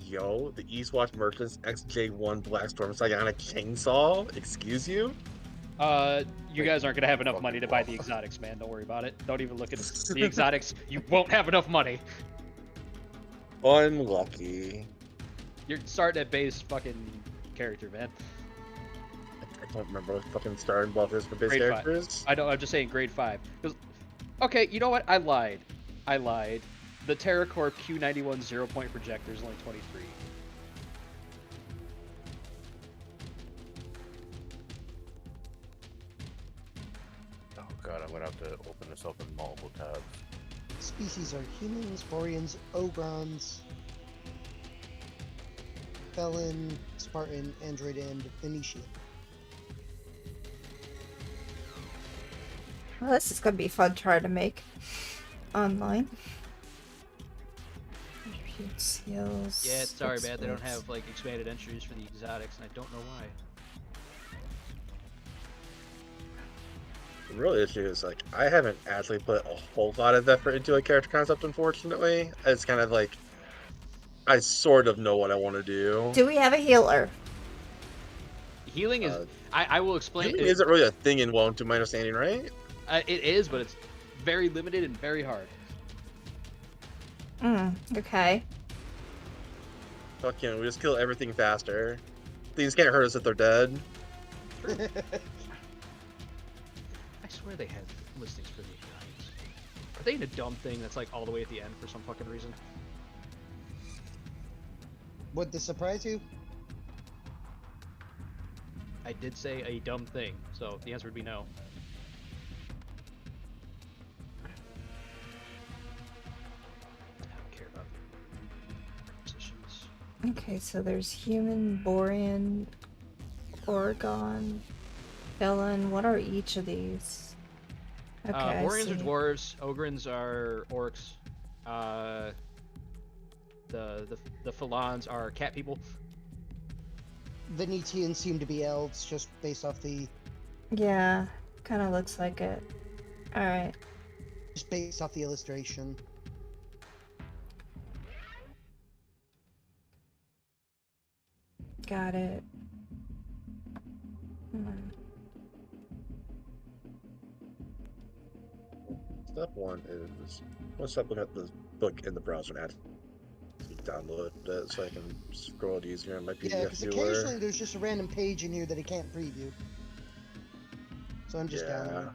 Yo, the Eastwatch Merchants XJ1 Blackstorm Psionic Chainsaw? Excuse you? You Wait, guys aren't gonna have enough money to buy the exotics, man. Don't worry about it. Don't even look at the exotics. You won't have enough money. Unlucky. You're starting at base fucking character, man. I don't remember what fucking starting buff is for base Grade 5. characters. I know, I'm just saying grade 5. Okay, you know what? I lied. The TerraCorp Q91 0-point projector is only 23. Oh god, I'm gonna have to open this up in multiple tabs. Species are humans, Boreans, Ogrons, Felon, Spartan, Android, and Phoenician. Well, this is gonna be fun trying to make online. Attribute skills. Yeah, sorry, man. They don't skills. have like expanded entries for the exotics, and I don't know why. The real issue is, like, I haven't actually put a whole lot of effort into a character concept, unfortunately. It's kind of like, I sort of know what I want to do. Do we have a healer? Healing is. I will explain. Healing isn't really a thing in WoW, to my understanding, right? It is, but it's very limited and very hard. Okay. Fuck we just kill everything faster. Things can't hurt us if they're dead. I swear they had listings for the exotics. Are they in a dumb thing that's like all the way at the end for some fucking reason? Would this surprise you? I did say a dumb thing, so the answer would be no. I don't care about positions. Okay, so there's human, Borean, Oregon, Felon. What are each of these? Okay, I Boreans see. are dwarves. Ogrins are orcs. The Phalons are cat people. Venetians seem to be elves, just based off the Yeah, kind of looks like it. Alright. illustration. Got it. Step one is, let's stop looking at the book in the browser and download it so I can scroll it easier in my Yeah, PDF because viewer. occasionally there's just a random page in here that it can't preview. So I'm just downloading.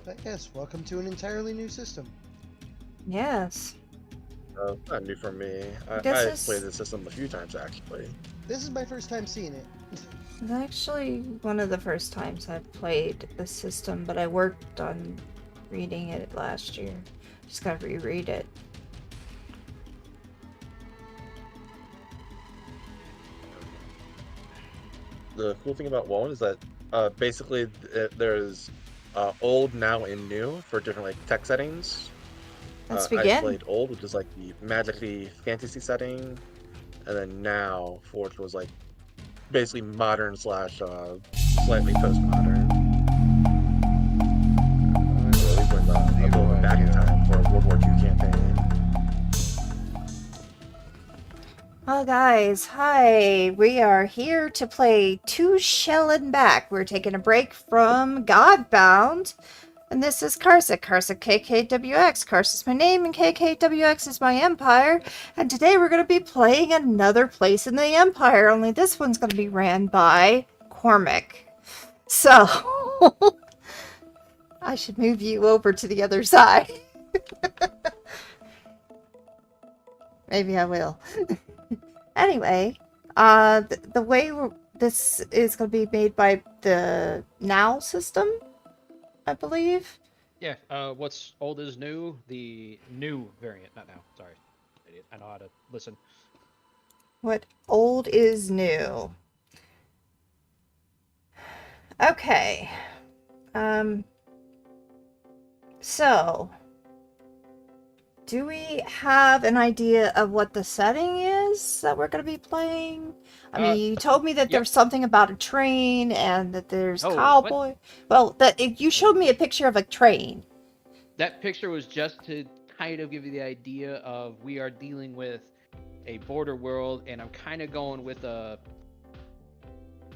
But yes, welcome to an entirely new system. Yes. Not new for me. I've This played is- the system a few times, actually. This is my first time seeing it. It's actually one of the first times I've played the system, but I worked on reading it last year. Just gotta reread it. The cool thing about WoW is that basically there's old, now, and new for different like tech settings. Let's I begin. played old, which is like the magically fantasy setting, and then now, which was like basically modern slash slightly postmodern. We went a little bit back in time for a World War II campaign. Well, guys, hi. We are here to play Two Shell and Back. We're taking a break from Godbound. And this is Karsak. Karsak KKWX. Karsak is my name and KKWX is my empire. And today we're going to be playing another place in the empire. Only this one's going to be ran by Cormac. So, I should move you over to the other side. Maybe I will. Anyway, the way this is going to be made by the Now system, I believe. Yeah, what's old is new. The new variant, not now. Sorry, idiot. I know how to listen. What old is new. Okay. So, do we have an idea of what the setting is that we're going to be playing? I mean, you told me that yep. there's something about a train and that there's Oh, cowboy. Well, you showed me a picture of a train. That picture was just to kind of give you the idea of we are dealing with a border world, and I'm kind of going with a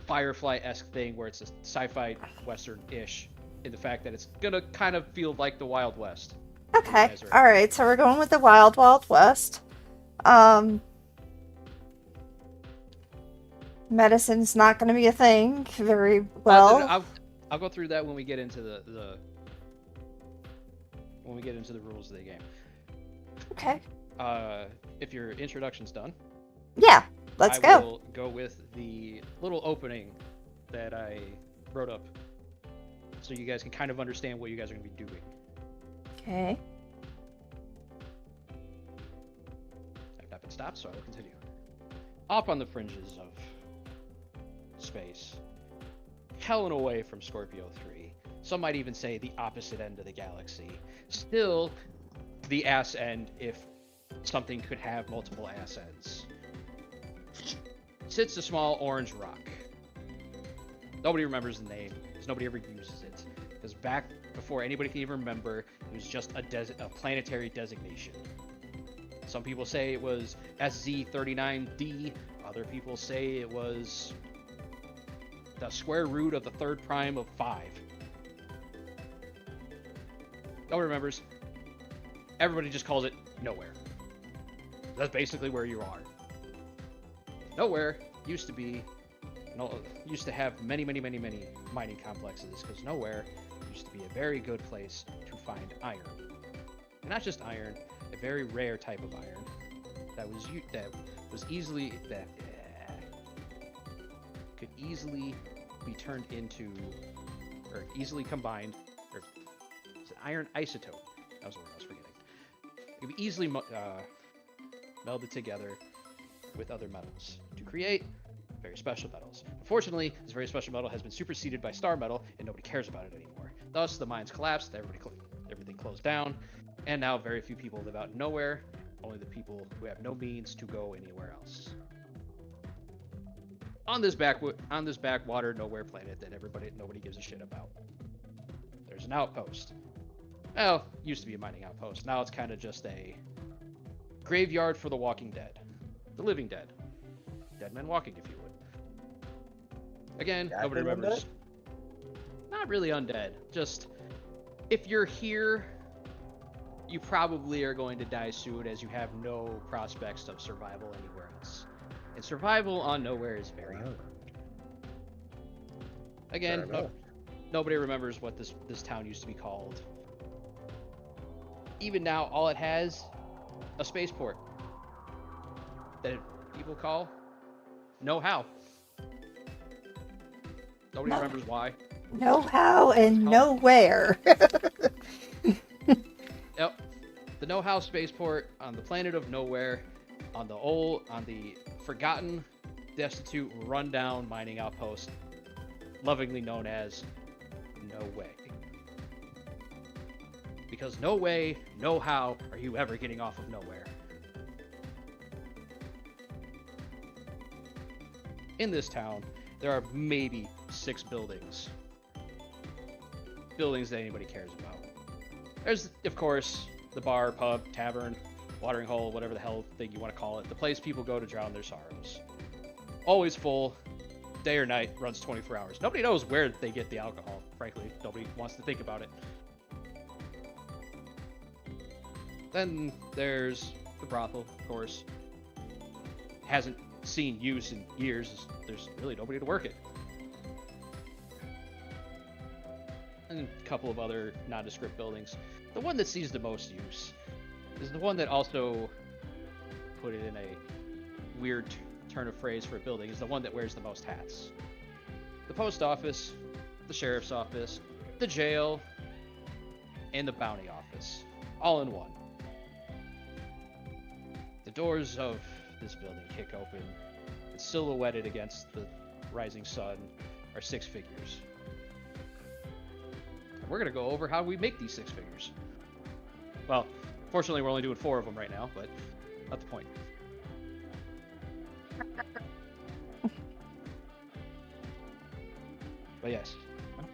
Firefly-esque thing where it's a sci-fi western-ish in the fact that it's gonna kind of feel like the Wild West. Okay. All right. So we're going with the Wild Wild West. Medicine's not going to be a thing very well. I'll go through that when we get into the rules of the game. Okay. If your introduction's done, yeah, let's go. I will go with the little opening that I wrote up, so you guys can kind of understand what you guys are going to be doing. Okay. I've not been stopped, so I will continue. Off on the fringes of space, hell and away from Scorpio 3. Some might even say the opposite end of the galaxy. Still, the ass end if something could have multiple ass ends. Sits a small orange rock. Nobody remembers the name, because nobody ever uses it. Because back before anybody can even remember, it was just a planetary designation. Some people say it was SZ39D. Other people say it was the square root of the third prime of 5. Nobody remembers. Everybody just calls it nowhere. That's basically where you are. Nowhere used to have many mining complexes, because nowhere used to be a very good place to find iron. And not just iron, a very rare type of iron could easily be turned into, or easily combined, or it's an iron isotope. That was the word I was forgetting. It could be easily melded together with other metals to create very special metals. Unfortunately, this very special metal has been superseded by star metal, and nobody cares about it anymore. Thus, the mines collapsed, everything closed down, and now very few people live out in nowhere, only the people who have no means to go anywhere else. On this backwater nowhere planet that nobody gives a shit about, there's an outpost. Well, used to be a mining outpost. Now it's kind of just a graveyard for the walking dead. The living dead. Dead men walking, if you would. Again, nobody remembers. Not really undead. Just, if you're here, you probably are going to die soon, as you have no prospects of survival anywhere else. And survival on nowhere is very hard. Again, nobody remembers what this town used to be called. Even now, all it has, a spaceport that people call know-how. Nobody remembers why. Know-how and nowhere. Yep. The know-how spaceport on the planet of nowhere, on the forgotten, destitute, rundown mining outpost, lovingly known as No Way. Because no way, no how are you ever getting off of nowhere. In this town, there are maybe 6 buildings. Buildings that anybody cares about. There's, of course, the bar, pub, tavern, watering hole, whatever the hell thing you want to call it. The place people go to drown their sorrows. Always full, day or night, runs 24 hours. Nobody knows where they get the alcohol, frankly. Nobody wants to think about it. Then there's the brothel, of course. Hasn't seen use in years. There's really nobody to work it. And a couple of other nondescript buildings. The one that sees the most use is the one that also, put it in a weird turn of phrase for a building, is the one that wears the most hats. The post office, the sheriff's office, the jail, and the bounty office. All in one. The doors of this building kick open, and silhouetted against the rising sun are 6 figures. And we're going to go over how we make these 6 figures. Well, Unfortunately, we're only doing 4 of them right now, but not the point. But yes,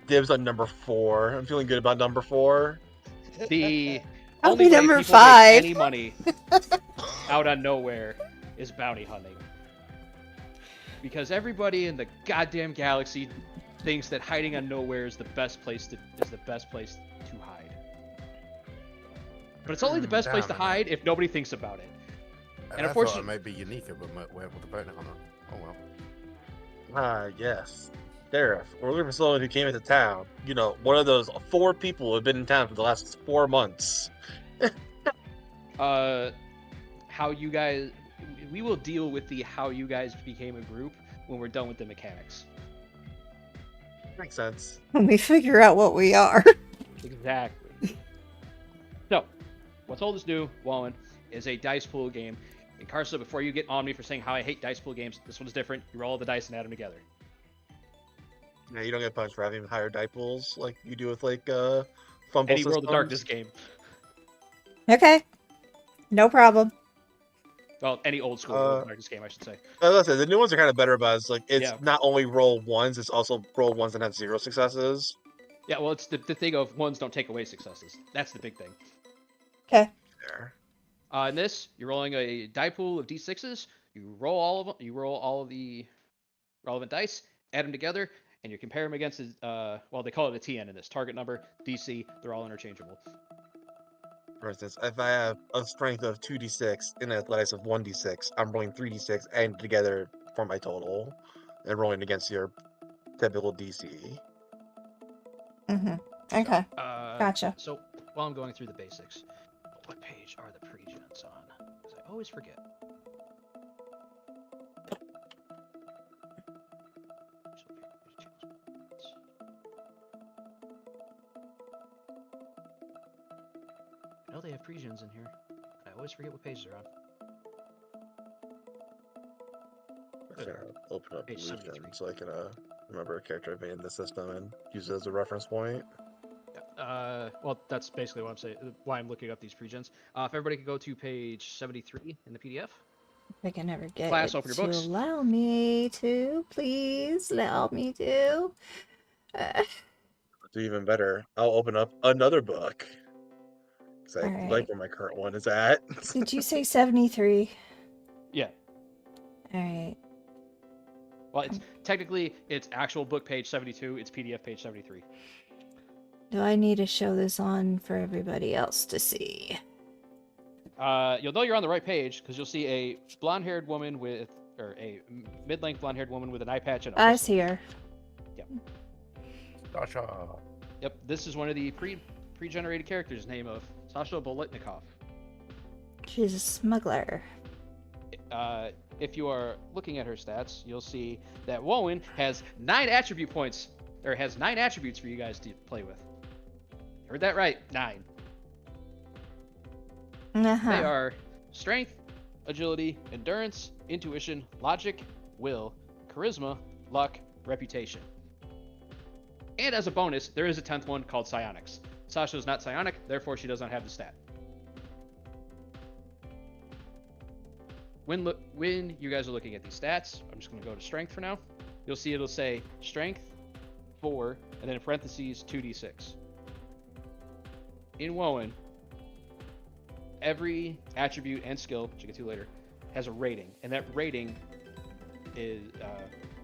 Dibs on number 4. I'm feeling good about number 4. the I'll only be way number people make 5. any money out on nowhere is bounty hunting. Because everybody in the goddamn galaxy thinks that hiding on nowhere is the best place to hide. But it's only the best place to hide if nobody thinks about it. And I thought it might be unique, but with the bounty hunter. Oh well. Yes. Sheriff, we're looking for someone who came into town. You know, one of those 4 people who have been in town for the last 4 months. How you guys... We will deal with the how you guys became a group when we're done with the mechanics. Makes sense. When we figure out what we are. Exactly. So, what's old is new, Wallen, is a dice pool game. And Karsa, before you get on me for saying how I hate dice pool games, this one's different. You roll the dice and add them together. Yeah, you don't get punched for having higher die pools like you do with like fumble Any World of systems. Darkness game. Okay. No problem. Well, any old school World of Darkness game, I should say. As I said, the new ones are kind of better about it's like it's Yeah. not only roll ones, it's also roll ones that have 0 successes. Yeah, well, it's the thing of ones don't take away successes. That's the big thing. Okay. There. In this, you're rolling a die pool of d6s. You roll all of them. You roll all of the relevant dice, add them together, and you compare them against well, they call it a TN in this. Target number, DC, they're all interchangeable. For instance, if I have a strength of 2d6 and an athletics of 1d6, I'm rolling 3d6 and together for my total, and rolling against your typical DC. Mm-hmm. Okay. Gotcha. So while I'm going through the basics, what page are the pre-gens on? Because I always forget. I know they have pre-gens in here. I always forget what page they're on. I'm gonna open up Page Lucian 73. so I can remember a character I've made in the system and use it as a reference point. Well, that's basically what I'm saying. Why I'm looking up these pre-gens. If everybody could go to page 73 in the PDF. I can never get Class, it open your to books. allow me to. Please allow me to. Do even better, I'll open up another book. Because I Alright. like where my current one is at. Did you say 73? Yeah. Alright. Well, it's technically it's actual book page 72. It's PDF page 73. Do I need to show this on for everybody else to see? You'll know you're on the right page because you'll see a blonde-haired woman with, or a mid-length blonde-haired woman with an eye patch and a I whistle. see her. Yep. Sasha. Yep. This is one of the pre-generated characters. Name of Sasha Bolitnikov. She's a smuggler. If you are looking at her stats, you'll see that Wowen has 9 attribute points, or has 9 attributes for you guys to play with. Heard that right? 9. Uh-huh. They are strength, agility, endurance, intuition, logic, will, charisma, luck, reputation. And as a bonus, there is a 10th one called psionics. Sasha is not psionic, therefore she does not have the stat. When you guys are looking at these stats, I'm just going to go to strength for now. You'll see it'll say strength 4, and then in parentheses 2d6. In Wowen, every attribute and skill, which I'll get to later, has a rating, and that rating is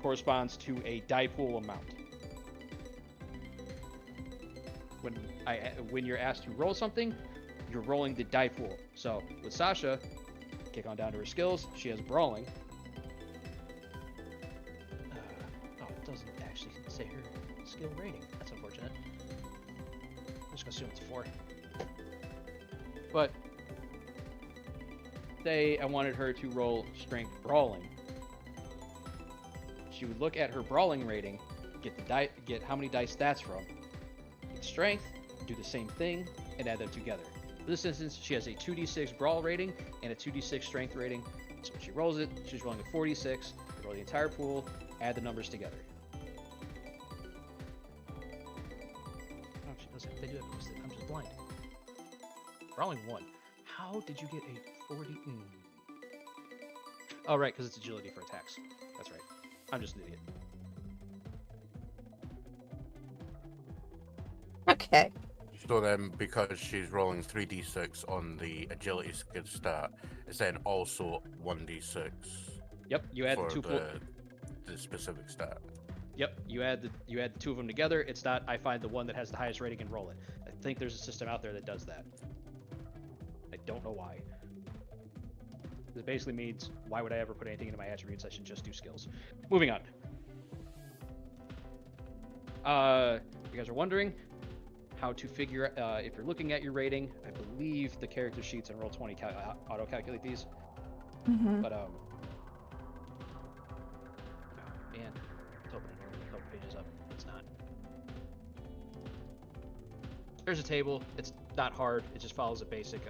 corresponds to a die pool amount. When you're asked to roll something, you're rolling the die pool. So with Sasha, kick on down to her skills. She has brawling. It doesn't actually say her skill rating. That's unfortunate. I'm just gonna assume it's 4. But say I wanted her to roll strength brawling. She would look at her brawling rating, get how many dice that's from, get strength, do the same thing, and add them together. In this instance, she has a 2d6 brawl rating and a 2d6 strength rating. So when she rolls it, she's rolling a 46. Roll the entire pool, add the numbers together. Oh, she doesn't. They do have listed. I'm just blind. Brawling 1. How did you get a 40? Oh, right, because it's agility for attacks. That's right. I'm just an idiot. Okay. So then, because she's rolling 3d6 on the agility skill stat, it's then also 1d6. Yep, you add for the two. the specific stat. Yep, you add the two of them together. It's not I find the one that has the highest rating and roll it. I think there's a system out there that does that. I don't know why. This basically means why would I ever put anything into my attributes? I should just do skills. Moving on. You guys are wondering how to figure if you're looking at your rating. I believe the character sheets in Roll20 auto-calculate these. Mm-hmm. But man, it's opening here. A couple pages up. It's not. There's a table. It's not hard. It just follows a basic.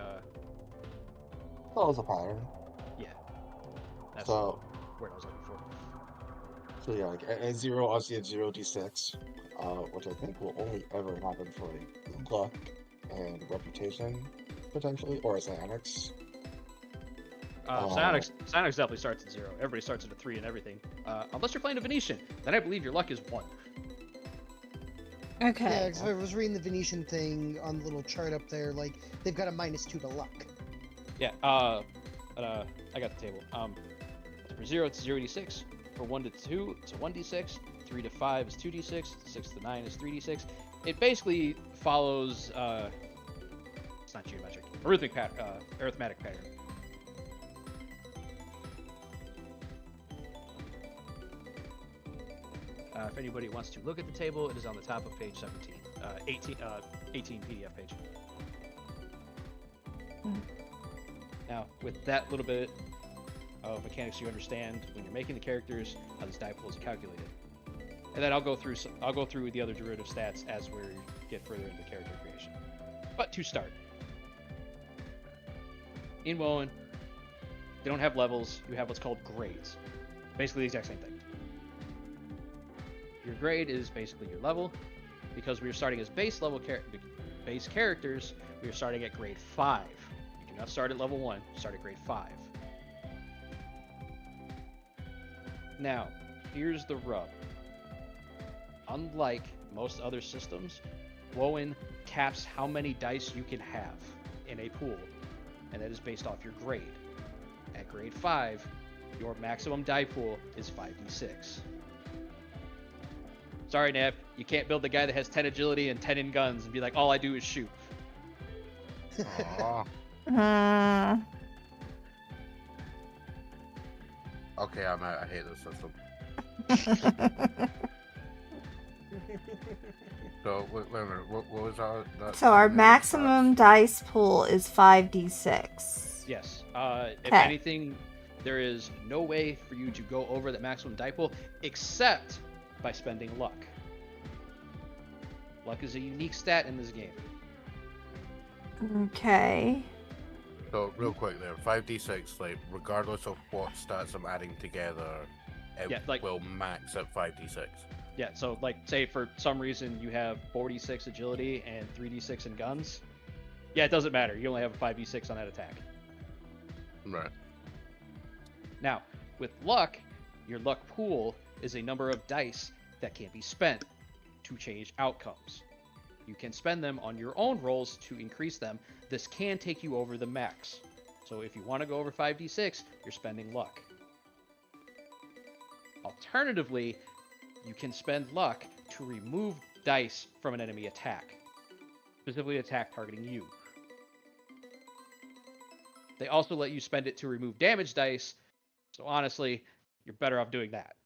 Follows a pattern. Yeah. That's So, the word I was looking for. so yeah, like at 0, obviously it's 0d6, which I think will only ever happen for luck and reputation, potentially, or psionics. Psionics definitely starts at 0. Everybody starts at a 3 and everything. Unless you're playing a Venetian, then I believe your luck is 1. Okay. Yeah, because I was reading the Venetian thing on the little chart up there, like, they've got a -2 to luck. Yeah, I got the table. For 0, it's 0d6. For 1 to 2, it's a 1d6. 3 to 5 is 2d6. 6 to 9 is 3d6. It basically follows, it's not geometric, arithmetic pattern. If anybody wants to look at the table, it is on the top of page 17, 18 PDF page. Now, with that little bit of mechanics, you understand when you're making the characters how this die pool is calculated, and then I'll go through the other derivative stats as we get further into character creation. But to start, in Woen, they don't have levels. You have what's called grades, basically the exact same thing. Your grade is basically your level. Because we are starting as base characters, we are starting at grade 5. You do not start at level 1, you start at grade 5. Now, here's the rub. Unlike most other systems, Woen caps how many dice you can have in a pool, and that is based off your grade. At grade 5, your maximum die pool is 5d6. Sorry, Nap, you can't build the guy that has 10 agility and 10 in guns and be like, all I do is shoot. Okay, I'm out. I hate this system. So, wait a minute, what was that? So our maximum dice pool is 5d6. Yes. If anything, there is no way for you to go over that maximum die pool except by spending luck. Luck is a unique stat in this game. Okay. So, real quick there, 5d6, like, regardless of what stats I'm adding together, it will max at 5d6. Yeah, so, like, say for some reason you have 46 agility and 3d6 in guns. Yeah, it doesn't matter. You only have a 5d6 on that attack. Right. Now, with luck, your luck pool is a number of dice that can be spent to change outcomes. You can spend them on your own rolls to increase them. This can take you over the max. So if you want to go over 5d6, you're spending luck. Alternatively, you can spend luck to remove dice from an enemy attack, specifically attack targeting you. They also let you spend it to remove damage dice, so honestly, you're better off doing that.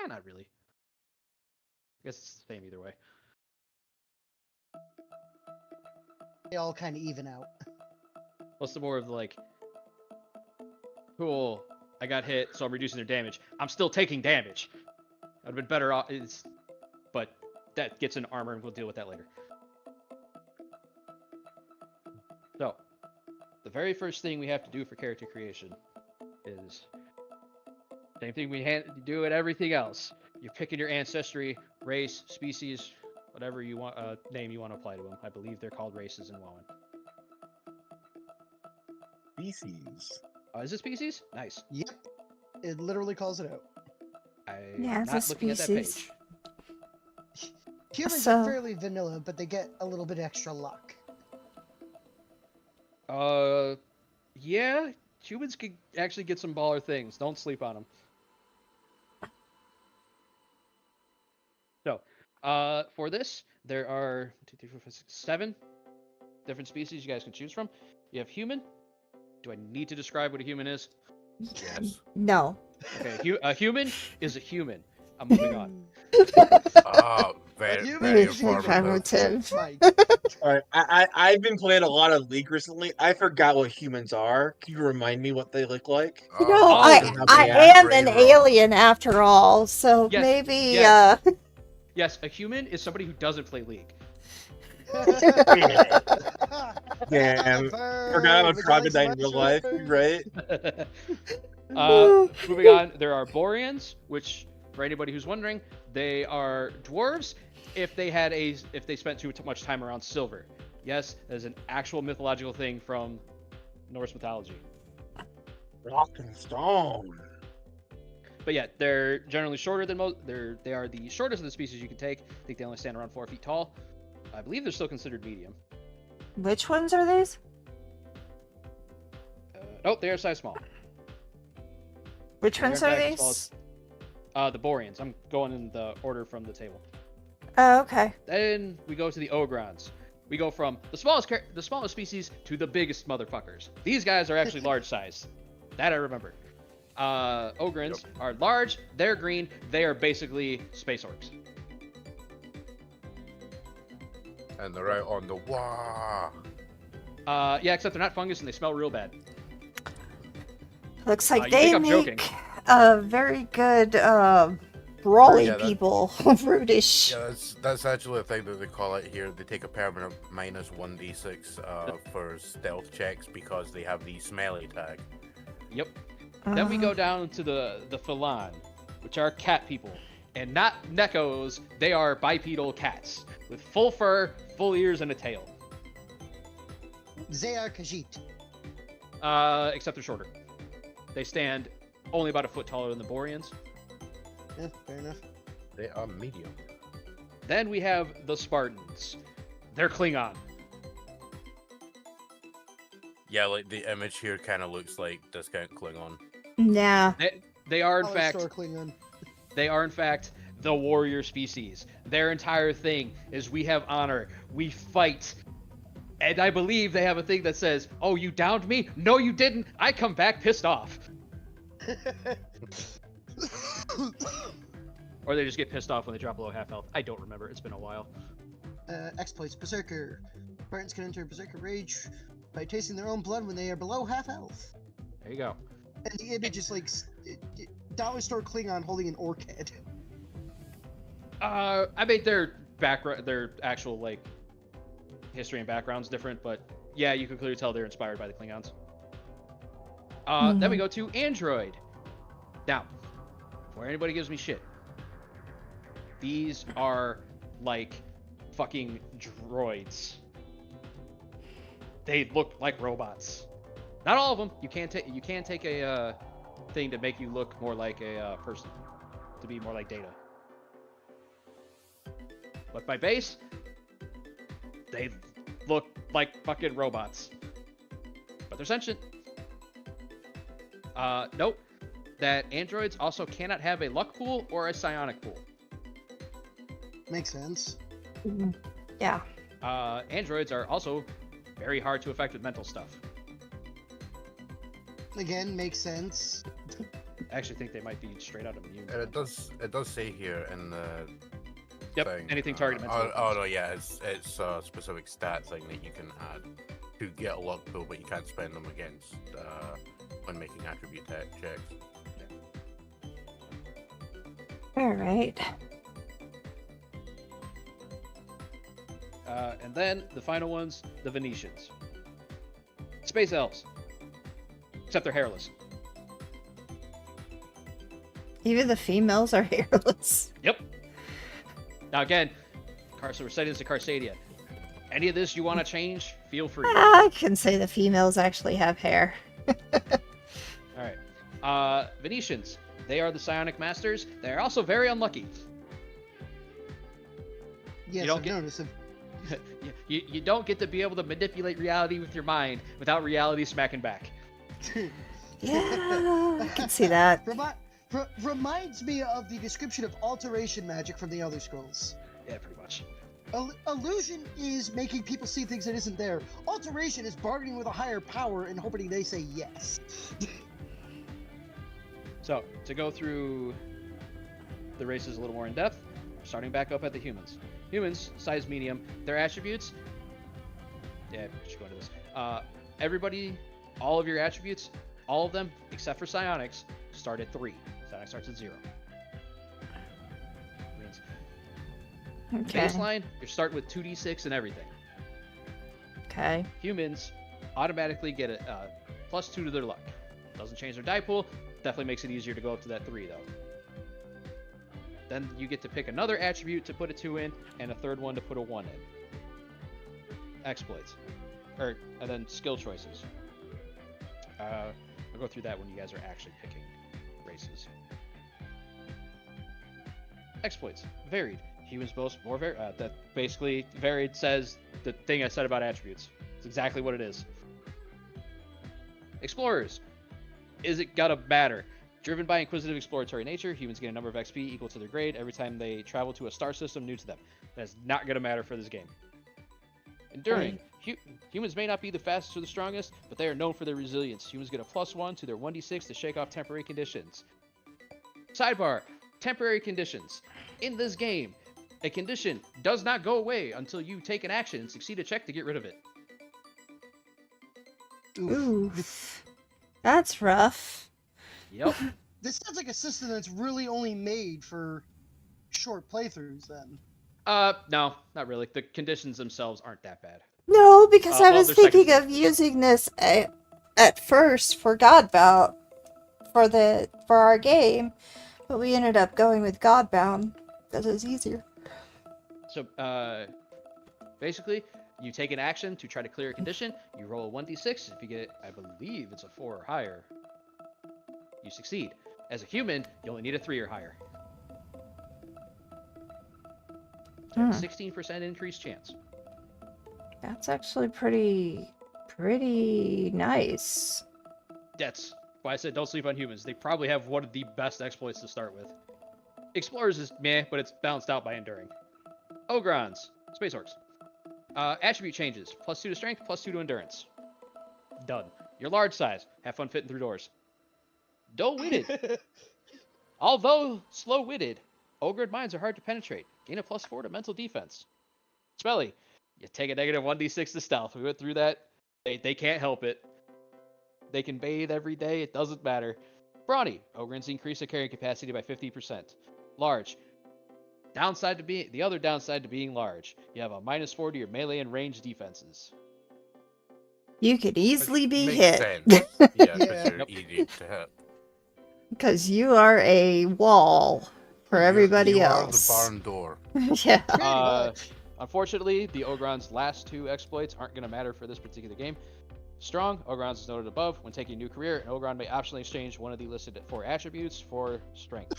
Not really. I guess it's the same either way. They all kind of even out. What's the more of like, cool, I got hit, so I'm reducing their damage. I'm still taking damage. I'd have been better off, but that gets in armor, and we'll deal with that later. So, the very first thing we have to do for character creation is same thing we do at everything else. You're picking your ancestry, race, species, whatever you want name you want to apply to them. I believe they're called races in WoW. Species. Is it species? Nice. Yep. It literally calls it out. Yeah, it's a not looking at that species. page. Humans So- are fairly vanilla, but they get a little bit extra luck. Yeah, humans could actually get some baller things. Don't sleep on them. So, for this, there are 2, 3, 4, 5, 6, 7 different species you guys can choose from. You have human. Do I need to describe what a human is? Yes. No. Okay, a human is a human. I'm moving on. Very, Human very is informative. informative. Alright, I've been playing a lot of League recently. I forgot what humans are. Can you remind me what they look like? You know, Oh, I am an alien after all, so Yes, maybe, yes. Yes, a human is somebody who doesn't play League. Damn. Forgot about Crocodile in real life, right? Moving on, there are Boreans, which, for anybody who's wondering, they are dwarves if they spent too much time around silver. Yes, that is an actual mythological thing from Norse mythology. Rock and stone. But yeah, they're generally shorter than most. They are the shortest of the species you can take. I think they only stand around 4 feet tall. I believe they're still considered medium. Which ones are these? Oh, they are size small. Which ones They're are in fact as these? small as- the Boreans. I'm going in the order from the table. Oh, okay. Then we go to the Ogrons. We go from the smallest species to the biggest motherfuckers. These guys are actually large size. That I remember. Ogrons are large. They're green. They are basically space orcs. And they're out on the wah. Yeah, except they're not fungus and they smell real bad. Looks like you they think I'm joking. make very good brawly Yeah, that- people. Rudish. Yeah, that's actually a thing that they call it here. They take a permanent minus 1d6 for stealth checks because they have the smelly tag. Yep. Then we go down to the Phalan, which are cat people. And not Nekos, they are bipedal cats with full fur, full ears, and a tail. They are Khajiit. Except they're shorter. They stand only about a foot taller than the Boreans. Yeah, fair enough. They are medium. Then we have the Spartans. They're Klingon. Yeah, like the image here kind of looks like Discount Klingon. Nah. They are in Dollar fact store Klingon. They are, in fact, the warrior species. Their entire thing is we have honor. We fight. And I believe they have a thing that says, oh, you downed me? No, you didn't. I come back pissed off. Or they just get pissed off when they drop below half health. I don't remember. It's been a while. Exploits Berserker. Spartans can enter Berserker Rage by tasting their own blood when they are below half health. There you go. And the image is like dollar store Klingon holding an orc head. I made their actual, like, history and background's different, but yeah, you can clearly tell they're inspired by the Klingons. Then we go to Android. Now, before anybody gives me shit, these are like fucking droids. They look like robots. Not all of them. You can take a thing to make you look more like a person, to be more like Data. But by base, they look like fucking robots. But they're sentient. Note that androids also cannot have a luck pool or a psionic pool. Makes sense. Yeah. Androids are also very hard to affect with mental stuff. Again, makes sense. I actually think they might be straight out immune. And it does say here in the Yep, thing, anything targeted mental. Oh no, yeah, it's a specific stat thing that you can add to get a luck pool, but you can't spend them against when making attribute checks. All right. And then the final ones, the Venetians. Space elves. Except they're hairless. Even the females are hairless. Yep. Now again, So we're setting this to Carsadia. Any of this you want to change, feel free. I can say the females actually have hair. All right. Venetians. They are the psionic masters. They're also very unlucky. Yes, don't I've get- noticed. You don't get to be able to manipulate reality with your mind without reality smacking back. Yeah, I can see that. Reminds me of the description of alteration magic from the Elder Scrolls. Yeah, pretty much. Illusion is making people see things that isn't there. Alteration is bargaining with a higher power and hoping they say yes. So, to go through the races a little more in depth, starting back up at the humans. Humans, size medium, their attributes. Yeah, we should go into this. Everybody, all of your attributes, all of them, except for psionics, start at 3. Psionics starts at 0. Means Okay. baseline, you're starting with 2d6 and everything. Okay. Humans automatically get a +2 to their luck. Doesn't change their die pool. Definitely makes it easier to go up to that 3 though. Then you get to pick another attribute to put a 2 in, and a third one to put a 1 in. Exploits. And then skill choices. I'll go through that when you guys are actually picking races. Exploits. Varied. Humans boast more varied. That basically, varied says the thing I said about attributes. It's exactly what it is. Explorers. Is it gotta matter? Driven by inquisitive exploratory nature, humans gain a number of XP equal to their grade every time they travel to a star system new to them. That's not going to matter for this game. Enduring. Humans may not be the fastest or the strongest, but they are known for their resilience. Humans get a +1 to their 1d6 to shake off temporary conditions. Sidebar. Temporary conditions. In this game, a condition does not go away until you take an action and succeed a check to get rid of it. Oof. That's rough. Yep. This sounds like a system that's really only made for short playthroughs then. No, not really. The conditions themselves aren't that bad. No, because I well, was they're thinking second of using this at first for Godbound for our game, but we ended up going with Godbound because it was easier. So, basically, you take an action to try to clear a condition. You roll a 1d6. If you get, I believe it's a 4 or higher, you succeed. As a human, you only need a 3 or higher. So you have a 16% increased chance. That's actually pretty nice. That's why I said don't sleep on humans. They probably have one of the best exploits to start with. Explorers is meh, but it's balanced out by Enduring. Ogrons, Space Orcs. Attribute changes. +2 to strength, +2 to endurance. Done. Your large size. Have fun fitting through doors. Dull-witted. Although slow-witted, Ogred minds are hard to penetrate. Gain a +4 to mental defense. Smelly. You take a negative 1d6 to stealth. We went through that. They can't help it. They can bathe every day. It doesn't matter. Brawny. Ogrins increase their carrying capacity by 50%. Large. The other downside to being large. You have a -4 to your melee and range defenses. You could easily be Makes hit sense. Yeah, Yeah. because you're Yep. easy to hit. because you are a wall for everybody you else. are the barn door. Yeah. Pretty much. Unfortunately, the Ogron's last 2 exploits aren't going to matter for this particular game. Strong, Ogrons is noted above. When taking a new career, an Ogron may optionally exchange one of the listed 4 attributes for strength.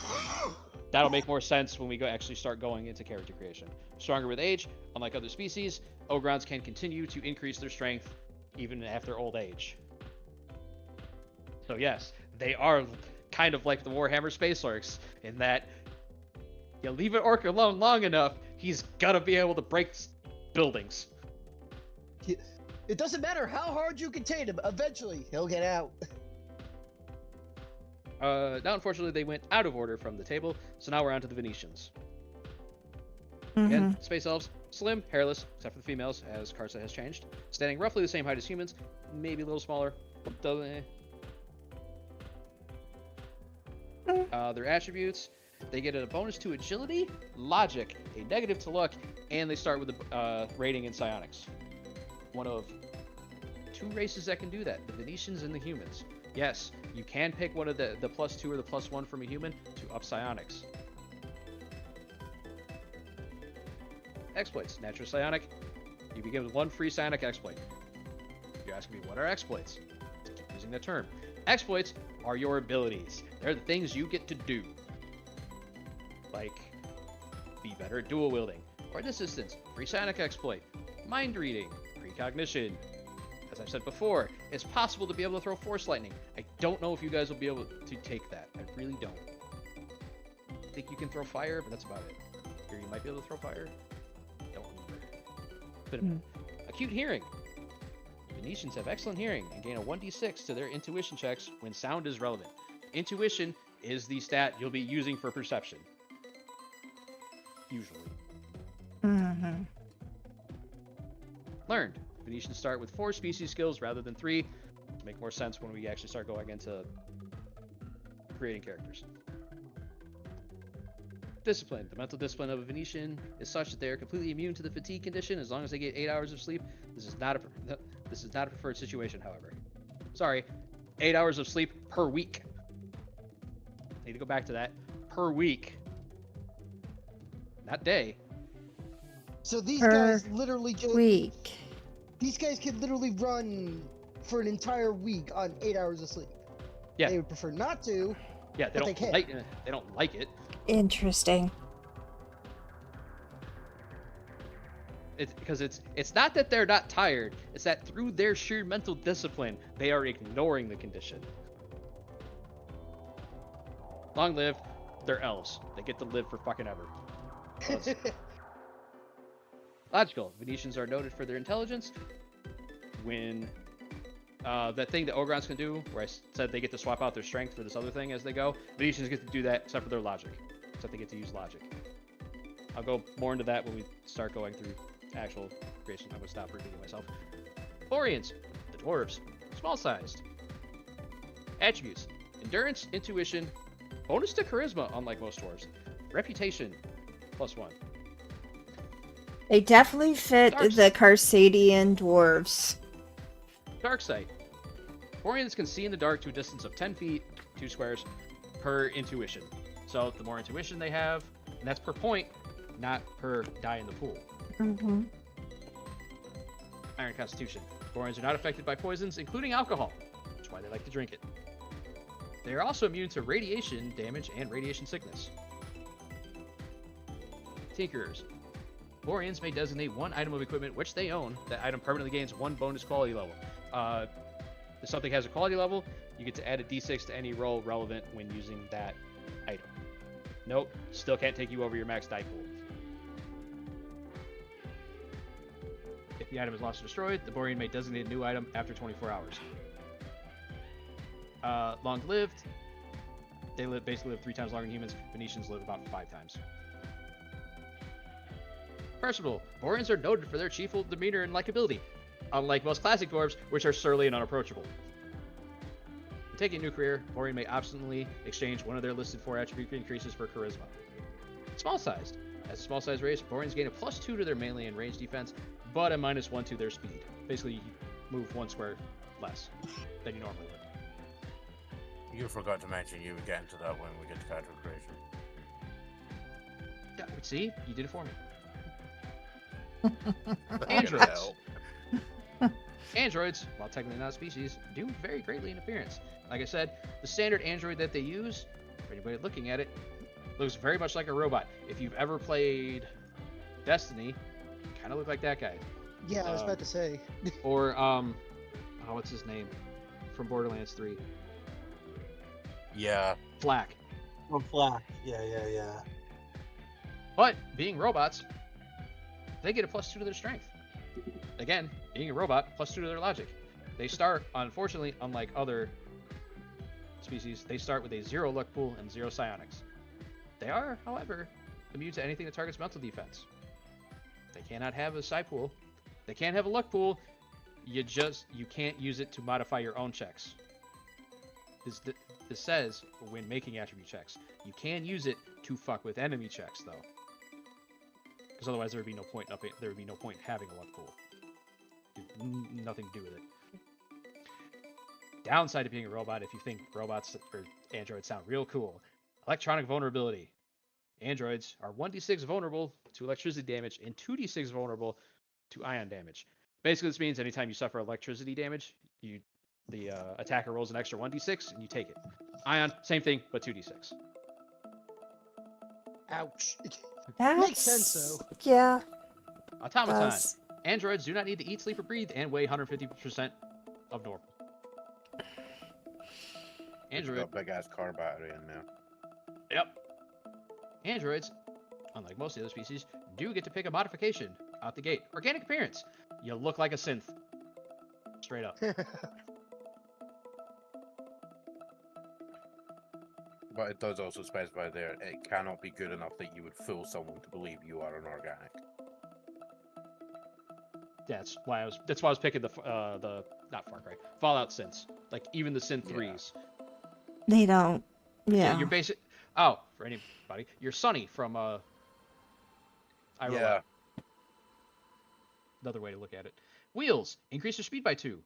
That'll make more sense when we actually start going into character creation. Stronger with age, unlike other species, Ogrons can continue to increase their strength even after old age. So yes, they are kind of like the Warhammer Space Orcs in that you leave an orc alone long enough, he's gonna be able to break buildings. It doesn't matter how hard you contain him, eventually he'll get out. Now, unfortunately, they went out of order from the table, so now we're on to the Venetians. Mhm. Again, Space Elves, slim, hairless, except for the females, as Karsa has changed. Standing roughly the same height as humans, maybe a little smaller. Their attributes, they get a bonus to agility, logic, a negative to luck, and they start with a rating in psionics. One of 2 races that can do that, the Venetians and the humans. Yes, you can pick one of the +2 or the +1 from a human to up psionics. exploits. Natural psionic, you begin with 1 free psionic exploit. You're asking me, what are exploits? Keep using that term. Exploits are your abilities. They're the things you get to do. Like, be better at dual wielding. Or in this instance, free psionic exploit. Mind reading. Precognition. As I've said before, it's possible to be able to throw force lightning. I don't know if you guys will be able to take that. I really don't. I think you can throw fire, but that's about it. Or you might be able to throw fire. Don't remember. But acute hearing. Venetians have excellent hearing and gain a 1d6 to their intuition checks when sound is relevant. Intuition is the stat you'll be using for perception. Usually. Mm-hmm. Learned. Venetians start with 4 species skills rather than 3 to make more sense when we actually start going into creating characters. Discipline. The mental discipline of a Venetian is such that they are completely immune to the fatigue condition as long as they get 8 hours of sleep. This is not a preferred situation, however. Sorry, 8 hours of sleep per week. Need to go back to that. Per week. Not day. So these Per guys literally just Week. these guys could literally run for an entire week on 8 hours of sleep. Yeah. They would prefer not to. Yeah, But they can. they don't like it. Interesting. Because it's not that they're not tired, it's that through their sheer mental discipline, they are ignoring the condition. Long live, they're elves. They get to live for fucking ever. So logical. Venetians are noted for their intelligence. When that thing that Ogrons can do, where I said they get to swap out their strength for this other thing as they go, Venetians get to do that except for their logic. Except they get to use logic. I'll go more into that when we start going through actual creation. I'm going to stop repeating myself. Boreans, the dwarves, small-sized. Attributes: endurance, intuition, bonus to charisma, unlike most dwarves. Reputation, +1. They definitely fit Dark the Carcadian dwarves. Dark sight. Boreans can see in the dark to a distance of 10 feet, 2 squares, per intuition. So the more intuition they have, and that's per point, not per die in the pool. Mm-hmm. Iron constitution. Boreans are not affected by poisons, including alcohol, which is why they like to drink it. They are also immune to radiation damage and radiation sickness. Tinkerers. Boreans may designate 1 item of equipment which they own. That item permanently gains 1 bonus quality level. If something has a quality level, you get to add a d6 to any roll relevant when using that item. Nope, still can't take you over your max die pool. If the item is lost or destroyed, the Borean may designate a new item after 24 hours. Long-lived. They basically live 3 times longer than humans. Venetians live about 5 times. Personable. Boreans are noted for their cheerful demeanor and likability, unlike most classic dwarves, which are surly and unapproachable. To take a new career, Borean may optionally exchange one of their listed 4 attribute increases for charisma. Small-sized. As a small-sized race, Boreans gain a +2 to their melee and range defense, but a -1 to their speed. Basically, you move 1 square less than you normally would. You forgot to mention you would get into that when we get to character creation. Yeah, see? You did it for me. That Androids. can help. Androids, while technically not a species, do vary greatly in appearance. Like I said, the standard android that they use, for anybody looking at it, looks very much like a robot. If you've ever played Destiny, kind of look like that guy. Yeah, I was about to say. Or, what's his name? From Borderlands 3. Yeah. Flack. Oh, Flack. Yeah. But, being robots, they get a +2 to their strength. Again, being a robot, +2 to their logic. They start, unfortunately, unlike other species, they start with a 0 luck pool and 0 psionics. They are, however, immune to anything that targets mental defense. They cannot have a psi pool. They can't have a luck pool. You can't use it to modify your own checks. This says when making attribute checks. You can use it to fuck with enemy checks, though. Because otherwise there would be no point having a luck pool. Nothing to do with it. Downside of being a robot, if you think robots or androids sound real cool, electronic vulnerability. Androids are 1d6 vulnerable to electricity damage and 2d6 vulnerable to ion damage. Basically, this means anytime you suffer electricity damage, the attacker rolls an extra 1d6 and you take it. Ion, same thing, but 2d6. Ouch. That's, Makes sense, though. Yeah. Automaton. Does. Androids do not need to eat, sleep, or breathe and weigh 150% of normal. Android. Got big ass car battery in there. Yep. Androids, unlike most of the other species, do get to pick a modification out the gate. Organic appearance. You look like a synth. Straight up. But it does also specify there it cannot be good enough that you would fool someone to believe you are an organic. That's why I was picking the not Far Cry, Fallout synths. Like even the synth 3s. They don't. Yeah. You're basic. Oh, for anybody, you're Sunny from Yeah. Another way to look at it. Wheels increase your speed by 2.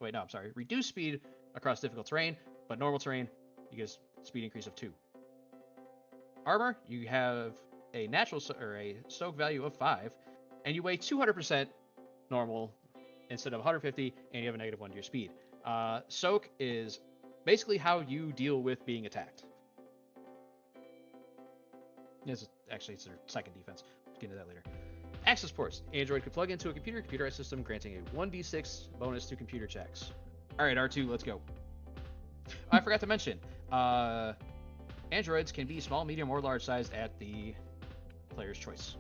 Wait, no, I'm sorry. Reduce speed across difficult terrain, but normal terrain you get a speed increase of 2. Armor, you have a natural or a soak value of 5, and you weigh 200% normal instead of 150, and you have a -1 to your speed. Soak is basically how you deal with being attacked. Yes, actually, it's their second defense. We'll get into that later. Access ports. Android can plug into a computerized system, granting a 1d6 bonus to computer checks. All right, R2, let's go. I forgot to mention, androids can be small, medium, or large sized at the player's choice.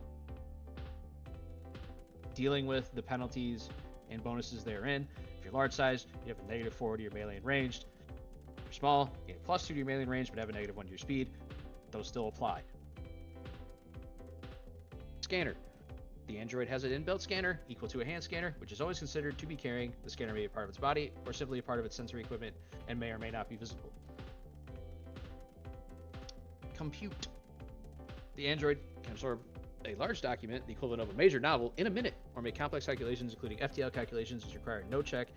Dealing with the penalties and bonuses therein. If you're large sized, you have a -4 to your melee and ranged. If you're small, you get +2 to your melee and ranged, but have a -1 to your speed. Those still apply. Scanner. The android has an inbuilt scanner equal to a hand scanner, which is always considered to be carrying. The scanner may be a part of its body or simply a part of its sensory equipment and may or may not be visible. Compute. The android can absorb a large document, the equivalent of a major novel, in a minute, or make complex calculations, including FTL calculations, which require no check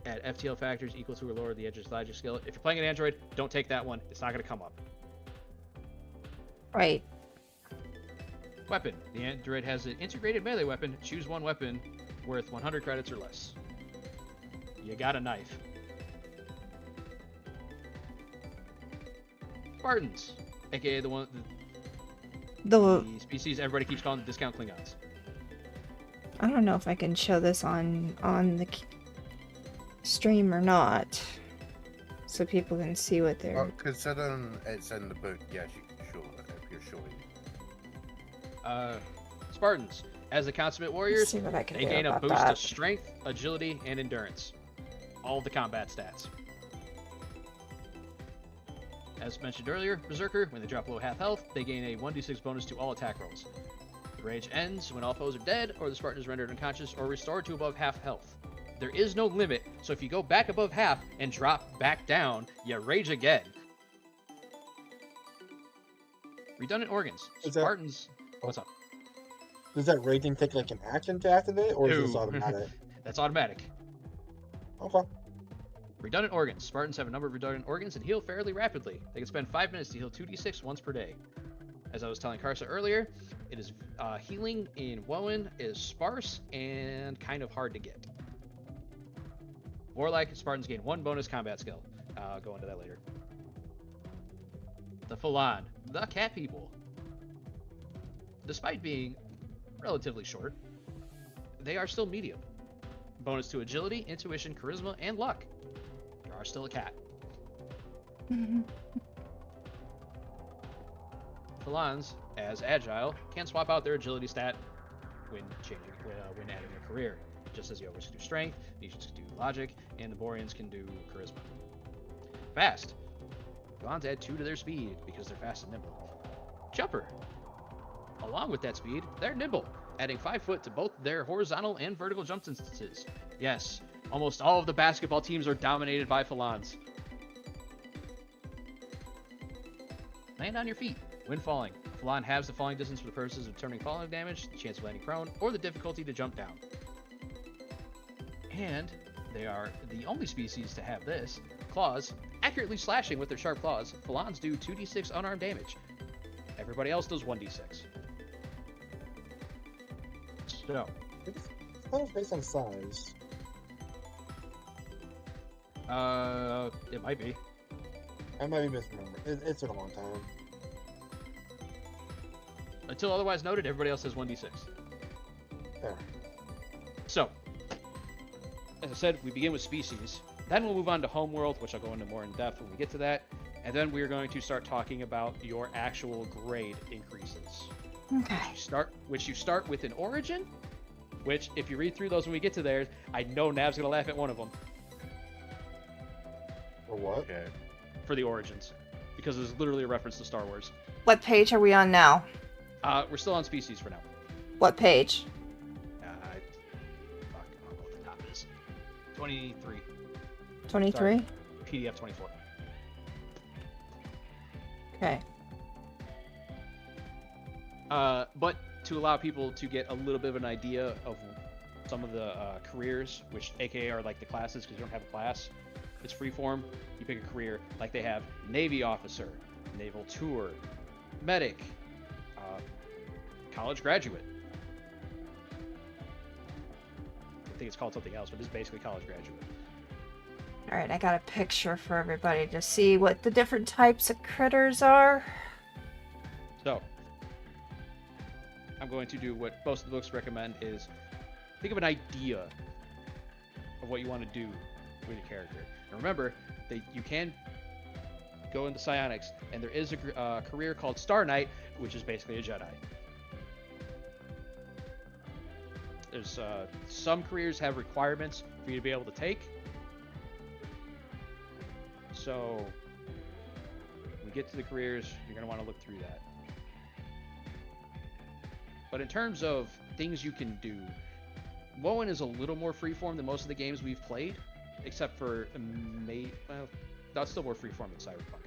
at FTL factors equal to or lower the edge's logic skill. If you're playing an android, don't take that one. It's not going to come up. Right. Weapon. The android has an integrated melee weapon. Choose one weapon worth 100 credits or less. You got a knife. Spartans, aka the species everybody keeps calling the discount Klingons. I don't know if I can show this on the stream or not, so people can see what they're. Well, considering it's in the book, yes, you can show it if you're showing. Spartans, as the consummate Let's warriors, see what I can they do gain a about boost that. of strength, agility, and endurance. All of the combat stats. As mentioned earlier, Berserker, when they drop below half health, they gain a 1d6 bonus to all attack rolls. The rage ends when all foes are dead, or the Spartan is rendered unconscious or restored to above half health. There is no limit, so if you go back above half and drop back down, you rage again. Redundant organs. Is that- Spartans... What's up? Does that raging take like an action to activate, or is this No. automatic? That's automatic. Okay. Redundant organs. Spartans have a number of redundant organs and heal fairly rapidly. They can spend 5 minutes to heal 2d6 once per day. As I was telling Karsa earlier, it is healing in Wowen is sparse and kind of hard to get. Warlike, Spartans gain 1 bonus combat skill. I'll go into that later. The Phalan, the cat people. Despite being relatively short, they are still medium. Bonus to agility, intuition, charisma, and luck. You are still a cat. Phalans, as agile, can swap out their agility stat when when adding a career. Just as the ogres can do strength, the Egyptians can do logic, and the Boreans can do charisma. Fast. Phalans add 2 to their speed because they're fast and nimble. Jumper. Along with that speed, they're nimble, adding 5 foot to both their horizontal and vertical jump instances. Yes, almost all of the basketball teams are dominated by Phalans. Land on your feet when falling. Phalan halves the falling distance for the purposes of determining falling damage, the chance of landing prone, or the difficulty to jump down. And they are the only species to have this. Claws, accurately slashing with their sharp claws, Phalans do 2d6 unarmed damage. Everybody else does 1d6. So, It's kind of based on size. it might be. I might be misremembering. It's been a long time. Until otherwise noted, everybody else has 1d6. There. So, as I said, we begin with species. Then we'll move on to homeworld, which I'll go into more in depth when we get to that. And then we're going to start talking about your actual grade increases. Okay. Which you start with an origin, which if you read through those when we get to there, I know Nav's going to laugh at one of them Or what? Okay. for the origins. Because it's literally a reference to Star Wars. What page are we on now? We're still on species for now. What page? I don't know what the top is. 23. 23? PDF 24. Okay. But to allow people to get a little bit of an idea of some of the careers, which aka are like the classes, because you don't have a class. It's freeform. You pick a career like they have Navy officer, naval tour, medic, college graduate. I think it's called something else, but it's basically college graduate. All right, I got a picture for everybody to see what the different types of critters are. So, I'm going to do what most of the books recommend is think of an idea of what you want to do with your character. And remember that you can go into psionics, and there is a career called Star Knight, which is basically a Jedi. There's some careers have requirements for you to be able to take. So, when we get to the careers, you're going to want to look through that. But in terms of things you can do, Moen is a little more freeform than most of the games we've played, except for well, that's still more freeform than Cyberpunk.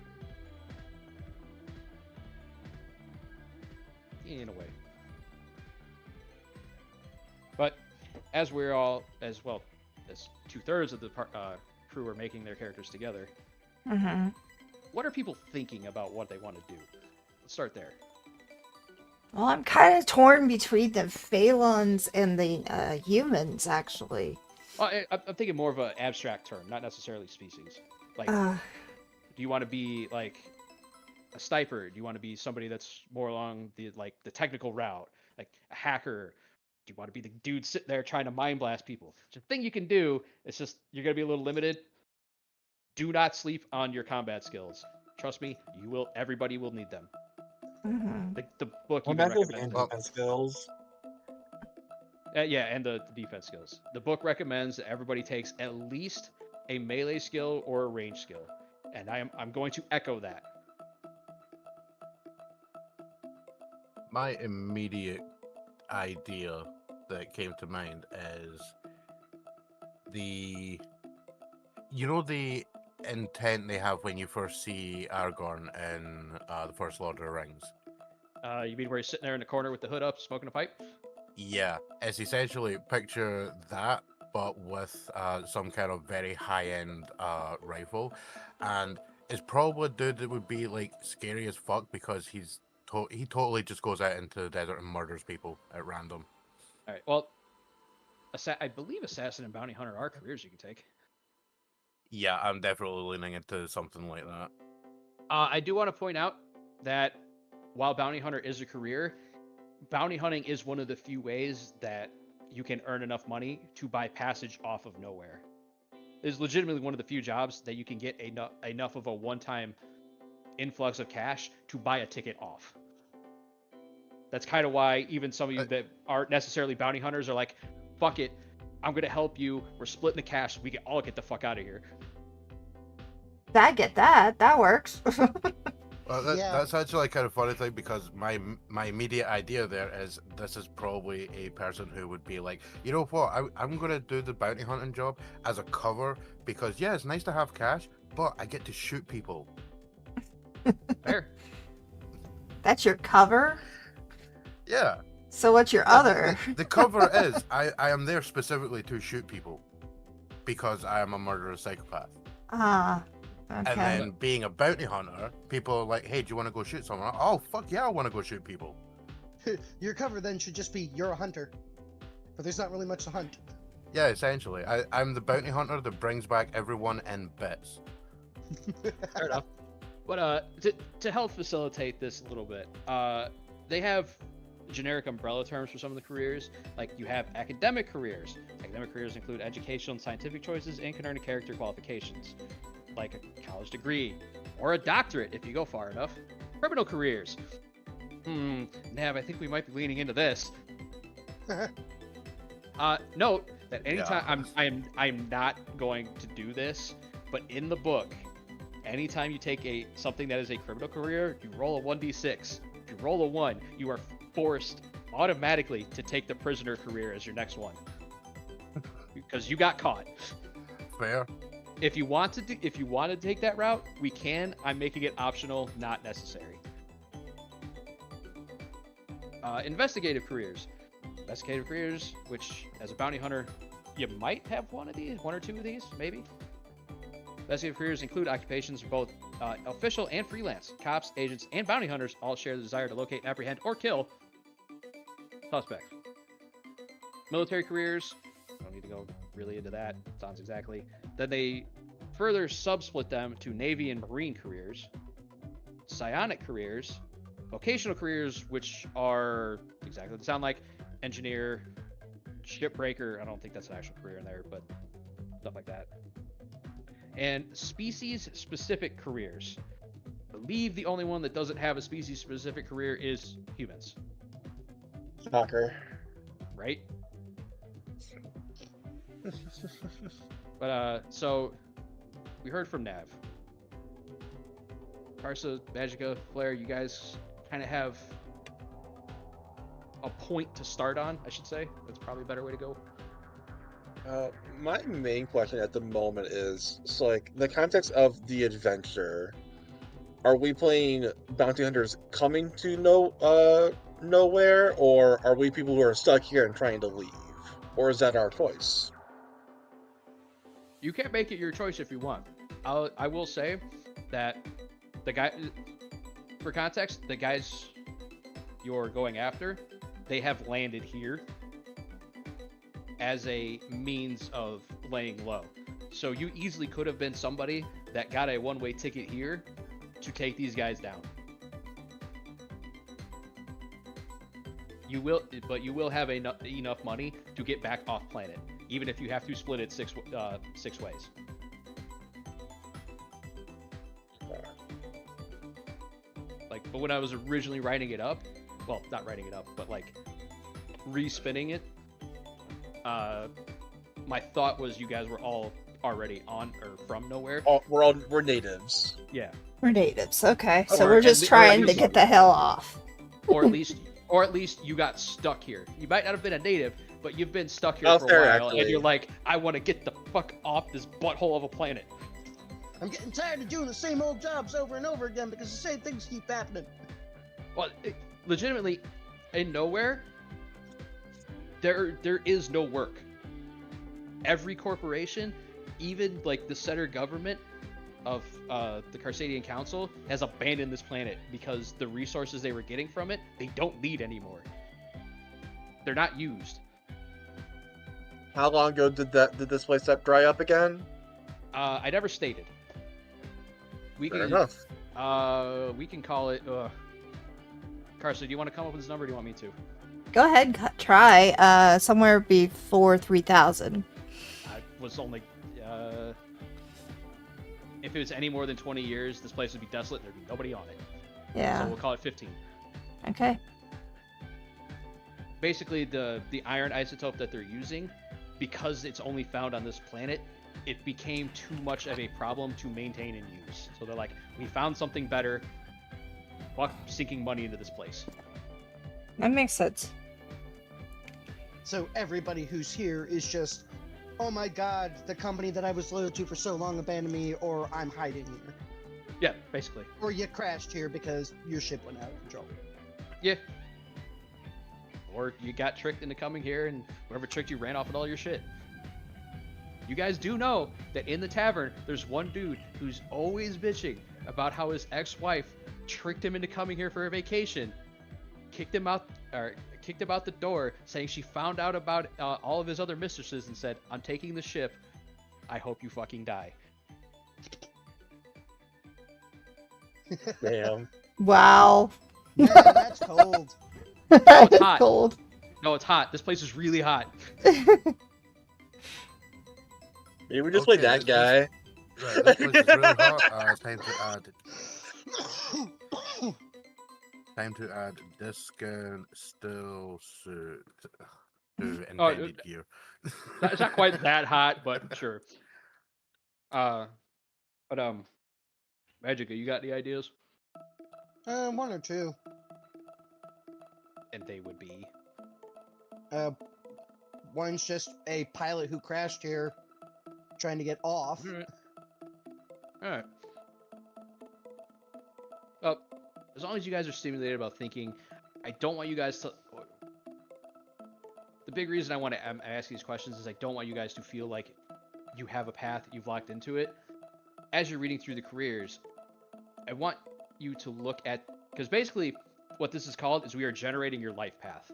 In a way. But as we're all, as well as 2/3 of the crew are making their characters together, Mm-hmm. what are people thinking about what they want to do? Let's start there. Well, I'm kind of torn between the Phalons and the humans, actually. Well, I'm thinking more of an abstract term, not necessarily species. Like, do you want to be like a sniper? Do you want to be somebody that's more along the the technical route, like a hacker? Do you want to be the dude sitting there trying to mind blast people? It's a thing you can do. It's just you're gonna be a little limited. Do not sleep on your combat skills. Trust me, you will. Everybody will need them. Mm-hmm. The book Well, even methods recommends. and defense skills. Yeah, and the defense skills. The book recommends that everybody takes at least a melee skill or a range skill, and I'm going to echo that. My immediate idea that came to mind is the intent they have when you first see Aragorn in the First Lord of the Rings. You mean where he's sitting there in the corner with the hood up, smoking a pipe? Yeah, it's essentially picture that, but with some kind of very high-end rifle, and it's probably a dude that would be like scary as fuck because he totally just goes out into the desert and murders people at random. All right. Well, I believe assassin and bounty hunter are careers you can take. Yeah, I'm definitely leaning into something like that. I do want to point out that while bounty hunter is a career, bounty hunting is one of the few ways that you can earn enough money to buy passage off of nowhere. It's legitimately one of the few jobs that you can get enough of a one-time influx of cash to buy a ticket off. That's kind of why even some of you that aren't necessarily bounty hunters are like, fuck it, I'm going to help you. We're splitting the cash so we can all get the fuck out of here. I get that. That works. Well, that's actually a kind of funny thing because my immediate idea there is this is probably a person who would be like, you know what, I'm going to do the bounty hunting job as a cover because, yeah, it's nice to have cash, but I get to shoot people. Fair. That's your cover? Yeah. So what's your other? The cover is I am there specifically to shoot people because I am a murderous psychopath. And Okay. then being a bounty hunter, people are like, hey, do you want to go shoot someone? Oh, fuck yeah, I want to go shoot people. Your cover then should just be you're a hunter, but there's not really much to hunt. Yeah, essentially. I'm the bounty hunter that brings back everyone in bits. Fair enough. But to help facilitate this a little bit, they have generic umbrella terms for some of the careers. Like you have academic careers. Academic careers include educational and scientific choices and can earn character qualifications, like a college degree or a doctorate if you go far enough. Criminal careers. Nav, I think we might be leaning into this. Note that anytime I'm not going to do this, but in the book, anytime you take something that is a criminal career, you roll a 1d6. If you roll a 1, you are forced automatically to take the prisoner career as your next one, because you got caught. Fair. If you want to take that route, we can. I'm making it optional, not necessary. Investigative careers. Investigative careers, which as a bounty hunter, you might have one or two of these, maybe. Investigative careers include occupations for both official and freelance. Cops, agents, and bounty hunters all share the desire to locate, apprehend, or kill suspects. Military careers, don't need to go really into that. Sounds exactly. Then they further subsplit them to Navy and Marine careers, psionic careers, vocational careers, which are exactly what they sound like: engineer, shipbreaker. I don't think that's an actual career in there, but stuff like that. And species-specific careers. I believe the only one that doesn't have a species-specific career is humans. Shocker. Right? But, so, we heard from Nav. Karsa, Magica, Flare, you guys kind of have a point to start on, I should say. That's probably a better way to go. My main question at the moment is, so like, the context of the adventure, are we playing bounty hunters coming to nowhere, or are we people who are stuck here and trying to leave? Or is that our choice? You can make it your choice if you want. I will say that for context, the guys you're going after, they have landed here as a means of laying low. So you easily could have been somebody that got a one-way ticket here to take these guys down. You will have enough money to get back off planet, even if you have to split it six ways. But when I was originally writing it up, well, not writing it up, but like respinning it, my thought was you guys were all already on or from nowhere. Oh, we're natives. Yeah. We're natives. Okay, so Or we're just trying to get the hell off. Or at least you got stuck here. You might not have been a native, but you've been stuck here for a fair, while, actually. and you're like, I want to get the fuck off this butthole of a planet. I'm getting tired of doing the same old jobs over and over again because the same things keep happening. Well, legitimately, in nowhere, there is no work. Every corporation, even like the center government of the Carsadian Council, has abandoned this planet because the resources they were getting from it, they don't need anymore. They're not used. How long ago did this place dry up again? I never stated. Fair enough. We can call it. Carson, do you want to come up with this number? Or do you want me to? Go ahead, try. Somewhere before 3,000. I was only. If it was any more than 20 years, this place would be desolate. There'd be nobody on it. Yeah. So we'll call it 15. Okay. Basically, the iron isotope that they're using, because it's only found on this planet, it became too much of a problem to maintain and use. So they're like, we found something better. Fuck sinking money into this place. That makes sense. So everybody who's here is just, oh my god, the company that I was loyal to for so long abandoned me, or I'm hiding here. Yeah, basically. Or you crashed here because your ship went out of control. Yeah. Or you got tricked into coming here, and whoever tricked you ran off with all your shit. You guys do know that in the tavern, there's one dude who's always bitching about how his ex-wife tricked him into coming here for a vacation, kicked him out the door, saying she found out about all of his other mistresses and said, "I'm taking the ship. I hope you fucking die." Damn. Wow. Man, that's cold. That it's is hot. cold. No, it's hot. This place is really hot. Maybe we just play that guy. Right, this place is really hot. Time to add discount still suit to intended gear. It's not quite that hot, but sure. Magica, you got any ideas? One or two. And they would be. One's just a pilot who crashed here, trying to get off. All right. Well, as long as you guys are stimulated about thinking, I don't want you guys to. The big reason I want to ask these questions is I don't want you guys to feel like you have a path, you've locked into it. As you're reading through the careers, I want you to look at, because basically what this is called is we are generating your life path.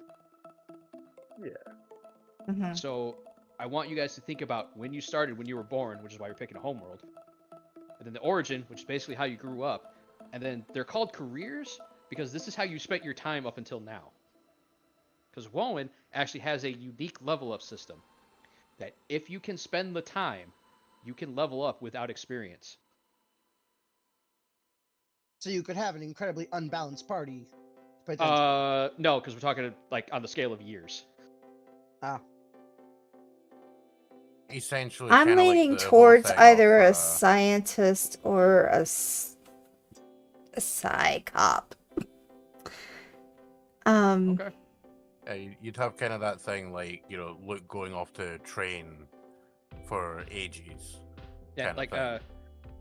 Mhm. So I want you guys to think about when you started, when you were born, which is why you're picking a homeworld, and then the origin, which is basically how you grew up, and then they're called careers because this is how you spent your time up until now. Because Wowen actually has a unique level up system that if you can spend the time, you can level up without experience. So you could have an incredibly unbalanced party. No, because we're talking like on the scale of years. Ah. Essentially, I'm kinda leaning like the whole towards thing either of, a scientist or a psy-cop. Okay. You'd have kind of that thing like, you know, Luke going off to train for ages. Yeah, kind of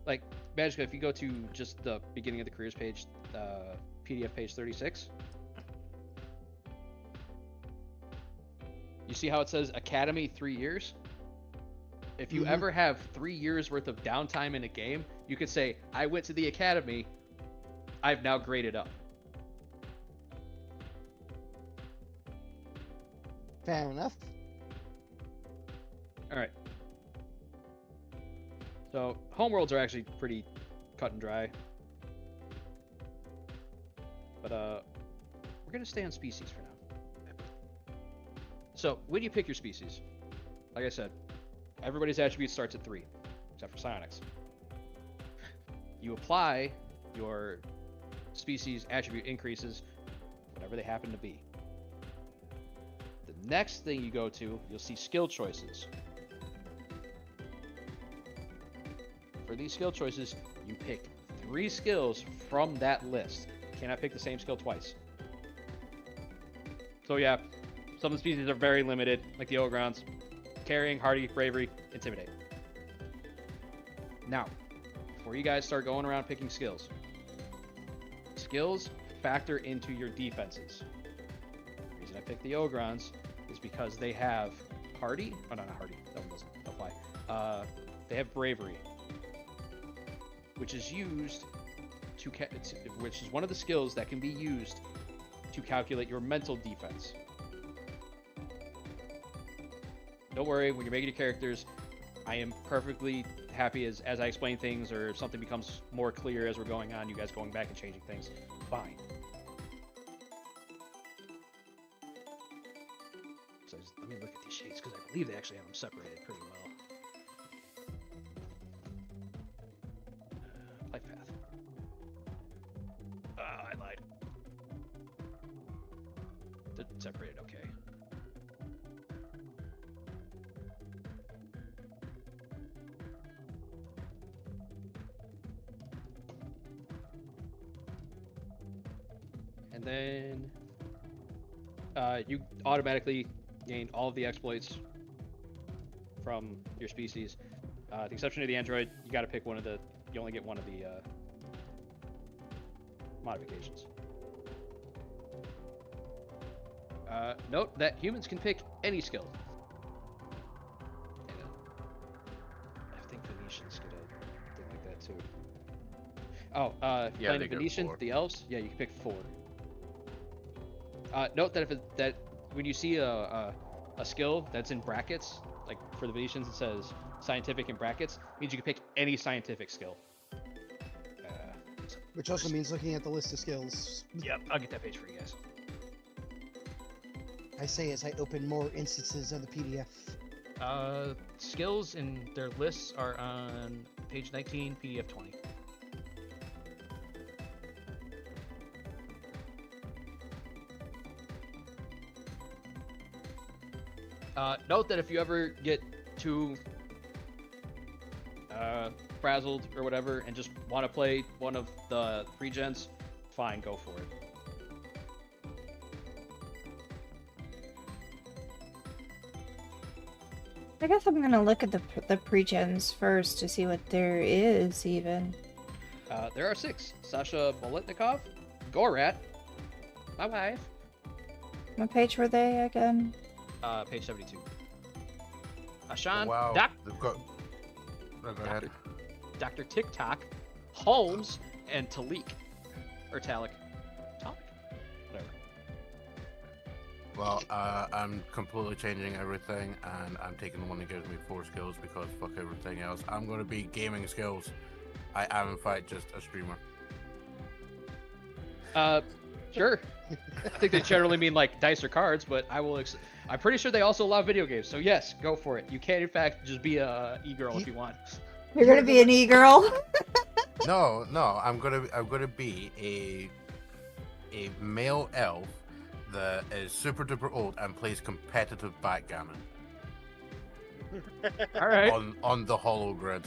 like Magica, if you go to just the beginning of the careers page, PDF page 36, you see how it says Academy 3 years? If you ever have 3 years worth of downtime in a game, you could say, I went to the Academy, I've now graded up. Fair enough. Alright. So, homeworlds are actually pretty cut and dry. But, we're going to stay on species for now. So, when you pick your species, like I said, everybody's attribute starts at 3, except for psionics. You apply your species attribute increases, whatever they happen to be. The next thing you go to, you'll see skill choices. For these skill choices, you pick 3 skills from that list. You cannot pick the same skill twice. So yeah, some of the species are very limited, like the Ogrons. Carrying, hardy, bravery, intimidate. Now, before you guys start going around picking skills, skills factor into your defenses. The reason I picked the Ogrons is because they have hardy. Oh, no, not hardy. That one doesn't apply. They have bravery, which is used to which is one of the skills that can be used to calculate your mental defense. Don't worry, when you're making your characters, I am perfectly happy as I explain things or if something becomes more clear as we're going on, you guys going back and changing things. Fine. So let me look at these sheets because I believe they actually have them separated pretty well. Life path. I lied. They're separated, okay. And then you automatically gained all of the exploits from your species. The exception of the android, you got to pick one of the. You only get one of the modifications. Note that humans can pick any skill. Oh, Yeah, playing they the get Venetian, 4. the elves. Yeah, you can pick 4. Note that that when you see a skill that's in brackets, like for the Venetians it says scientific in brackets, means you can pick any scientific skill. Which also means looking at the list of skills. Yep, I'll get that page for you guys. I say as I open more instances of the PDF. Skills and their lists are on page 19, PDF 20. Note that if you ever get too frazzled or whatever and just want to play one of the pre-gens, fine, go for it. I guess I'm gonna look at the pre-gens first to see what there is even. There are 6. Sasha Bolitnikov, Gorat, my wife, What page were they again? page 72. Ashan, Wow, they've got. No, go ahead. Dr. TikTok, Holmes, and Talik. Or Talik. Talik? Whatever. Well, I'm completely changing everything, and I'm taking the one that gives me 4 skills because fuck everything else. I'm going to be gaming skills. I am, in fact, just a streamer. Sure. I think they generally mean like dice or cards, but I'm pretty sure they also allow video games. So yes, go for it. You can in fact just be a e-girl if you want. You're gonna be an e-girl? No, I'm gonna be a male elf that is super duper old and plays competitive backgammon All right. on the hollow grid.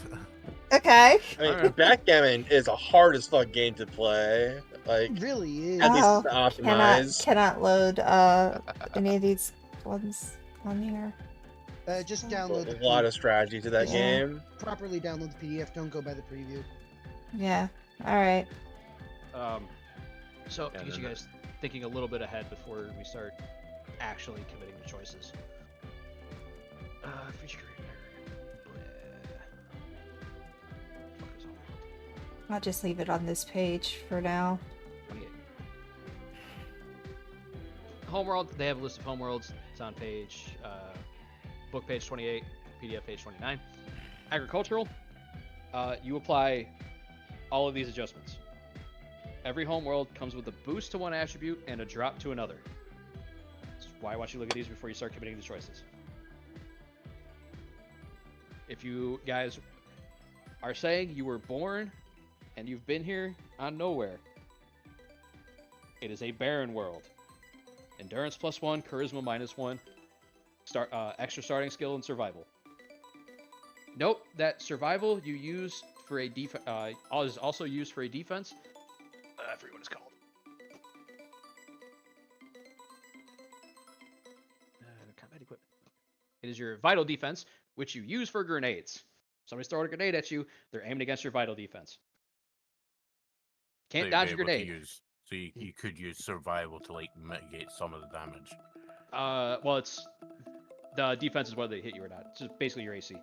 Okay. I mean, Alright. backgammon is a hard as fuck game to play. Like, It really is. at least Oh, to optimize. Cannot load any of these ones on here. Just download A the lot of strategy to that Yeah. game. properly download the PDF. Don't go by the preview. Yeah. All right. So Yeah, to get you no, no. guys thinking a little bit ahead before we start actually committing the choices. Feature I'll just leave it on this page for now. 28. Homeworld, they have a list of homeworlds. It's on page, book page 28, PDF page 29. Agricultural, you apply all of these adjustments. Every homeworld comes with a boost to one attribute and a drop to another. That's why I want you to look at these before you start committing the choices. If you guys are saying you were born and you've been here on nowhere, it is a barren world. Endurance +1, charisma -1, extra starting skill and survival. Note that survival you use for a is also used for a defense. I forget what it's called. Combat equipment. It is your vital defense, which you use for grenades. Somebody's throwing a grenade at you, they're aiming against your vital defense. Can't So dodge a you'd be able to grenade. So you could use survival to like mitigate some of the damage. Well, it's the defense is whether they hit you or not. It's just basically your AC.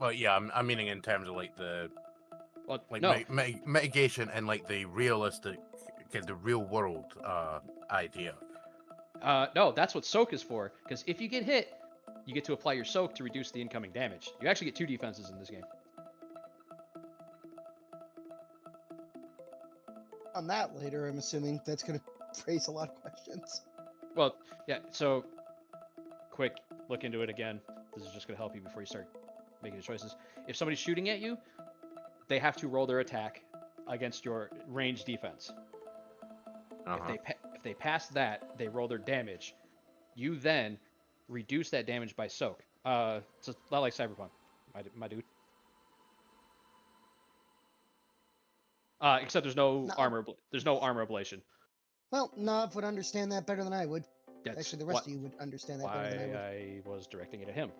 Well, yeah, I'm meaning in terms of like the Well, like no. mitigation and like the realistic, the real world idea. No, that's what soak is for. Because if you get hit, you get to apply your soak to reduce the incoming damage. You actually get 2 defenses in this game. On that later, I'm assuming that's going to raise a lot of questions. Well, yeah. So, quick look into it again. This is just going to help you before you start making the choices. If somebody's shooting at you, they have to roll their attack against your range defense. If they pass that, they roll their damage. You then reduce that damage by soak. It's a lot like Cyberpunk, my dude. Except there's no armor. There's no armor ablation. Well, Nav would understand that better than I would. That's Actually, the rest of you would understand that better than I would. why I was directing it at him.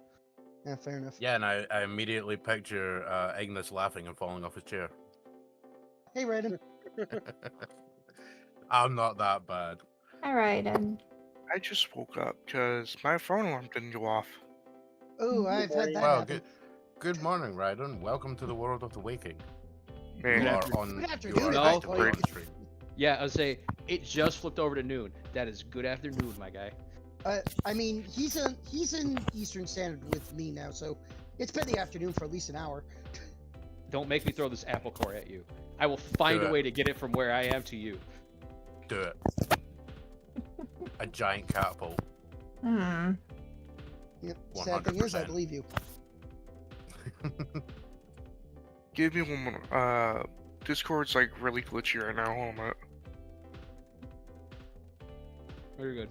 Yeah, fair enough. Yeah, and I immediately picture Ignis laughing and falling off his chair. Hey, Raiden. I'm not that bad. All right, and I just woke up because my phone alarm didn't go off. Oh, I've had that Well, happen. good morning, Raiden. Welcome to the world of the waking. You Man, afternoon. are on. Good You afternoon, are No. actively Break. on stream. Yeah, I would say it just flipped over to noon. That is good afternoon, my guy. I mean, he's in Eastern Standard with me now, so it's been the afternoon for at least an hour. Don't make me throw this apple core at you. I will find Do a it. way to get it from where I am to you. Do it. A giant catapult. Hmm. Yep. Sad thing is, I 100%. believe you. give me one more. Discord's like really glitchy right now. Hold on a minute. Very good.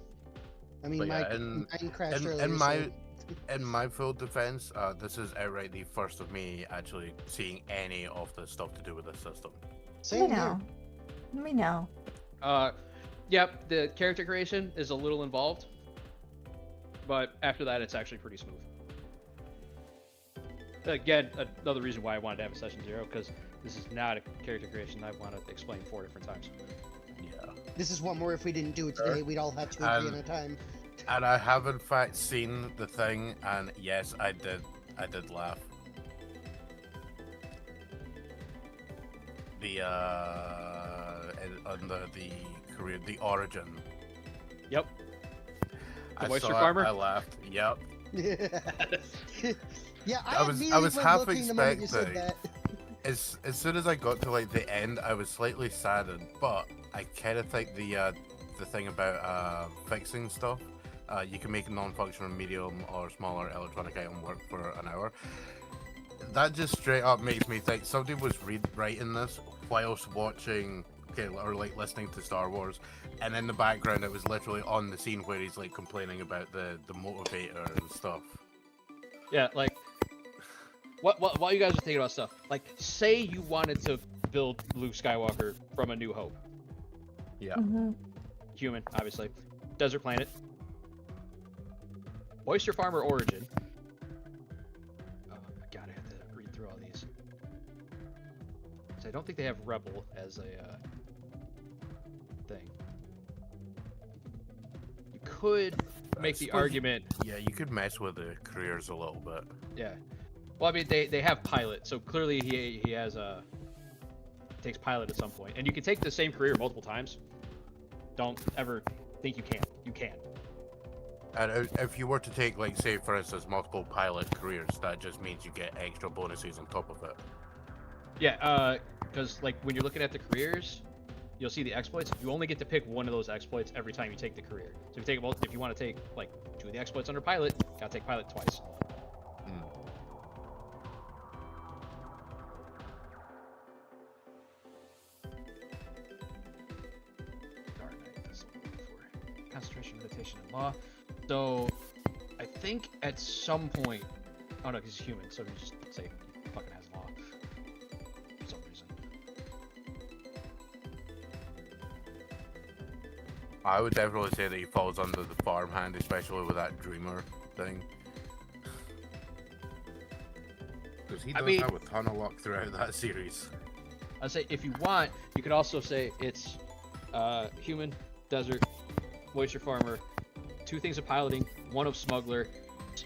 I mean, But yeah, mine crashed earlier. in so- my full defense, this is outright the first of me actually seeing any of the stuff to do with this system. We Same here. know. We know. Yep, the character creation is a little involved, but after that, it's actually pretty smooth. Again, another reason why I wanted to have a session 0, because this is not a character creation I want to explain 4 different times. Yeah. This is one more. If we didn't do it today, we'd all have to agree at a time. And I have in fact seen the thing, and yes, I did laugh. The under the career, the origin. Yep. I Moisture saw it, farmer? I laughed. Yep. Yeah, I was immediately half went looking the moment you said expecting- that. As soon as I got to like the end, I was slightly saddened, but I kind of think the thing about fixing stuff, you can make a non-functional medium or smaller electronic item work for an hour. That just straight up makes me think somebody was writing this whilst watching, or like listening to Star Wars, and in the background it was literally on the scene where he's like complaining about the motivator and stuff. Yeah, like, while you guys are thinking about stuff, like, say you wanted to build Luke Skywalker from A New Hope. Yeah. Mhm. Human, obviously. Desert planet. Oyster Farmer origin. Oh, God, I have to read through all these. So I don't think they have Rebel as a thing. You could make the suppose- argument. Yeah, you could mess with the careers a little bit. Yeah. Well, I mean, they have pilot, so clearly he has takes pilot at some point, and you can take the same career multiple times. Don't ever think you can't. You can. And if you were to take, like, say, for instance, multiple pilot careers, that just means you get extra bonuses on top of it. Yeah, because like when you're looking at the careers, you'll see the exploits. You only get to pick one of those exploits every time you take the career. So if you take if you want to take like 2 of the exploits under pilot, gotta take pilot twice. Darn, that's what I'm looking for. Concentration, meditation, and law. So I think at some point, oh no, because he's human, so we just say he fucking has law for some reason. I would definitely say that he falls under the farmhand, especially with that dreamer thing. Because he I does mean- have a ton of luck throughout that series. I'd say if you want, you could also say it's human, desert, moisture farmer, 2 things of piloting, 1 of smuggler,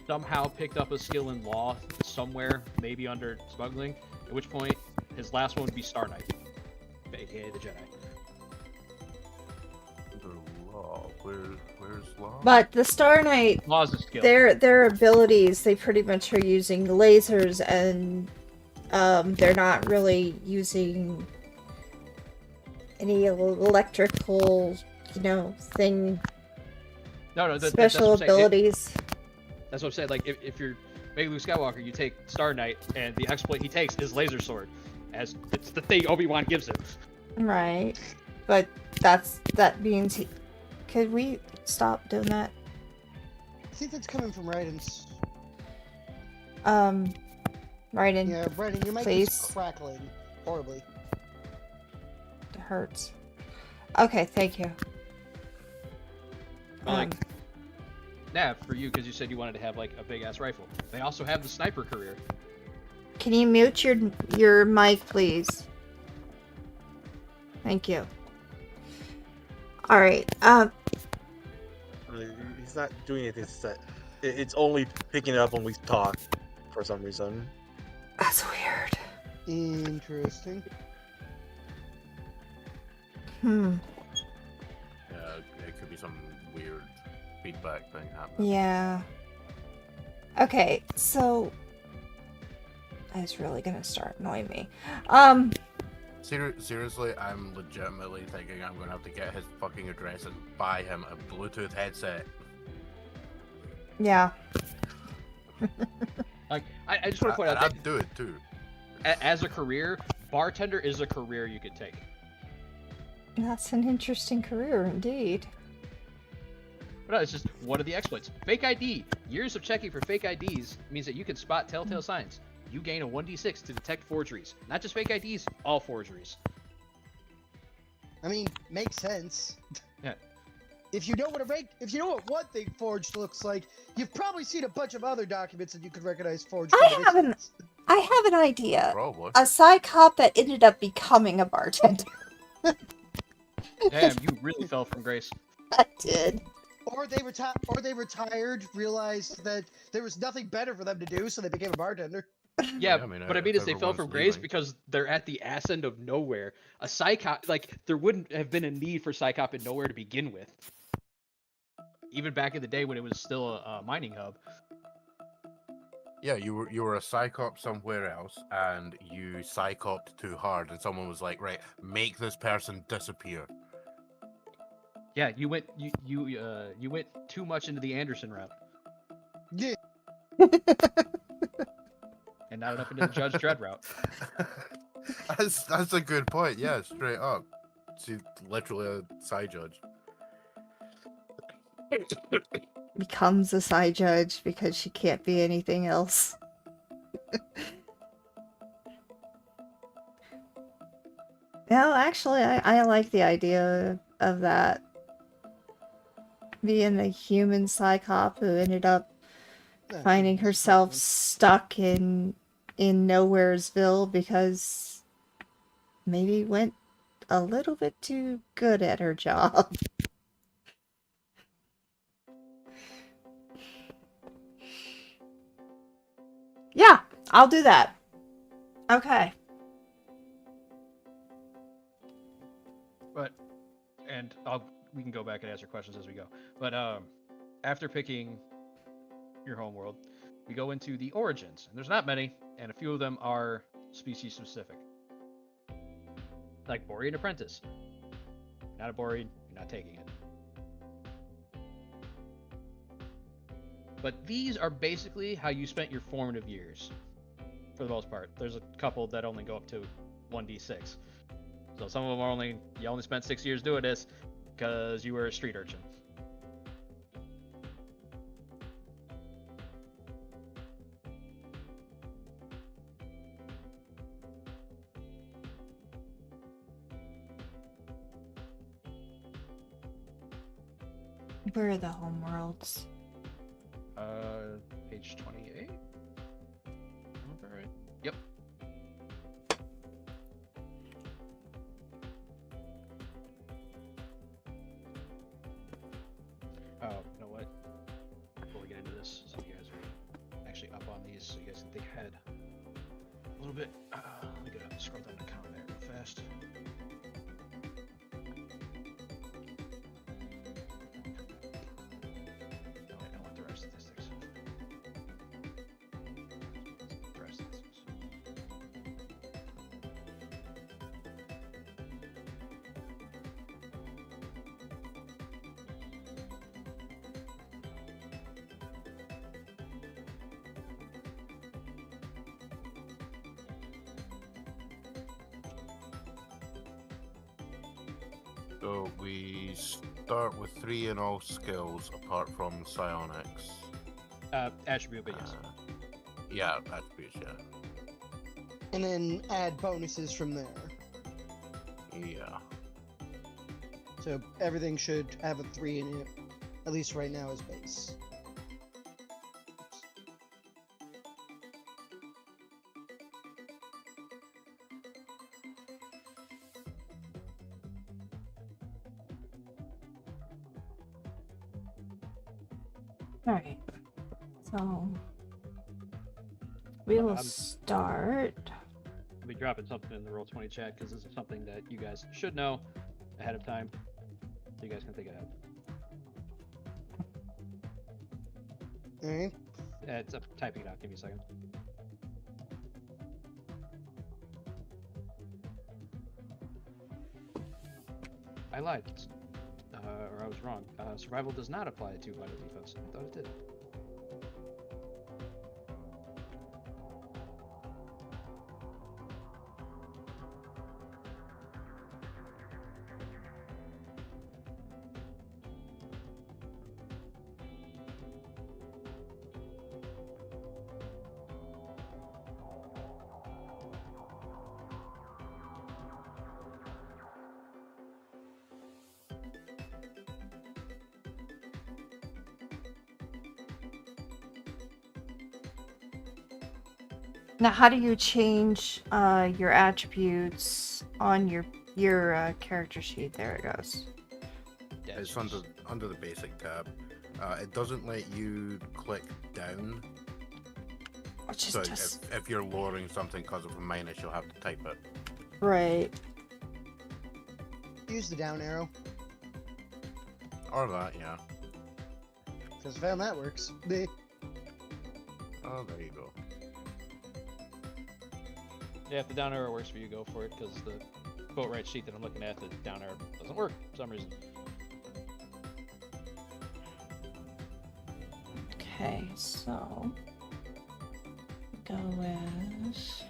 somehow picked up a skill in law somewhere, maybe under smuggling, at which point his last one would be Star Knight, aka the Jedi. The law, where's law? But the Star Knight, Law's a skill. their abilities, they pretty much are using lasers, and they're not really using any electrical, thing, No, that's special what I'm saying. abilities. That's what I'm saying. Like, if you're making Luke Skywalker, you take Star Knight, and the exploit he takes is Laser Sword, as it's the thing Obi-Wan gives him. Right. But that means could we stop doing that? I think that's coming from Raidens. Raiden, Yeah, Raiden, your mic Please. is crackling horribly. it hurts. Okay, thank you. But, like, Nav, for you, because you said you wanted to have like a big ass rifle. They also have the sniper career. Can you mute your mic, please? Thank you. All right. He's not doing anything set. It's only picking it up when we talk for some reason. That's weird. Interesting. Yeah, it could be some weird feedback thing happening. Yeah. Okay, so that's really gonna start annoying me. Seriously, I'm legitimately thinking I'm gonna have to get his fucking address and buy him a Bluetooth headset. Yeah. Like, I just want to point out And that I'd do it too. as a career, bartender is a career you could take. That's an interesting career indeed. But no, it's just one of the exploits. Fake ID. Years of checking for fake IDs means that you can spot telltale signs. You gain a 1d6 to detect forgeries. Not just fake IDs, all forgeries. I mean, makes sense. Yeah. If you know what one thing forged looks like, you've probably seen a bunch of other documents that you could recognize forged. I have an idea. Probably. A psychop that ended up becoming a bartender. Damn, you really fell from grace. I did. Or they retired, realized that there was nothing better for them to do, so they became a bartender. Yeah, I mean, but I mean, if is they fell everyone's from grace leaving. because they're at the ass end of nowhere. A psychop, like, there wouldn't have been a need for psychop in nowhere to begin with. Even back in the day when it was still a mining hub. Yeah, you were a psychop somewhere else, and you psychopped too hard, and someone was like, "Right, make this person disappear." Yeah, you went too much into the Anderson route, Yeah. and not enough into the Judge Dredd route. That's a good point. Yeah, straight up. She's literally a side judge. Becomes a side judge because she can't be anything else. No, actually, I like the idea of that. Being a human psychop who ended up finding herself stuck in Nowheresville because maybe went a little bit too good at her job. Yeah, I'll do that. Okay. And we can go back and answer questions as we go. But after picking your homeworld, we go into the origins, and there's not many, and a few of them are species specific. Like Borean Apprentice. Not a Borean, you're not taking it. But these are basically how you spent your formative years, for the most part. There's a couple that only go up to 1d6. So some of them are you only spent 6 years doing this because you were a street urchin. Where are the homeworlds? Page 28? Remember right? Yep. Oh, you know what? Before we get into this, so you guys are actually up on these, so you guys can think ahead a little bit. Let me go scroll down the count there real fast. No, I don't want the rest statistics. The rest statistics. So we start with 3 in all skills apart from psionics. Attribute, but yes. Yeah, attributes, yeah. And then add bonuses from there. Yeah. So everything should have a 3 in it, at least right now as base. Alright. So we will I'm- start. I'll be dropping something in the Roll20 chat because this is something that you guys should know. ahead of time, so you guys can think ahead. Alright. It's typing it out. Give me a second. I lied. Or I was wrong. Survival does not apply to vital defense. I thought it did. Now, how do you change your attributes on your character sheet? There it goes. Yeah, It's under the basic tab. It doesn't let you click down. Which is So just if you're lowering something because of a minus, you'll have to type it. right. Use the down arrow, Or that, yeah. because I found that works. Oh, there you go. Yeah, if the down arrow works for you, go for it, because the quote right sheet that I'm looking at, the down arrow doesn't work for some reason. Okay, so go with.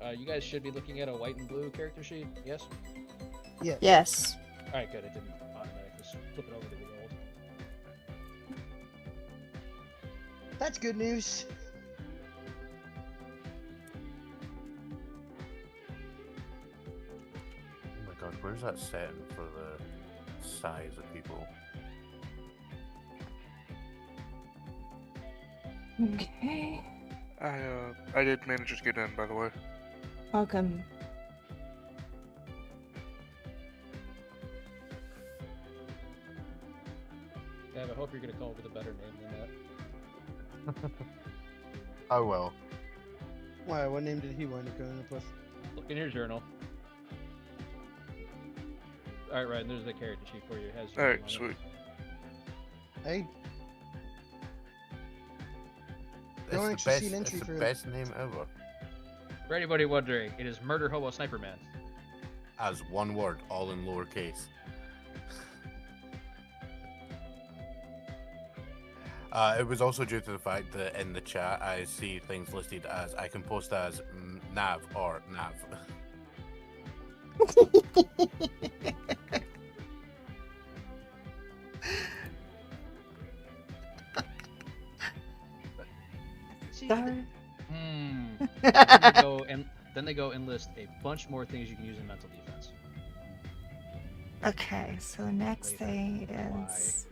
Oh, You guys should be looking at a white and blue character sheet, yes? Yeah. yes. Alright, good. It didn't automatically flip it over to the old. That's good news. Oh my god, where's that setting for the size of people? Okay. I did manage to get in, by the way. Welcome. Dave, I hope you're going to come up with a better name than that. Oh well. Why? What name did he wind up going up with? Look in your journal. Alright, right, and there's the character sheet for you. It has your name Alright, on it. sweet. Hey, It's No one the actually best, seen entry it's the for it. best name ever. For anybody wondering, it is Murder Hobo Sniper Man. As one word, all in lowercase. It was also due to the fact that in the chat I see things listed as I can post as nav or nav. Darn. Then they go and list a bunch more things you can use in mental defense. Okay, so next Later. thing Why? is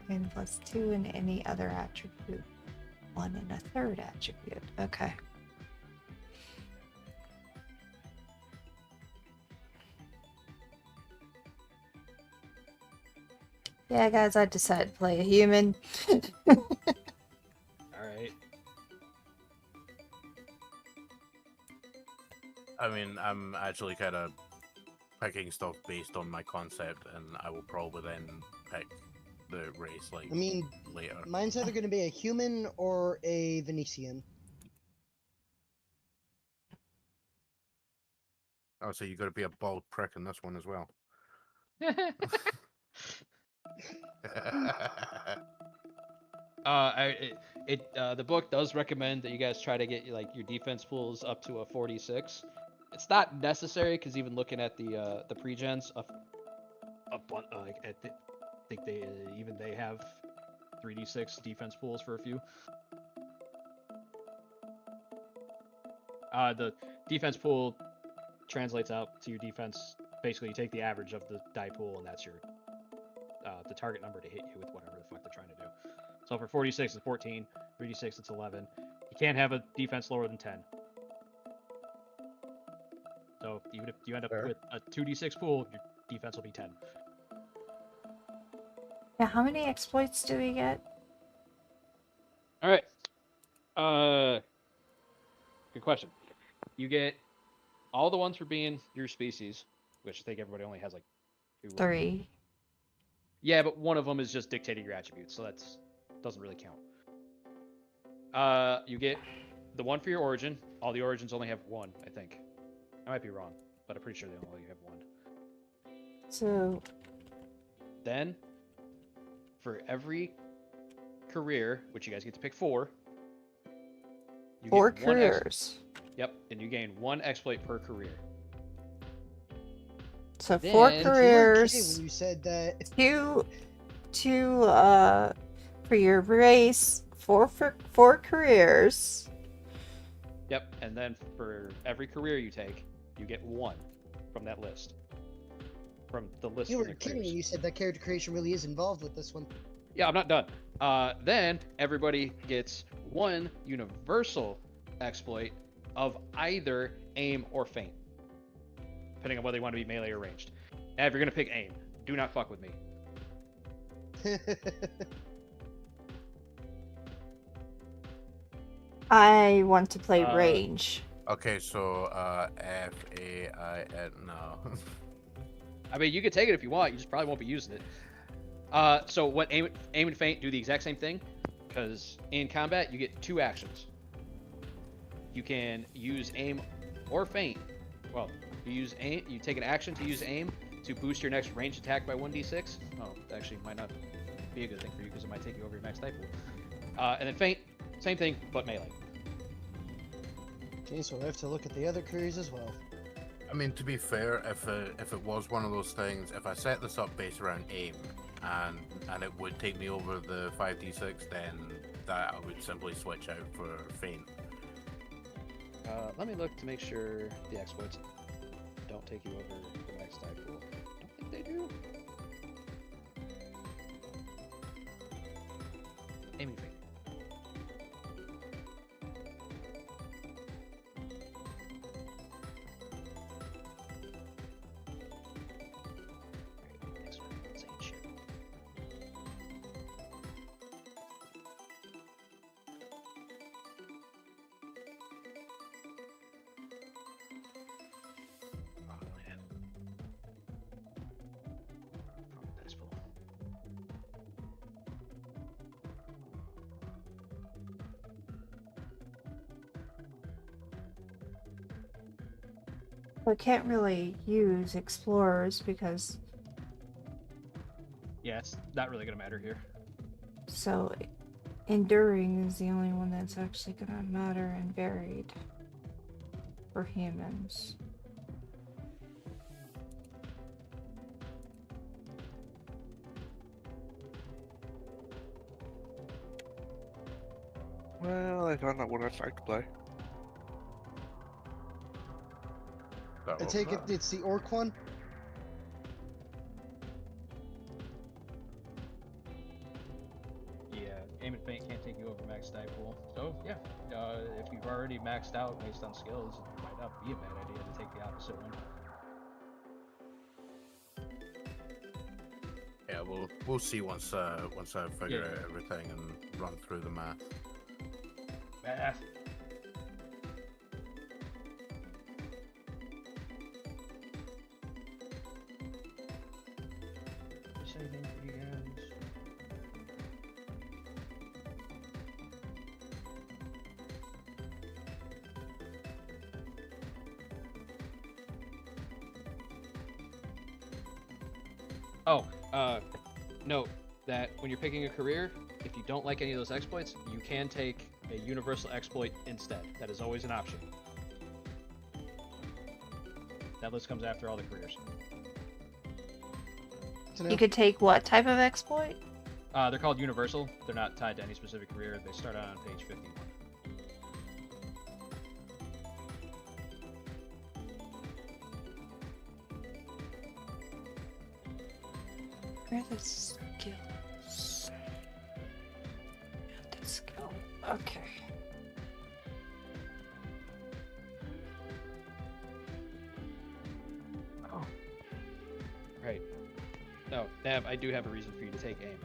n plus 2 and any other attribute. 1 and a third attribute. Okay. Yeah, guys, I decided to play a human. Alright. I mean, I'm actually kind of picking stuff based on my concept, and I will probably then pick the race like I mean, later. mine's either going to be a human or a Venetian. Oh, so you got to be a bald prick in this one as well. The book does recommend that you guys try to get like your defense pools up to a 46. It's not necessary because even looking at the pre-gens, I think they have 3d6 defense pools for a few. The defense pool translates out to your defense. Basically, you take the average of the die pool, and that's your the target number to hit you with whatever the fuck they're trying to do. So for 46, it's 14. 3d6, it's 11. You can't have a defense lower than 10. So even if you end up Fair. with a 2d6 pool, your defense will be 10. Yeah, how many exploits do we get? All right. Good question. You get all the ones for being your species, which I think everybody only has like 2. 3. Yeah, but one of them is just dictating your attributes, so that's doesn't really count. You get the one for your origin. All the origins only have 1, I think. I might be wrong, but I'm pretty sure they only have 1. So Then, for every career, which you guys get to pick 4, you 4 get 1 careers. Yep, and you gain 1 exploit per career. So Then- 4 You were You were careers. kidding when you said that. Two for your race. 4 careers. Yep, and then for every career you take, you get 1 from that list. From the list. You from were the kidding when careers. you said that character creation really is involved with this one. Yeah, I'm not done. Then everybody gets 1 universal exploit of either aim or feint, depending on whether you want to be melee or ranged. Now, if you're gonna pick aim, do not fuck with me. I want to play Uh, range. Okay, so F-A-I-N, no. I mean, you can take it if you want. You just probably won't be using it. So what aim and feint do the exact same thing, because in combat you get 2 actions. You can use aim or feint. Well, you use aim. You take an action to use aim to boost your next ranged attack by 1d6. Oh, actually, might not be a good thing for you because it might take you over your max die pool. And then feint, same thing but melee. Okay, so I have to look at the other careers as well. I mean, to be fair, if it was one of those things, if I set this up based around aim, and it would take me over the 5d6, then that I would simply switch out for feint. Let me look to make sure the exploits don't take you over the max die pool. Don't think they do. Aiming feint. Next one, insane shit. Oh, man. Dice pool. I can't really use explorers because Yeah, it's not really gonna matter here. so enduring is the only one that's actually gonna matter and varied for humans. Well, I found out what I'd like to play. That I was take it that. it's the orc one. Yeah, aim and feint can't take you over max die pool. So yeah, if you've already maxed out based on skills, it might not be a bad idea to take the opposite one. Yeah, we'll see once I figure Yeah. out everything and run through the math. Math. Just anything for you guys. Oh, note that when you're picking a career, if you don't like any of those exploits, you can take a universal exploit instead. That is always an option. That list comes after all the careers. To know. You could take what type of exploit? They're called universal. They're not tied to any specific career. They start out on page 51. Where are the skills? The skill. Okay. Oh. Right. No, Nav, I do have a reason for you to take aim.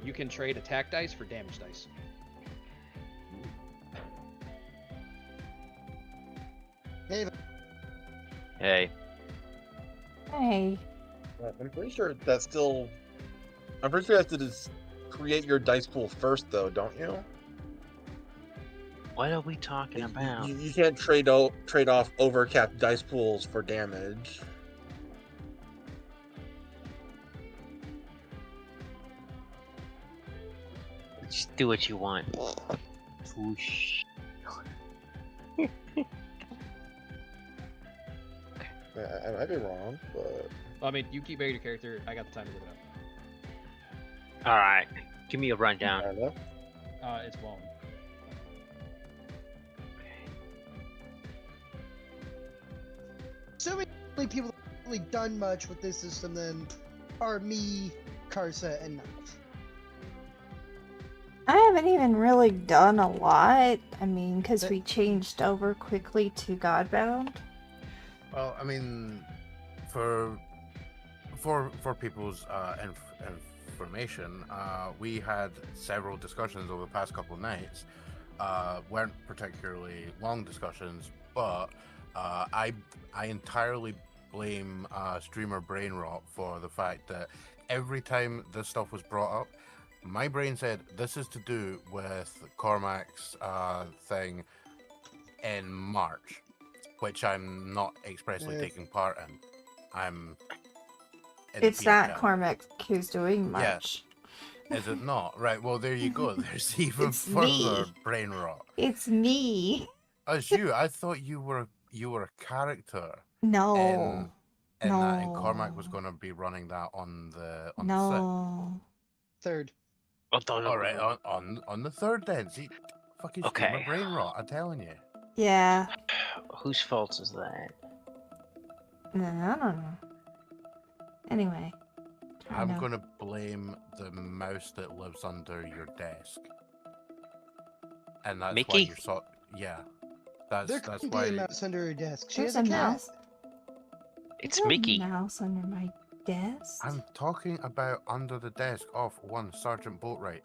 You can trade attack dice for damage dice. Hey, Hey. Hey. I'm pretty sure that's still. I'm pretty sure you have to just create your dice pool first, though, don't you? What are we talking about? You can't trade off overcapped dice pools for damage. Just do what you want. Whoosh. I might be wrong, but Well, I mean, you keep making your character. I got the time to look it Alright. Give me a rundown. fair enough. up. It's blown. So many people that haven't really done much with this system then are me, Karsa, and Knife. I haven't even really done a lot. I mean, because we changed over quickly to Godbound. Well, I mean, for people's information, we had several discussions over the past couple of nights. Weren't particularly long discussions, but I entirely blame streamer brain rot for the fact that every time this stuff was brought up, my brain said this is to do with Cormac's thing in March, which I'm not expressly taking part in. I'm. It's not Cormac who's doing much. Yeah. Is it not? Right. Well, there you go. There's even It's further me. brain rot. It's me. As you, I thought you were a character. No. In no. that, and Cormac was going to be running that on the set. No. Third. All right, on the third then. See, fucking streamer Okay. brain rot. I'm telling you. Yeah. Whose fault is that? No, I don't know. Anyway. I I'm know. gonna blame the mouse that lives under your desk, and that's why Mickey? you're so. Yeah, There that's couldn't why. be a mouse under her desk. She There's has a a cat. mouse. It's There's Mickey. a mouse under my desk. I'm talking about under the desk of one Sergeant Boatwright.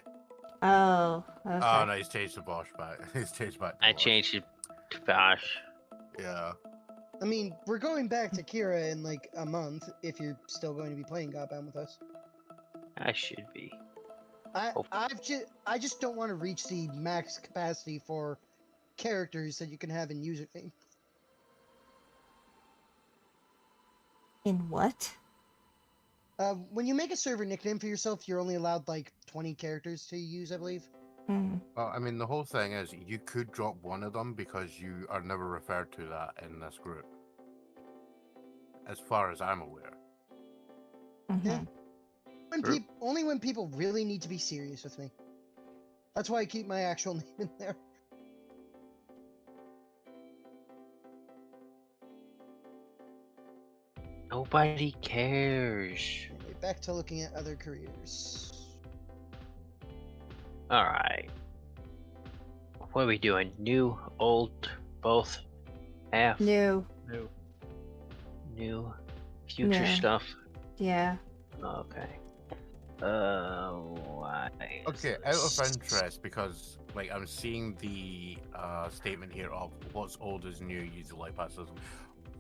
Oh. Okay. Oh no, he's changed the Bosch back. He's changed back. To I Bosch. changed it to Bosch. Yeah. I mean, we're going back to Kira in like a month if you're still going to be playing Godbound with us. I should be. I just don't want to reach the max capacity for characters that you can have in username. In what? When you make a server nickname for yourself, you're only allowed like 20 characters to use, I believe. Hmm. Well, I mean, the whole thing is you could drop one of them because you are never referred to that in this group, as far as I'm aware. Yeah. Mhm. Only when people really need to be serious with me. That's why I keep my actual name in there. Nobody cares. Anyway, back to looking at other careers. Alright. What are we doing? New, old, both? Half? New. No. New? Future Yeah. stuff? Yeah. Okay. Why? Okay, out of interest, because like I'm seeing the statement here of what's old is new, use the light path system.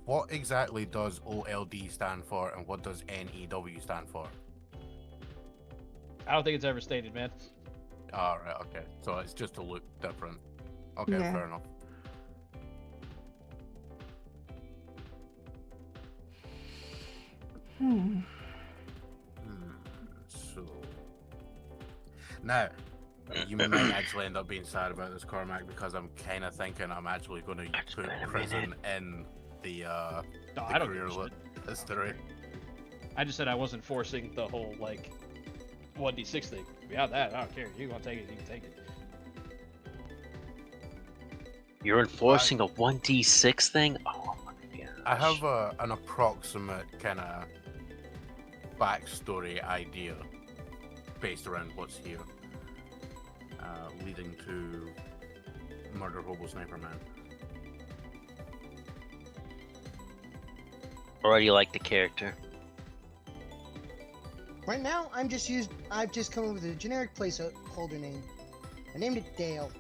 What exactly does OLD stand for, and what does NEW stand for? I don't think it's ever stated, man. All right, okay, so it's just to look different. Okay, Yeah. fair enough. Hmm. So now you might actually end up being sad about this, Cormac, because I'm kind of thinking I'm actually going to It's put been a prison in the No, I don't career give a shit. history. I just said I wasn't forcing the whole like 1d6 thing. Beyond that, I don't care. You want to take it, you can take it. You're enforcing a 1d6 thing? Oh my gosh. I have an approximate kind of backstory idea based around what's here, leading to Murder Hobo Sniper Man. Already like the character. Right now, I've just come up with a generic placeholder name. I named it Dale.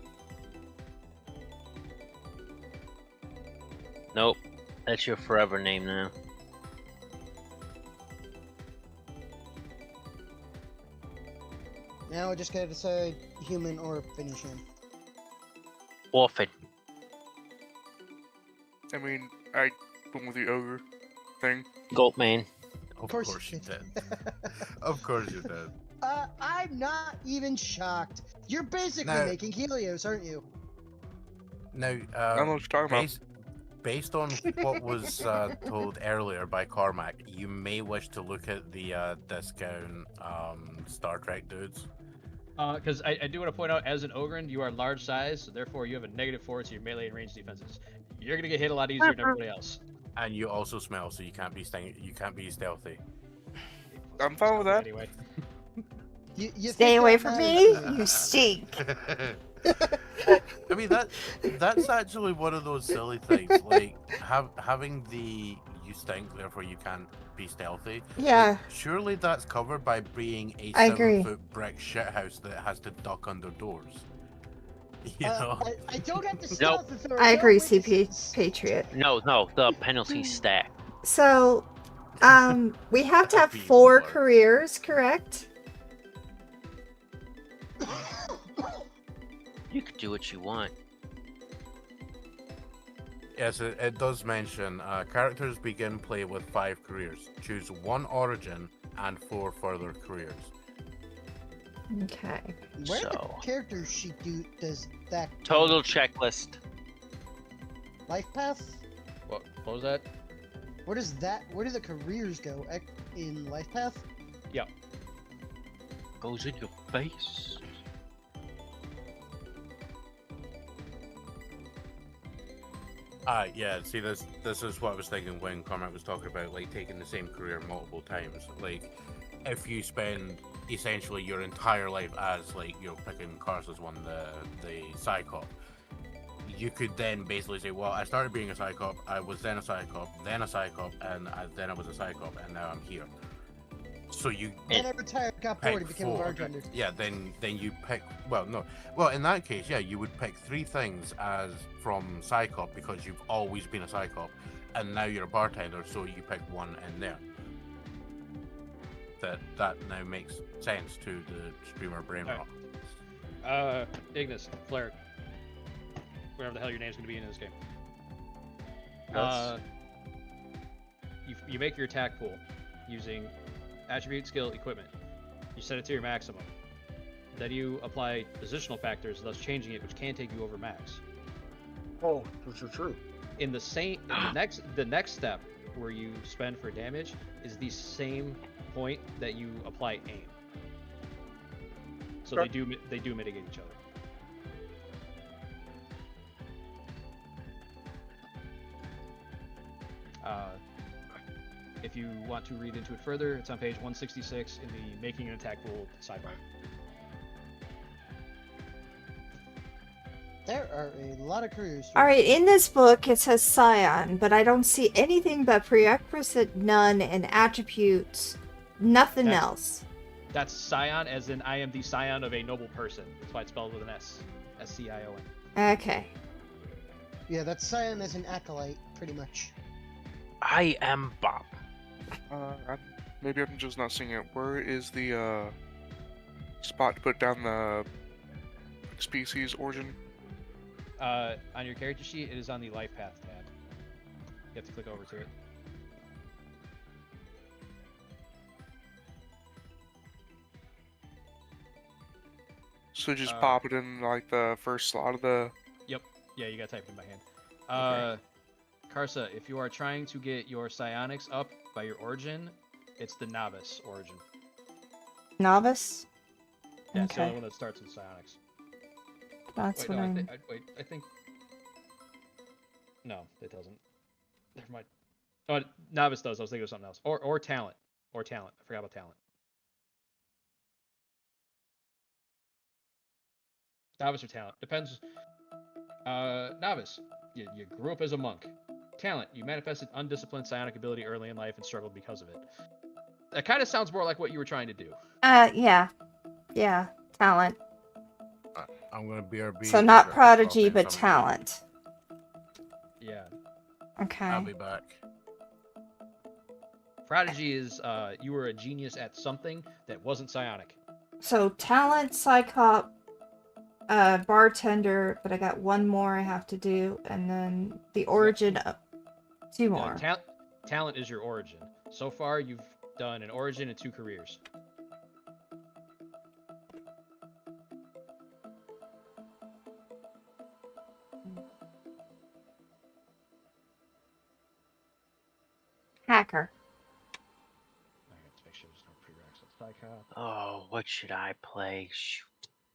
Nope. That's your forever name now. Now I just gotta decide human or finish him. Orphan. I mean, I went with the ogre thing. Goldman. Of course course you you did. Of course you did. I'm not even shocked. You're basically No. making Helios, aren't you? Now, I don't know what you're talking based on what was told earlier by Cormac, you may wish to look at the discount Star Trek dudes. Because I do want to point out, as an Ogryn, you are large size, so therefore you have a -4 to your melee and range defenses. You're gonna get hit a lot easier than everybody else. And you also smell, so you can't be stealthy. I'm fine with that. Anyway, You Stay think away that from matters? me, you stink. I mean that's actually one of those silly things, like having the you stink, therefore you can't be stealthy. Yeah. Like, surely that's covered by being a I agree. 7-foot brick shithouse that has to duck under doors. You know? I don't have to stealth if there are I no agree, CP witnesses. Patriot. No, the penalty stack. So, we have to have That'd be 4 worse. careers, correct? You could do what you want. Yes, it does mention characters begin play with 5 careers. Choose 1 origin and 4 further careers. Okay. Where So- the character sheet does that? Total checklist. Life path? what was that? Where does that? Where do the careers go? In life path? Goes in your face. Yeah, see this is what I was thinking when Cormac was talking about like taking the same career multiple times. Like if you spend essentially your entire life as like you're picking Karsa's one, the Psychop, you could then basically say, well, I started being a Psychop, I was then a Psychop, then a Psychop, and then I was a Psychop, and now I'm here. So you Then I retired, got bored, and pick became a 4. bartender. Yeah, then you pick. Well, in that case, yeah, you would pick 3 things as from Psychop because you've always been a Psychop, and now you're a bartender, so you pick 1 in there. That now makes sense to the streamer brain rot. Ignis, Flair, whatever the hell your name's gonna be in this game. Yes. You make your attack pool using attribute, skill, equipment. You set it to your maximum. Then you apply positional factors, thus changing it, which can take you over max. Oh, true. In the next step where you spend for damage is the same point that you apply aim. So Okay. they do mitigate each other. If you want to read into it further, it's on page 166 in the Making an Attack Pool sidebar. There are a lot of careers. Alright, in this book it says Scion, but I don't see anything but prerequisite, none, and attributes. Nothing That's- else. That's Scion, as in I am the scion of a noble person. That's why it's spelled with an S. S-C-I-O-N. Okay. Yeah, that's Scion as an acolyte, pretty much. I am Bob. Maybe I'm just not seeing it. Where is the spot to put down the species origin? On your character sheet, it is on the life path tab. You have to click over to it. So just pop it in like the first slot of the. Yeah, you gotta type it in by hand. Karsa, if you are trying to get your psionics up by your origin, it's the novice origin. Novice? Yeah, it's the Okay. only one that starts with psionics. That's Wait, what no, I'm... I think. No, it doesn't. Never mind. Oh, novice does. I was thinking of something else. Or talent. Or talent. I forgot about talent. Novice or talent. Depends. Novice. You grew up as a monk. Talent. You manifested undisciplined psionic ability early in life and struggled because of it. That kind of sounds more like what you were trying to do. Yeah. Yeah, talent. I'm gonna BRB. So not prodigy, but talent. Yeah. Okay. I'll be back. Prodigy is you were a genius at something that wasn't psionic. So talent, psychop, bartender, but I got one more I have to do, and then the origin of 2 more. Talent is your origin. So far, you've done an origin and 2 careers. Hacker. Alright, let's make sure there's no prereqs on psychop. Oh, what should I play? Shoot.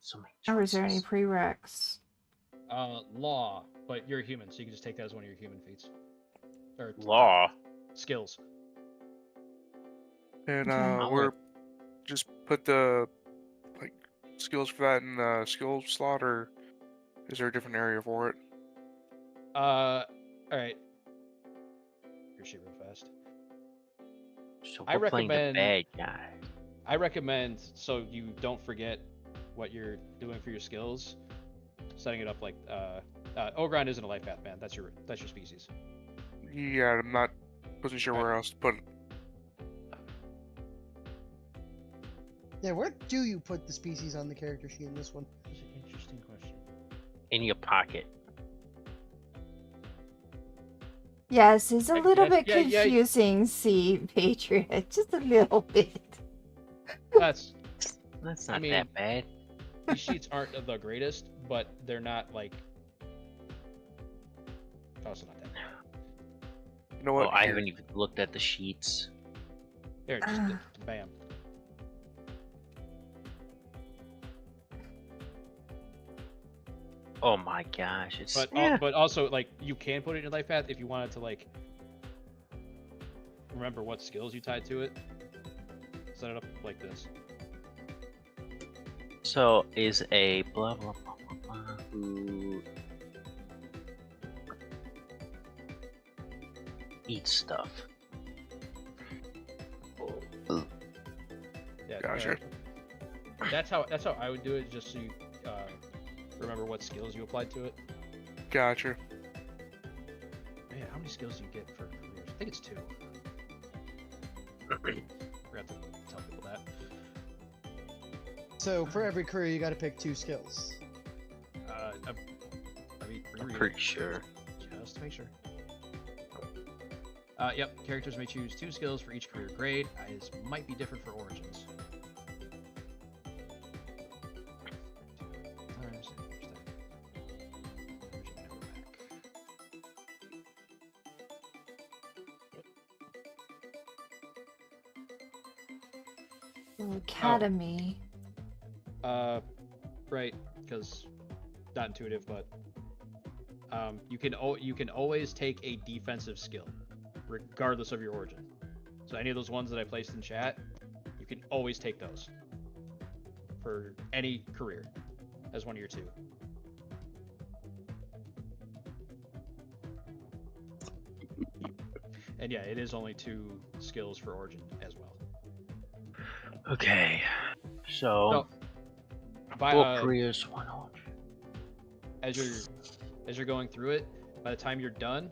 So many Or is there any choices. prereqs? Law, but you're a human, so you can just take that as one of your human feats. Or Law. skills. And Okay. we're just put the like skills for that in the skill slot, or is there a different area for it? Alright. Your shit real fast. So I we're playing the recommend- bad guy. I recommend, so you don't forget what you're doing for your skills, setting it up like Ogron isn't a life path man. That's your species. Yeah, wasn't sure where else to put it. Yeah, where do you put the species on the character sheet in this one? That's an interesting question. In your pocket. Yes, it's a little bit yeah. confusing, see, Patriot. Just a little bit. That's That's not mean- that bad. these sheets aren't the greatest, but they're not like also not that bad. You know Well, what? I Here. haven't even looked at the sheets. Here, just Ah. bam. Oh my gosh, it's But yeah. but also like you can put it in your life path if you wanted to like remember what skills you tied to it. Set it up like this. So is a blah blah blah blah blah who eats stuff. Yeah. Gotcha. That's how I would do it, just so you remember what skills you applied to it. Gotcha. Man, how many skills do you get for careers? I think it's 2. Forgot to tell people that. So for every career, you got to pick 2 skills. I mean, I'm reread pretty it sure. just to make sure. Yep. Characters may choose 2 skills for each career grade. This might be different for origins. Academy. Right, because not intuitive, but you can always take a defensive skill, regardless of your origin. So any of those ones that I placed in chat, you can always take those for any career as one of your 2. And yeah, it is only 2 skills for origin as well. Okay. So By, what careers one on? as you're going through it, by the time you're done,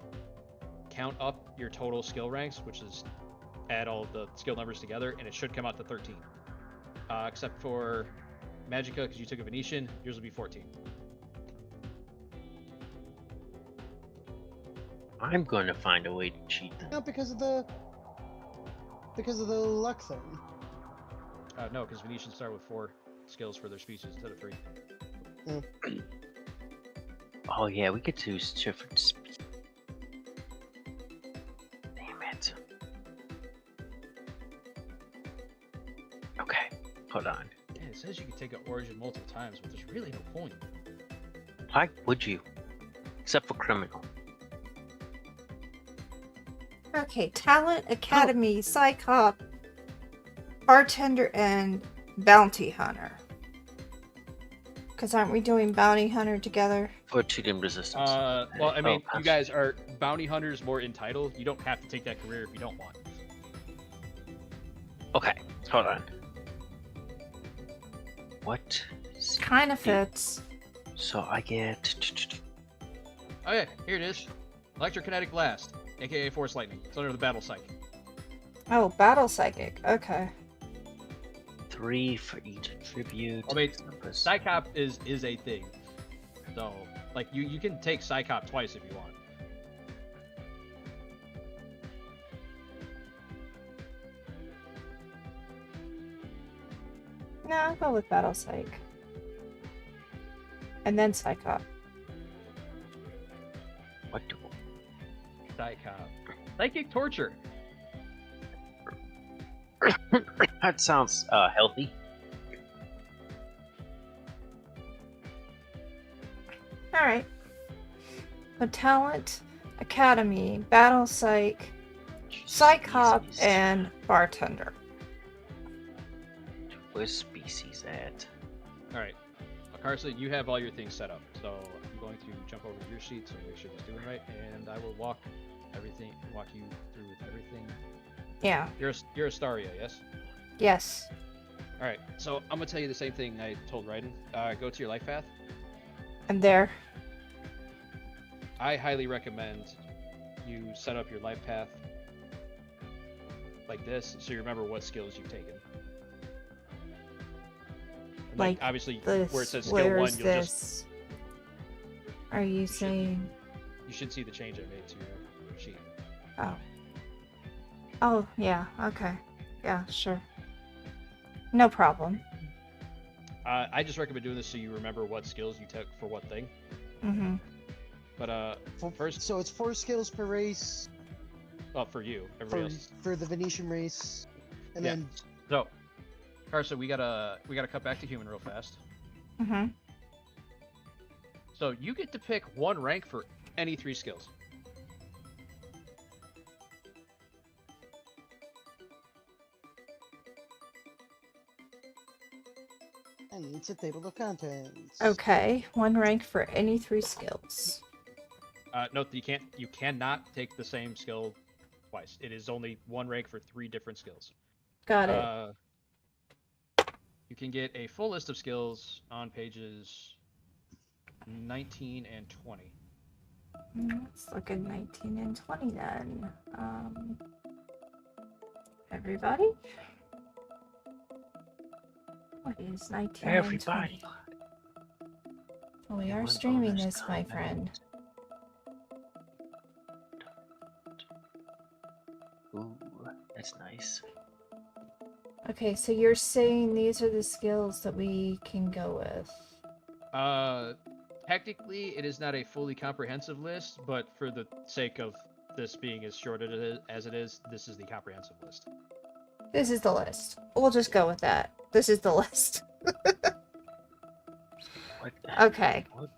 count up your total skill ranks, which is add all the skill numbers together, and it should come out to 13. Except for Magica, because you took a Venetian, yours will be 14. I'm going to find a way to cheat them. No, because of the luck thing. No, because Venetians start with 4 skills for their species instead of 3. Oh yeah, we could choose different species. Damn it. Okay, hold on. Yeah, it says you can take an origin multiple times, but there's really no point. Why would you? Except for criminal. Okay, talent, academy, psychop, bartender, and bounty hunter. Because aren't we doing bounty hunter together? For cheating resistance. Well, I mean, Oh, you guys are bounty hunters more entitled. You don't have to take that career if you don't want. Okay, hold on. What? Kind of fits. So I get. Oh yeah, here it is. Electrokinetic blast. aka Force Lightning. It's under the Battle Psych. Oh, battle psychic. Okay. 3 for each attribute. I mean, Numbers. Psychop is a thing. So, like, you can take Psychop twice if you want. No, I'll go with battle psych. And then psychop. What do Psychop. Psychic torture. that sounds healthy. Alright. So talent, academy, battle psych, psychop, Species. and bartender. Where's species at? Alright. Carson, you have all your things set up. So I'm going to jump over to your sheet so make sure it's doing right, and I will walk you through with everything. Yeah. You're Astaria, yes? Yes. Alright, so I'm gonna tell you the same thing I told Raiden. Go to your life path. And there. I highly recommend you set up your life path like this so you remember what skills you've taken. And, Like obviously This. where it says skill Where's 1, you'll this? just Are you should- saying? you should see the change I made to your sheet. Oh. Oh, yeah. Okay. Yeah, sure. No problem. I just recommend doing this so you remember what skills you took for what thing. Mm-hmm. But first, So it's 4 skills per race well, for you, everybody else. for the Venetian race, and Yeah. then So, Carson, we gotta cut back to human real fast. Mm-hmm. So you get to pick one rank for any 3 skills. and it's a table of contents. Okay. 1 rank for any 3 skills. Note that you cannot take the same skill twice. It is only 1 rank for 3 different skills. Got it. You can get a full list of skills on pages 19 and 20. Let's look at 19 and 20 then. Everybody? What is 19 Everybody. and 20? We are Everyone streaming bonus this, my comment. friend. Ooh, that's nice. Okay, so you're saying these are the skills that we can go with. Technically, it is not a fully comprehensive list, but for the sake of this being as short as it is, this is the comprehensive list. This is the list. We'll just go with that. This is the list. What the Okay. What?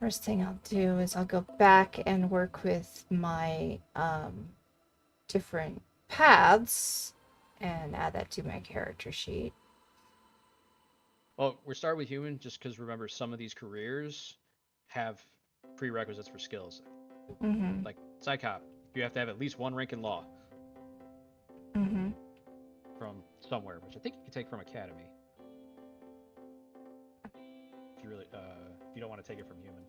First thing I'll do is I'll go back and work with my different paths and add that to my character sheet. Well, we're starting with human just because remember some of these careers have prerequisites for skills. Mm-hmm. Like Psychop, you have to have at least 1 rank in law Mm-hmm. from somewhere, which I think you can take from Academy. If you really, if you don't want to take it from human.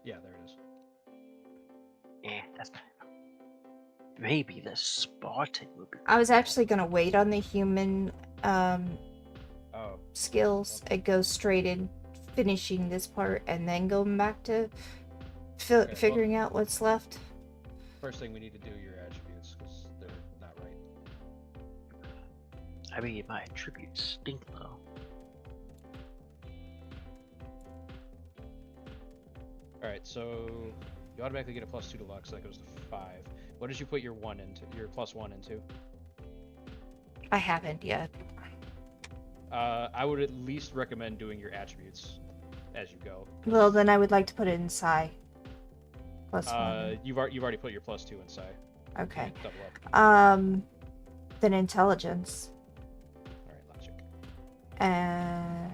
Yeah, there it is. Yeah, that's maybe the Spartan would be. I was actually gonna wait on the human Oh, skills and go straight in finishing this part and then going back to well- figuring out what's left. first thing we need to do your attributes because they're not right. I mean, my attributes stink though. All right, so you automatically get a +2 to luck, so that goes to 5. What did you put your +1 into? I haven't yet. I would at least recommend doing your attributes as you go. Well, then I would like to put it in psi. +1. You've already put your +2 in psi. Okay. Double up. Then intelligence All right, logic. and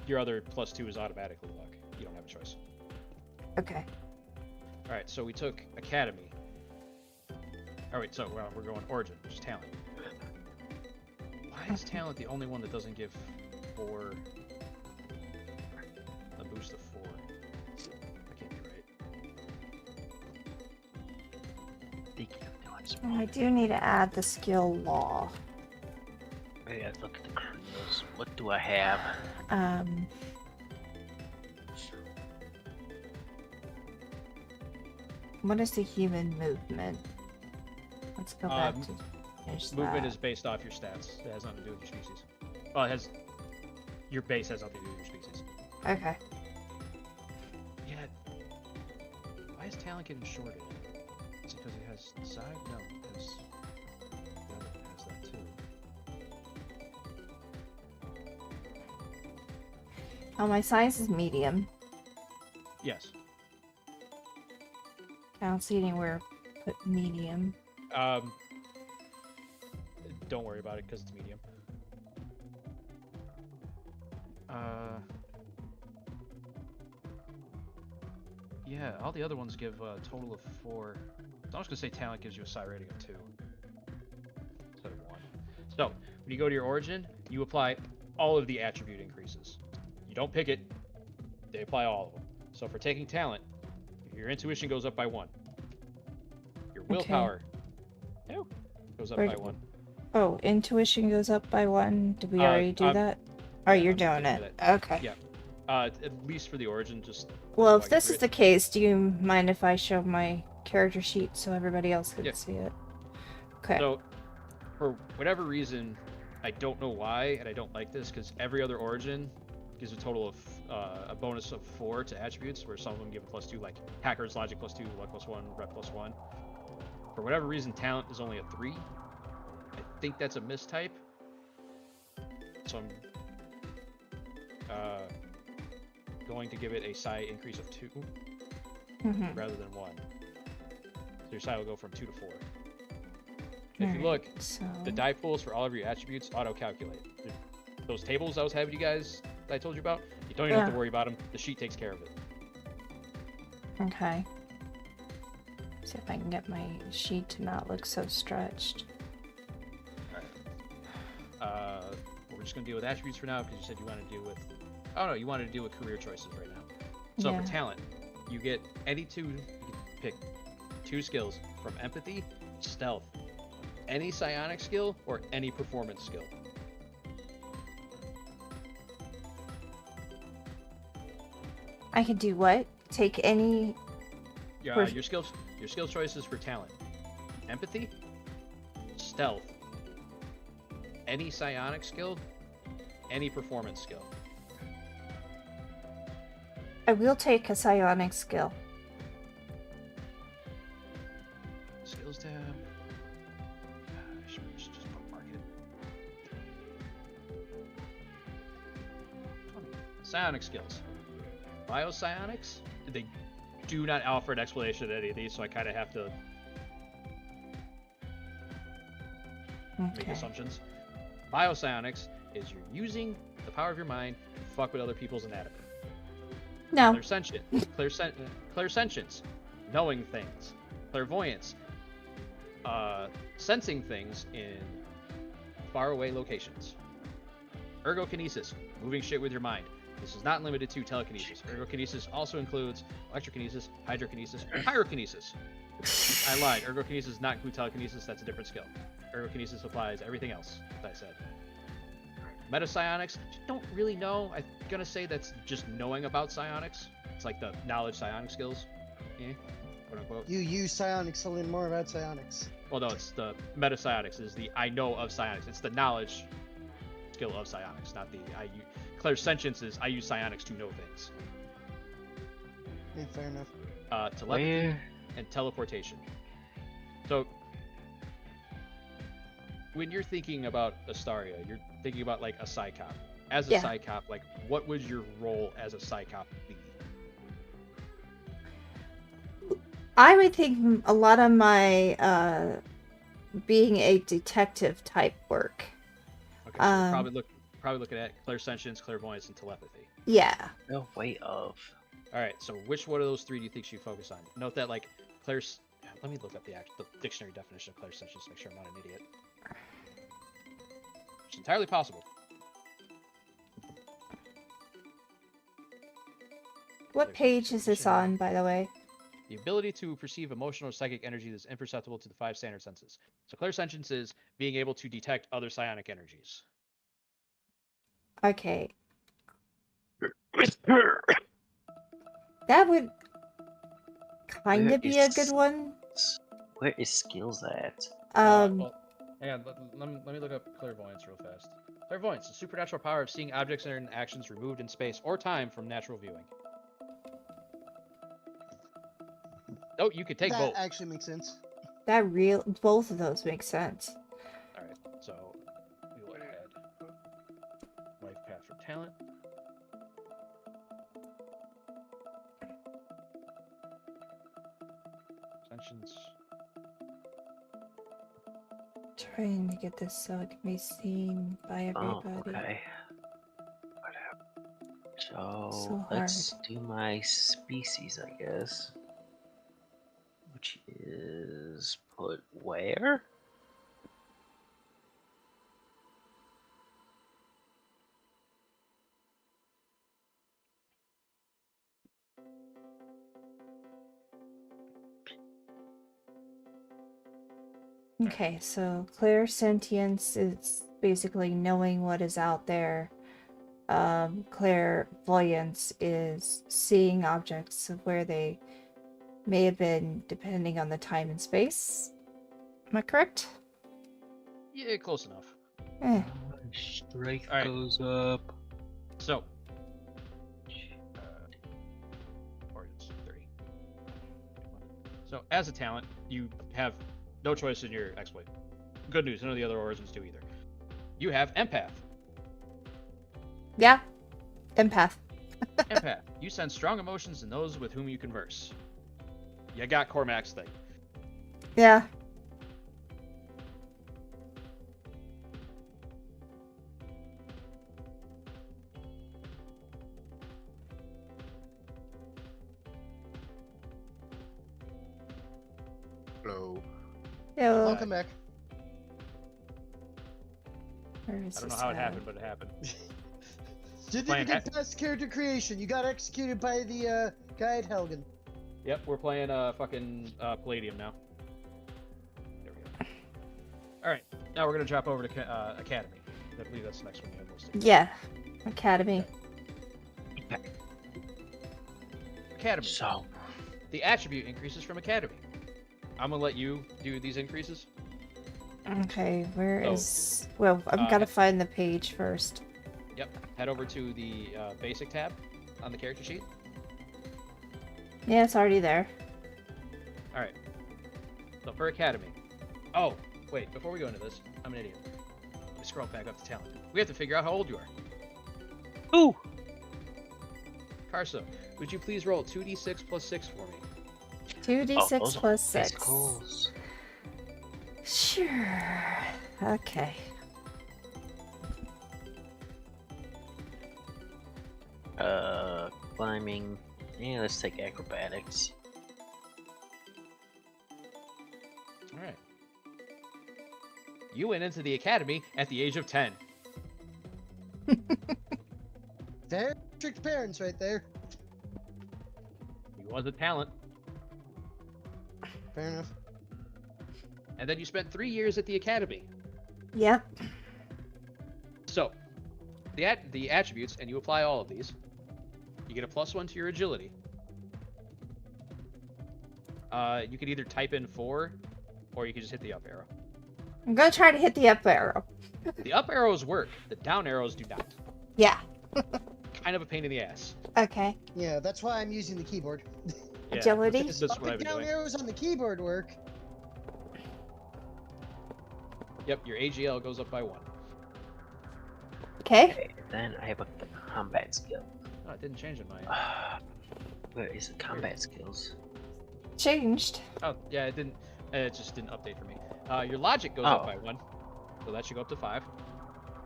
Your other +2 is automatically luck. You don't have a choice. okay. All right, so we took academy. All right, so we're going origin, which is talent. Why is talent the only one that doesn't give 4? A boost of 4. Oh, I do need to add the skill law. Maybe I look at the crews. What do I have? What is the human movement? Let's go back to finish Movement that. is based off your stats. It has nothing to do with your species. Well, it has your base has nothing to do with your species. Okay. Yeah. Why is talent getting shorted? Is it because it has side? No, because the other one has that too. Oh, my size is medium. Yes. I don't see anywhere put medium. Don't worry about it because it's medium. Yeah, all the other ones give a total of 4. So I'm just gonna say talent gives you a psi rating of 2 instead of 1. So when you go to your origin, you apply all of the attribute increases. You don't pick it; they apply all of them. So for taking talent, your intuition goes up by 1. Your willpower goes up by 1. Oh, intuition goes up by 1. Did we already do that? Oh, yeah, you're I'm doing thinking it. that. Okay. Yeah. At least for the origin, just. Well, walk if you this through is it. the case, do you mind if I show my character sheet so everybody else can Yeah. see it? Okay. So, for whatever reason, I don't know why, and I don't like this because every other origin gives a total of a bonus of 4 to attributes, where some of them give a +2, like Hacker's Logic +2, Luck +1, Rep +1. For whatever reason, Talent is only a 3. I think that's a mistype. So I'm going to give it a psi increase of 2 Mhm. rather than 1. So your psi will go from 2 to 4. And if you look, So... the die pools for all of your attributes auto-calculate. Those tables I was having you guys that I told you about, you don't even have to worry about them. The sheet takes care of it. Okay. See if I can get my sheet to not look so stretched. We're just going to deal with attributes for now because you said you want to deal with... Oh no, you wanted to deal with career choices right now. So Yeah. for talent, you get any 2... You can pick 2 skills from Empathy, Stealth, any Psionic skill, or any Performance skill. I can do what? Take any... Your skill choices for talent: Empathy, Stealth, any Psionic skill, any Performance skill. I will take a psionic skill. Skills tab. I should just bookmark it. Psionic skills. Biopsionics? They do not offer an explanation of any of these, so I kind of have to make Okay. assumptions. Biopsionics is you're using the power of your mind to fuck with other people's anatomy. No. Clairsentience, knowing things. Clairvoyance, sensing things in faraway locations. Ergokinesis, moving shit with your mind. This is not limited to telekinesis. Ergokinesis also includes electrokinesis, hydrokinesis, or pyrokinesis. I lied. Ergokinesis does not include telekinesis. That's a different skill. Ergokinesis applies to everything else, as I said. Metapsionics, don't really know. I'm gonna say that's just knowing about psionics. It's like the knowledge psionic skills. Quote unquote. You use psionics to learn more about psionics. Well, no, it's the metapsionics is the I know of psionics. It's the knowledge skill of psionics, not the I use. Clairsentience is I use psionics to know things. Yeah, fair enough. Telepathy and teleportation. So, when you're thinking about Astaria, you're thinking about like a psychop. As a psychop, like what would your role as a psychop be? I would think a lot of my being a detective type work. Okay, so probably looking at clairsentience, clairvoyance, and telepathy. Yeah. No way of. All right, so which one of those 3 do you think she focus on? Note that like let me look up the dictionary definition of clairsentience to make sure I'm not an idiot. It's entirely possible. What page is this on, by the way? The ability to perceive emotional or psychic energy that is imperceptible to the 5 standard senses. So clairsentience is being able to detect other psionic energies. Okay. That would kind Where of be a is- good one. Where is skills at? Well, hang on. Let me look up clairvoyance real fast. Clairvoyance, the supernatural power of seeing objects and actions removed in space or time from natural viewing. Oh, you could take that both. actually makes sense. Both of those make sense. All right, so we will add life path for talent. Extensions. Trying to get this so it can be seen by Oh, everybody. okay. Whatever. So, So let's do my species, I guess. Which is put where? Okay, so clairsentience is basically knowing what is out there. Clairvoyance is seeing objects of where they may have been, depending on the time and space. Am I correct? Yeah, close enough. Eh. Strength All right. goes up. So, origins 30. So, as a talent, you have no choice in your exploit. Good news, none of the other origins do either. You have empath. Yeah. Empath. Empath. You sense strong emotions in those with whom you converse. You got Cormac's thing. Yeah. Hello. Yo. Welcome back. Where is I don't know this how it at? happened, but it happened. Didn't Playing even get past character creation. You got executed by the guy at Helgen. Yep, we're playing fucking Palladium now. There we go. Alright, now we're gonna drop over to Academy. I believe that's the next one we have listed. Yeah. Academy. Academy. So, The attribute increases from Academy. I'm gonna let you do these increases. Okay, where So, is... Well, I've uh, got to find the page first. Yep, head over to the basic tab on the character sheet. Yeah, it's already there. Alright. So for Academy. Oh, wait, before we go into this, I'm an idiot. Let me scroll back up to talent. We have to figure out how old you are. ooh, Karsa, would you please roll 2d6 plus 6 for me? 2d6 those are plus 6. physicals. Sure. Okay. Climbing. Yeah, let's take acrobatics. Alright. You went into the Academy at the age of 10. Very strict parents right there. He was a talent. Fair enough. And then you spent 3 years at the Academy. Yep. So, the attributes, and you apply all of these, you get a +1 to your agility. You could either type in 4, or you could just hit the up arrow. I'm gonna try to hit the up arrow. The up arrows work, the down arrows do not. Yeah. Kind of a pain in the ass. Okay. Yeah, that's why I'm using the keyboard. Yeah, Agility? That's Up what I've and been down doing. arrows on the keyboard work. Yep, your AGL goes up by 1. Okay. Okay, then I have a combat skill. Oh, it didn't change in mine. Where is the combat skills? Changed. Oh, yeah, it didn't. It just didn't update for me. Your logic goes up by 1, so that should go up to 5.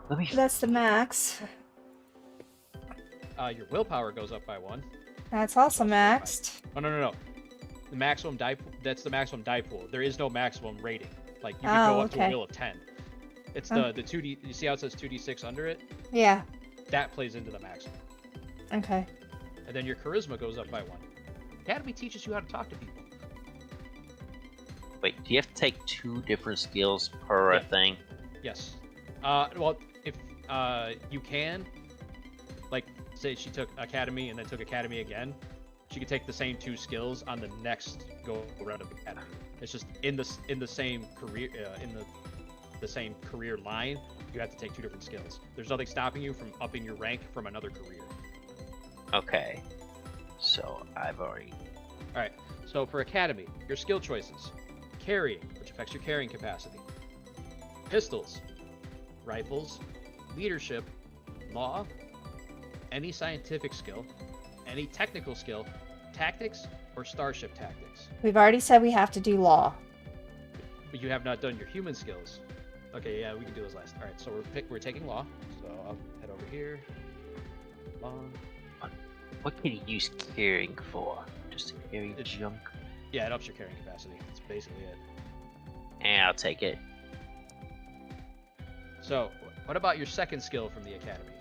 Let me. That's the max. Your willpower goes up by 1. That's also maxed. Oh no. The maximum die. That's the maximum die pool. There is no maximum rating. Like you can Oh, go up to a okay. will of 10. It's Oh. the 2D. You see how it says 2d6 under it? Yeah. That plays into the maximum. Okay. And then your charisma goes up by 1. Academy teaches you how to talk to people. Wait, do you have to take 2 different skills per Yeah. thing? Yes. Well, if you can, like, say she took Academy and then took Academy again, she could take the same 2 skills on the next go around of Academy. It's just in the same career the same career line. You have to take 2 different skills. There's nothing stopping you from upping your rank from another career. Okay. So I've already. All right. So for Academy, your skill choices: carrying, which affects your carrying capacity; pistols, rifles, leadership, law, any scientific skill, any technical skill, tactics, or starship tactics. We've already said we have to do law. But you have not done your human skills. Okay, yeah, we can do those last. All right, so we're taking law. So I'll head over here. Law. What can you use carrying for? Just to carry It's- junk? Yeah, it ups your carrying capacity. That's basically it. And I'll take it. So, what about your second skill from the academy?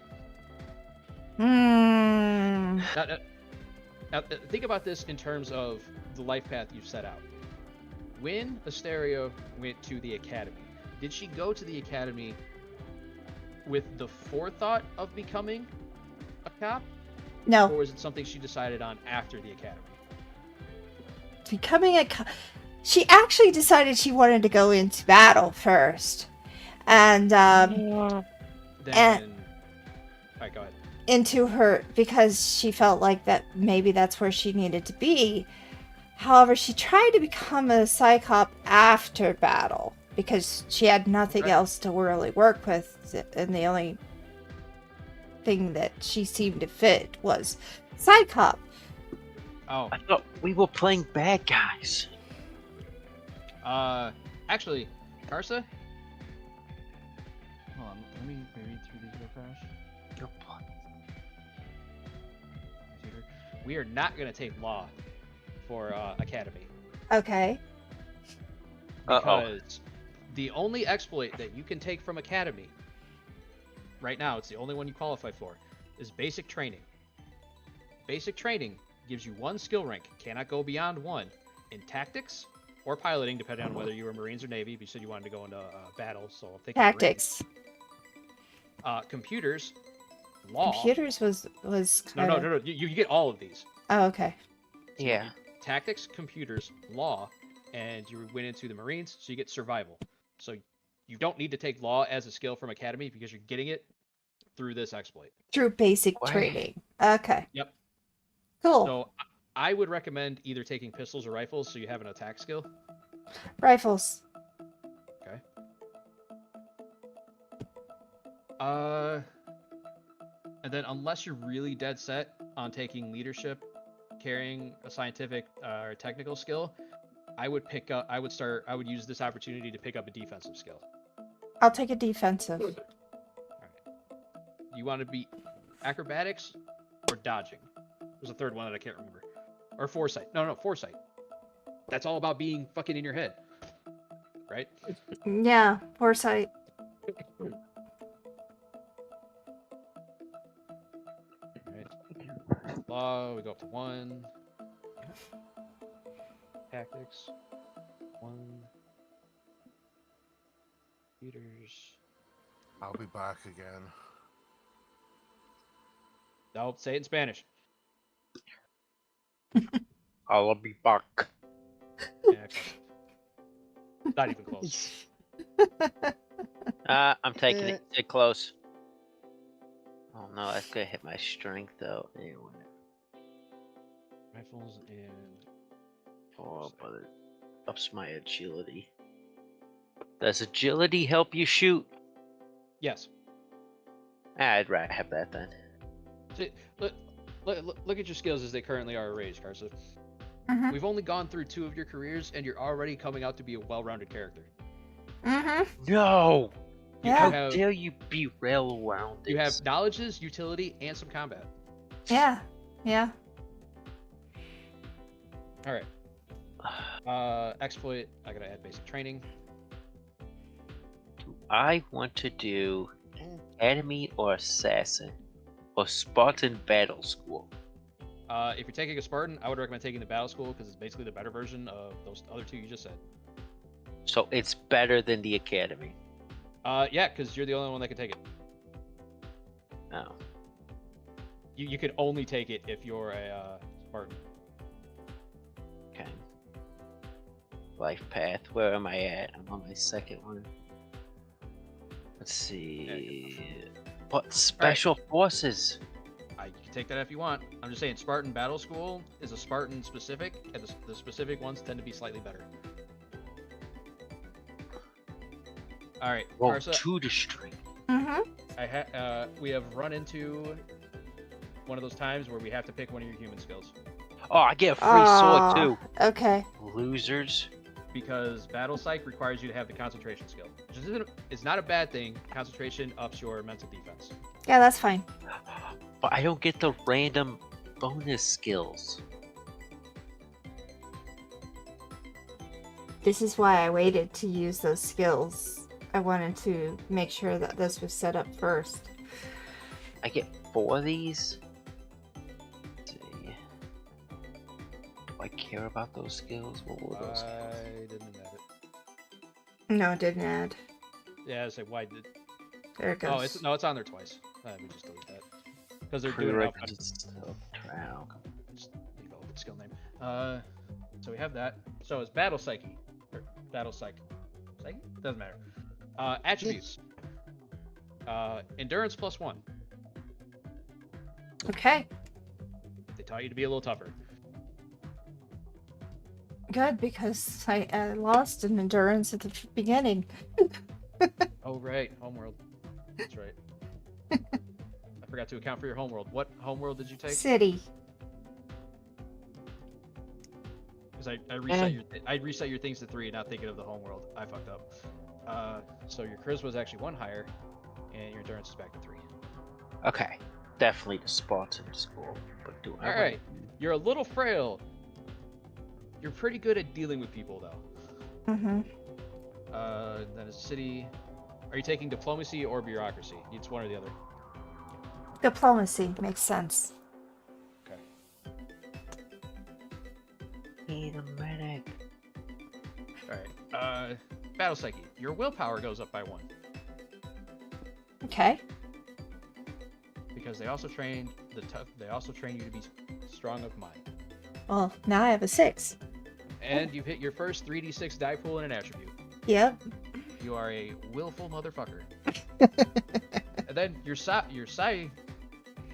Hmm. Now, think about this in terms of the life path you've set out. When Asteria went to the academy, did she go to the academy with the forethought of becoming a cop, or No, was it something she decided on after the academy? becoming a. She actually decided she wanted to go into battle first, and Then, all right, go ahead. into her because she felt like that maybe that's where she needed to be. However, she tried to become a psychop after battle because she had nothing Okay. else to really work with, and the only thing that she seemed to fit was psychop. Oh, I thought we were playing bad guys. actually, Karsa. Hold on, let me read through these real fast. You're pl- We are not going to take law for academy Okay. because the only exploit that you can take from academy right now, it's the only one you qualify for, is basic training. Basic training gives you 1 skill rank, cannot go beyond 1 in tactics or piloting, depending on whether you were Marines or Navy. But you said you wanted to go into battle, so I'm thinking Tactics. Marines. Computers, law. Computers was No, kind no. You get all of these. Oh, okay. So you Yeah. get tactics, computers, law, and you went into the Marines, so you get survival. So you don't need to take law as a skill from academy because you're getting it through this exploit. Through basic Wow. training. Okay. Yep. Cool. So I would recommend either taking pistols or rifles so you have an attack skill. Rifles. Okay. And then unless you're really dead set on taking leadership, carrying a scientific or technical skill, I would use this opportunity to pick up a defensive skill. I'll take a defensive. You want to be acrobatics or dodging? There's a third one that I can't remember. Or foresight. No, foresight. That's all about being fucking in your head. Right? Yeah, foresight. Alright. Law, we go up to 1. Tactics. 1. Computers. I'll be back again. No, say it in Spanish. I'll be back. Yeah. Not even close. I'm taking it. Stay close. Oh no, that's gonna hit my strength though. Anyway. Rifles and Oh, but it ups my agility. Does agility help you shoot? yes. I'd rather have that then. See, look at your skills as they currently are arranged, Carson. Mhm. We've only gone through 2 of your careers, and you're already coming out to be a well-rounded character. Mm-hmm. No! You Yeah. How dare you be rail-rounded? You have knowledges, utility, and some combat. Yeah. Yeah. All right. Exploit. I gotta add basic training. Do I want to do Academy or Assassin? Or Spartan Battle School? If you're taking a Spartan, I would recommend taking the Battle School because it's basically the better version of those other two you just said. So it's better than the academy. Yeah, because you're the only one that can take it. Oh. You could only take it if you're a Spartan. Okay. Life path. Where am I at? I'm on my second one. Let's see. But special forces. You can take that if you want. I'm just saying Spartan Battle School is a Spartan specific, and the specific ones tend to be slightly better. All right, Roll Karsa, 2 to strength. we have run into one of those times where we have to pick one of your human skills Oh, I get a free sword too. Okay. Losers. because Battle Psych requires you to have the concentration skill, which is not a bad thing. Concentration ups your mental defense. Yeah, that's fine. But I don't get the random bonus skills. This is why I waited to use those skills. I wanted to make sure that this was set up first. I get 4 of these. Let's see. Do I care about those skills? What were those skills? I didn't add it. No, it didn't add. Yeah, I say why did? There it goes. Oh, it's on there twice. We just delete that because they're doing it off. Prerequisites of trial. Just leave it with skill name. So we have that. So it's Battle Psyche. Or Battle Psych. Psyche? Doesn't matter. Attributes. Endurance +1. Okay. They taught you to be a little tougher. Good, because I lost in endurance at the beginning. Oh, right. Homeworld. That's right. I forgot to account for your homeworld. What homeworld did you take? City. Because I reset your things to 3, not thinking of the homeworld. I fucked up. So your charisma was actually 1 higher, and your endurance is back to 3. Okay. Definitely the Spartan school. But do I All right. You're a little frail. You're pretty good at dealing with people, though. Mm-hmm. Then a city. Are you taking diplomacy or bureaucracy? It's one or the other. Diplomacy makes sense. Okay. Need a medic. All right. Battle Psyche. Your willpower goes up by 1 Okay. because they also train They also train you to be strong of mind. Well, now I have a 6. And you've hit your first 3d6 die pool in an attribute. Yep. You are a willful motherfucker. And then your psi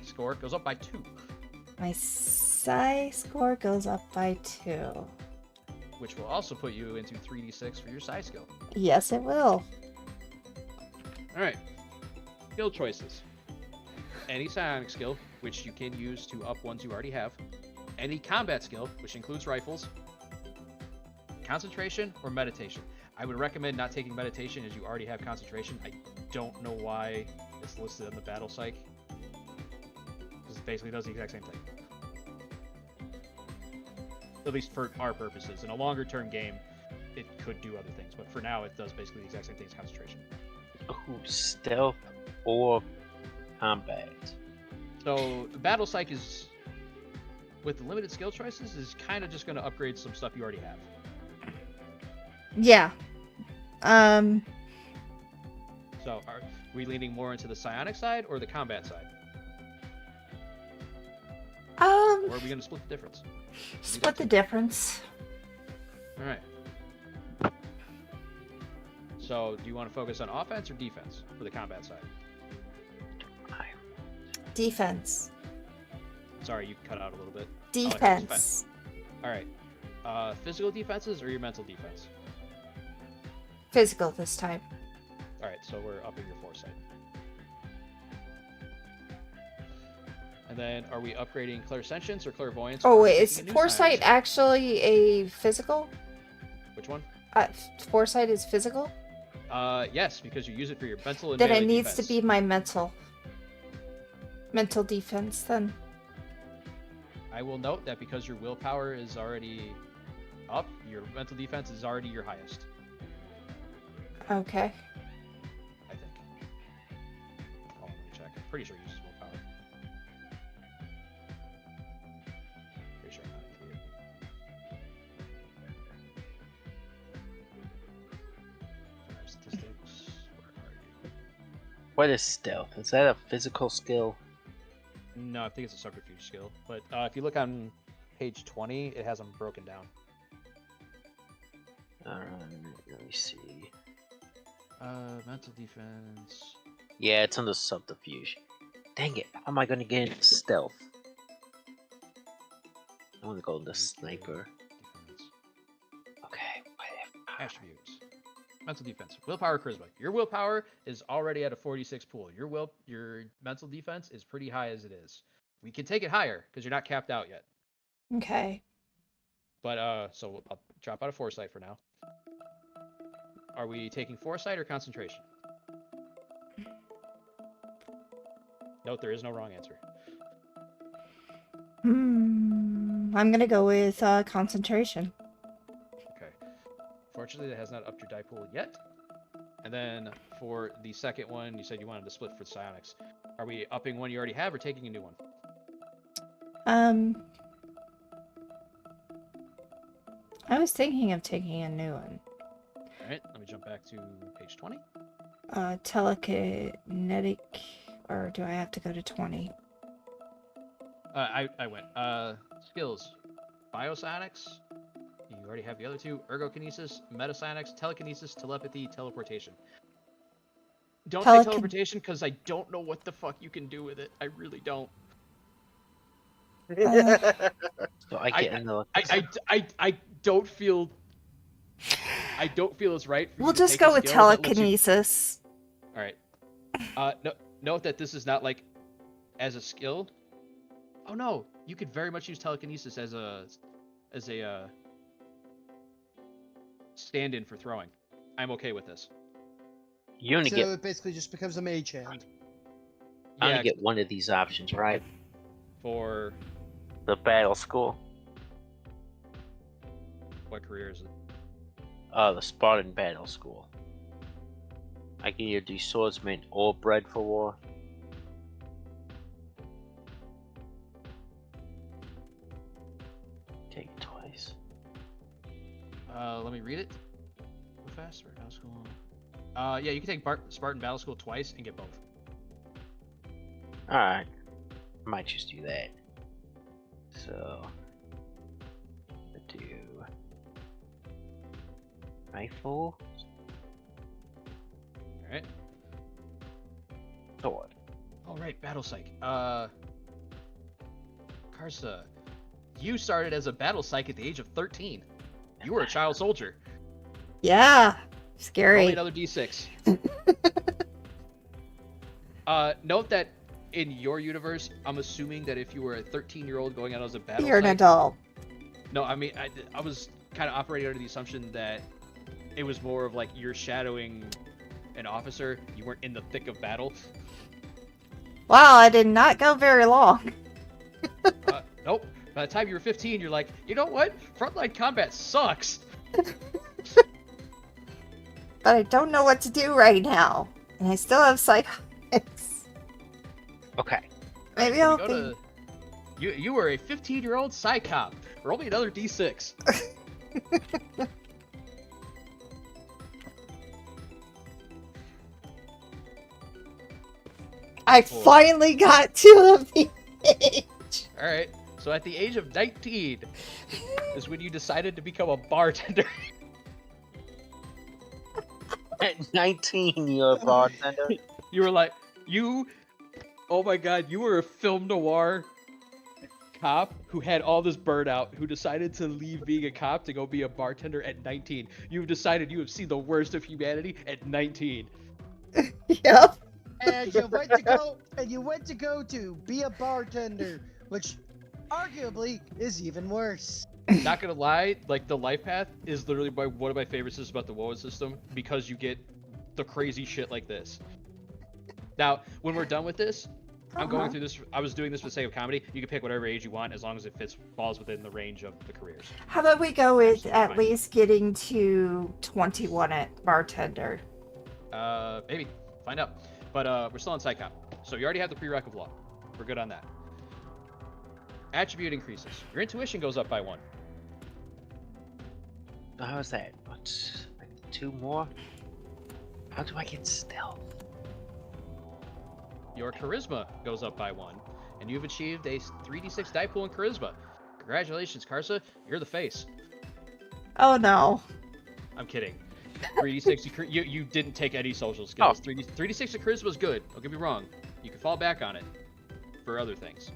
score goes up by 2, My psi score goes up by 2. which will also put you into 3d6 for your psi skill. Yes, it will. All right. Skill choices. Any psionic skill, which you can use to up ones you already have. Any combat skill, which includes rifles. Concentration or meditation. I would recommend not taking meditation as you already have concentration. I don't know why it's listed in the Battle Psych. Because it basically does the exact same thing. At least for our purposes. In a longer term game, it could do other things. But for now, it does basically the exact same thing as concentration. Ooh, stealth or combat. So the Battle Psych is, with the limited skill choices, is kind of just going to upgrade some stuff you already have. Yeah. So are we leaning more into the psionic side or the combat side? Or are we going to split the difference? Split the difference. All right. So do you want to focus on offense or defense for the combat side? Defense. Sorry, you cut out a little bit. Defense. All right. Physical defenses or your mental defense? Physical this time. All right, so we're upping your foresight. And then, are we upgrading clairsentience or clairvoyance? Oh or wait, taking is a new foresight science? actually a physical? Which one? Foresight is physical? Yes, because you use it for your mental and Then it melee needs defense. to be my mental defense then. I will note that because your willpower is already up, your mental defense is already your highest, Okay. I think. Oh, let me check. I'm pretty sure it uses willpower. What is stealth? Is that a physical skill? No, I think it's a subterfuge skill. But if you look on page 20, it has them broken down. Let me see. Mental defense. Yeah, it's under subterfuge. Dang it! How am I gonna get into stealth? I want to go into sniper. Defense. Okay, whatever. Attributes. Mental defense. Willpower, charisma. Your willpower is already at a 46 pool. Your mental defense is pretty high as it is. We can take it higher because you're not capped out yet. Okay. But so I'll drop out of foresight for now. Are we taking foresight or concentration? Note there is no wrong answer. I'm gonna go with concentration. Okay. Fortunately, that has not upped your die pool yet. And then for the second one, you said you wanted to split for psionics. Are we upping one you already have or taking a new one? I was thinking of taking a new one. All right, let me jump back to page 20. Telekinetic, or do I have to go to 20? I went. Skills. Biopsionics. You already have the other two. Ergokinesis, metapsionics, telekinesis, telepathy, teleportation. Don't take teleportation because I don't know what the fuck you can do with it. I really don't. So I get another. I don't feel. I don't feel it's right. For We'll you to just take go a with skill that lets you- telekinesis. All right. Note that this is not like as a skill. Oh no, you could very much use telekinesis as a stand-in for throwing. I'm okay with this. You only So get. it basically just becomes a mage hand. I Yeah, only get one of these options, right? for The battle school. what career is it? The Spartan battle school. I can either do swordsman or bred for war. Take it twice. Let me read it. Go fast. Spartan Battle School. Yeah, you can take Spartan Battle School twice and get both. Alright. Might just do that. So. I do. Rifle. All right. Sword. All right. Battle psych. Karsa, you started as a battle psych at the age of 13. You were a child soldier. Yeah. Roll Scary. me another d6. Note that in your universe, I'm assuming that if you were a 13-year-old going out as a battle You're an psych, adult. No, I mean, I was kind of operating under the assumption that it was more of like you're shadowing an officer. You weren't in the thick of battle. Wow, I did not go very long. Nope. By the time you were 15, you're like, you know what? Frontline combat sucks. But I don't know what to do right now. And I still have psychotics. Okay. Maybe So I'll we be... go to- You were a 15-year-old psychop. Roll me another d6. I finally got to the age. All right. So at the age of 19 is when you decided to become a bartender. At 19, you're a bartender. You were like, oh my god, you were a film noir cop who had all this burnout, who decided to leave being a cop to go be a bartender at 19. You've decided you have seen the worst of humanity at 19. Yep. And you went to go to be a bartender, which arguably is even worse. Not gonna lie, like the life path is literally one of my favorite systems about the WoW system because you get the crazy shit like this. Now, when we're done with this, I'm going through this. I was doing this for the sake of comedy. You can pick whatever age you want as long as it falls within the range of the careers. How about we go with Absolutely at fine. least getting to 21 at bartender? Maybe. Find out. But we're still on Psychop. So you already have the prereq of law. We're good on that. Attribute increases. Your intuition goes up by 1. How's that? What? Like 2 more? How do I get stealth? your charisma goes up by 1, and you've achieved a 3d6 die pool in charisma. Congratulations, Karsa. You're the face. Oh no. I'm kidding. 3d6. You didn't take any social skills. 3d6 of charisma is good. Don't get me wrong. You can fall back on it for other things.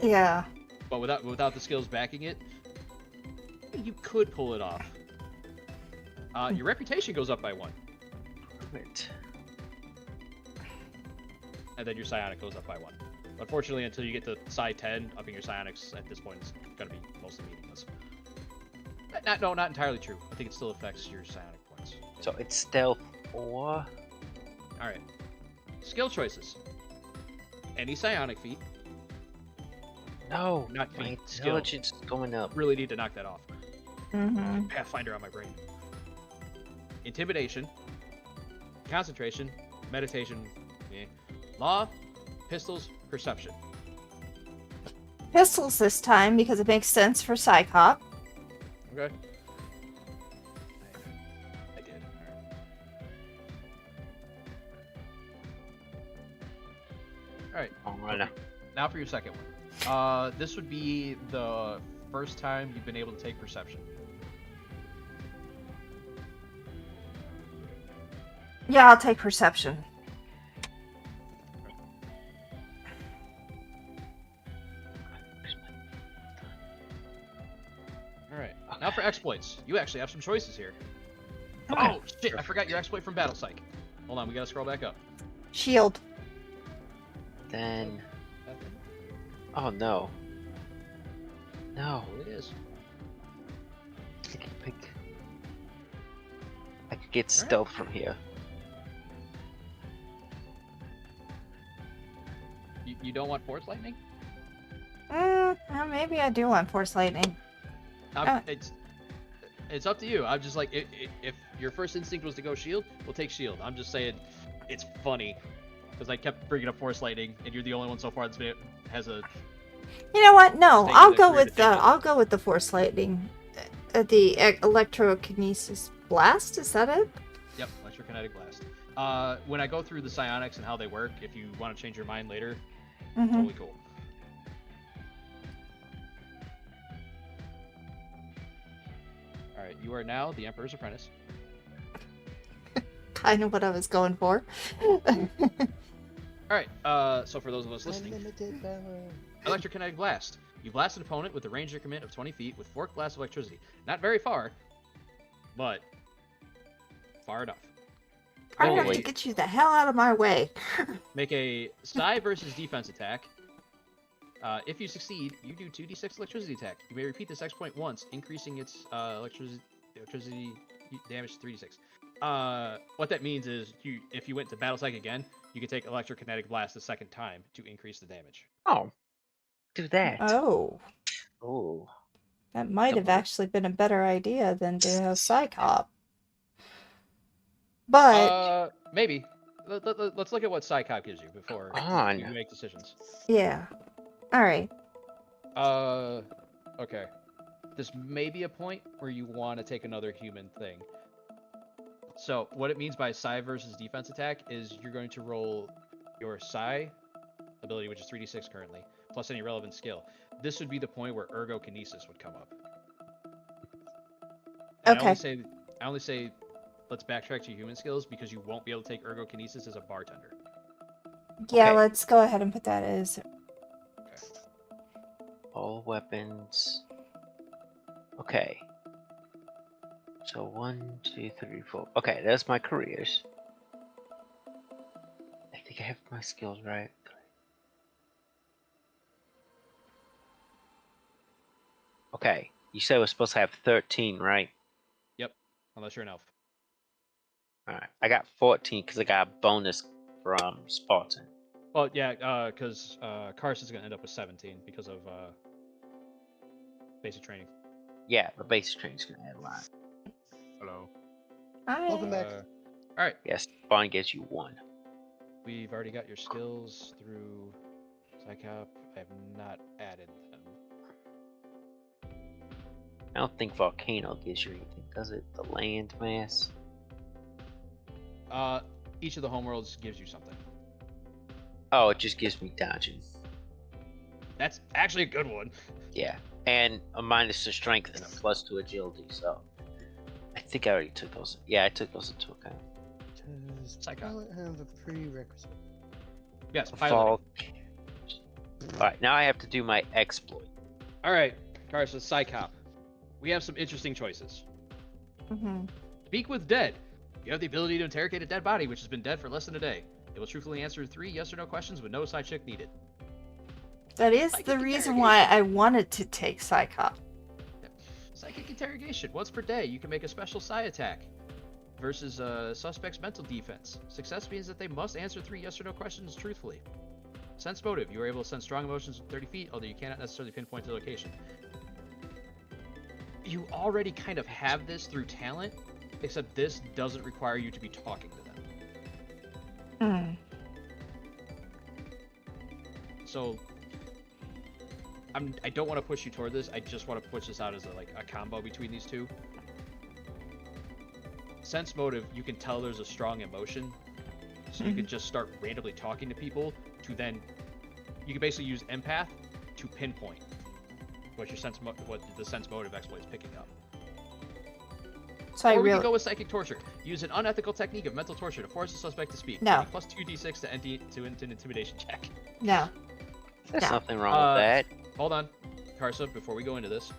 Yeah. But without the skills backing it, you could pull it off. Your reputation goes up by 1. Right. And then your psionic goes up by 1. Unfortunately, until you get to Psi 10, upping your psionics at this point is going to be mostly meaningless. Not entirely true. I think it still affects your psionic points. So it's stealth 4. Alright. Skill choices. Any psionic feat. No, Not my feat, skill. intelligence is going up. Really need to knock that off. Mm-hmm. Pathfinder on my brain. Intimidation. Concentration. Meditation. Yeah. Law. Pistols. Perception. Pistols this time because it makes sense for Psychop. Okay. I did. Alright. Alright. Now for your second one. This would be the first time you've been able to take perception. Yeah, I'll take perception. Alright. Now for exploits. You actually have some choices here. Okay. Oh, shit. I forgot your exploit from Battle Psych. Hold on. We gotta scroll back up. Shield. Then. Oh no. No. Oh, it is. I can pick. I could get stealth from here. You don't want Force Lightning? Maybe I do want Force Lightning. It's up to you. I'm just like, if your first instinct was to go shield, we'll take shield. I'm just saying, it's funny because I kept bringing up Force Lightning, and you're the only one so far that has a. You know what? No, Take I'll the go career with to take it. I'll go with the Force Lightning. The electrokinesis blast. Is that it? Yep, electrokinetic blast. When I go through the psionics and how they work, if you want to change your mind later, Mm-hmm. totally cool. All right, you are now the Emperor's Apprentice. Kind of what I was going for. All right, so for those of us listening, Unlimited power. electrokinetic blast. You blast an opponent with a range increment of 20 feet with forked blast of electricity. Not very far, but far enough. I have to Holy. get you the hell out of my way. Make a psi versus defense attack. If you succeed, you do 2d6 electricity attack. You may repeat this exploit once, increasing its electricity damage to 3d6. What that means is, if you went to Battle Psych again, you can take electrokinetic blast the second time to increase the damage. Oh. Do that. Oh, Oh. that might have Double. actually been a better idea than to have Psychop. But Maybe. Let's look at what Psychop gives you before On. you make decisions. yeah. All right. Okay. This may be a point where you want to take another human thing. So, what it means by psi versus defense attack is you're going to roll your psi ability, which is 3d6 currently, plus any relevant skill. This would be the point where ergokinesis would come up. And Okay. I only say let's backtrack to human skills because you won't be able to take ergokinesis as a bartender. Yeah, Okay. let's go ahead and put that as. All weapons. Okay. So 1, 2, 3, 4. Okay, that's my careers. I think I have my skills right. Okay, you said we're supposed to have 13, right? Unless you're an elf. Alright, I got 14 because I got a bonus from Spartan. Well, yeah, because Carson's going to end up with 17 because of basic training. Yeah, the basic training's gonna add a lot. Hello. Hi. Welcome back. All right. Yes, Spartan gets you 1. We've already got your skills through Psychop. I have not added them. I don't think Volcano gives you anything, does it? The land mass? Each of the homeworlds gives you something. Oh, it just gives me dodging. That's actually a good one. Yeah, and a minus to strength and a plus to agility. So I think I already took those. Yeah, I took those into account. Does Psycho. pilot have a prerequisite? Yes, Fall. piloting. All right, now I have to do my exploit. All right, Carson, Psychop. We have some interesting choices. Mm-hmm. Speak with dead. You have the ability to interrogate a dead body which has been dead for less than a day. It will truthfully answer 3 yes or no questions with no side chick needed. That is Psychic the reason why interrogation. I wanted to take Psychop. Psychic interrogation. Once per day, you can make a special psi attack versus a suspect's mental defense. Success means that they must answer 3 yes or no questions truthfully. Sense motive. You are able to sense strong emotions from 30 feet, although you cannot necessarily pinpoint the location. You already kind of have this through talent, except this doesn't require you to be talking to them. So I don't want to push you toward this. I just want to push this out as a combo between these two. Sense motive, you can tell there's a strong emotion, so you can just start randomly talking to people to then you can basically use empath to pinpoint what the sense motive exploit is picking up. So I Or we really can go with psychic torture. Use an unethical technique of mental torture to force the suspect to speak. No. Plus 2d6 to an intimidation check. no. There's No. nothing wrong with that. Hold on, Karsa, before we go into this,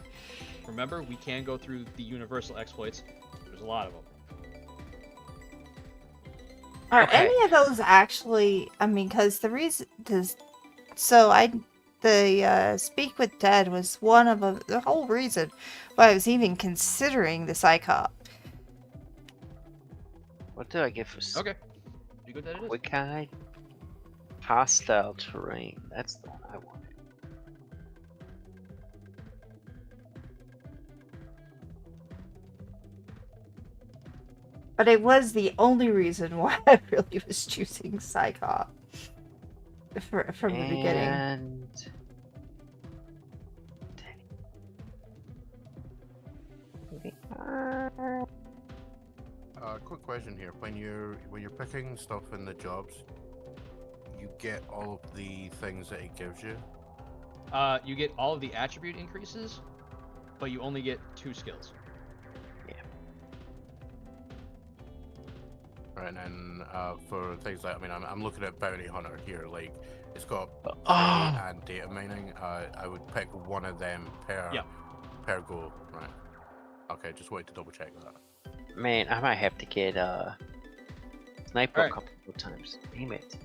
remember we can go through the universal exploits. There's a lot of them. Are Okay. any of those actually? I mean, because the reason does the speak with dead was one of the whole reason why I was even considering the Psychop. What did I get for Okay. You good that it is? quick hide? Hostile terrain. That's the one I wanted. But it was the only reason why I really was choosing Psychop from the beginning. And Quick question here: when you're picking stuff in the jobs, you get all of the things that it gives you. You get all of the attribute increases, but you only get 2 skills. Right, and then for things like, I mean, I'm looking at Bounty Hunter here, like, it's got Oh. and data mining. I would pick one of them per Yeah. per goal, right? Okay, just wanted to double check that. Man, I might have to get sniper Alright. a couple more times. Damn it.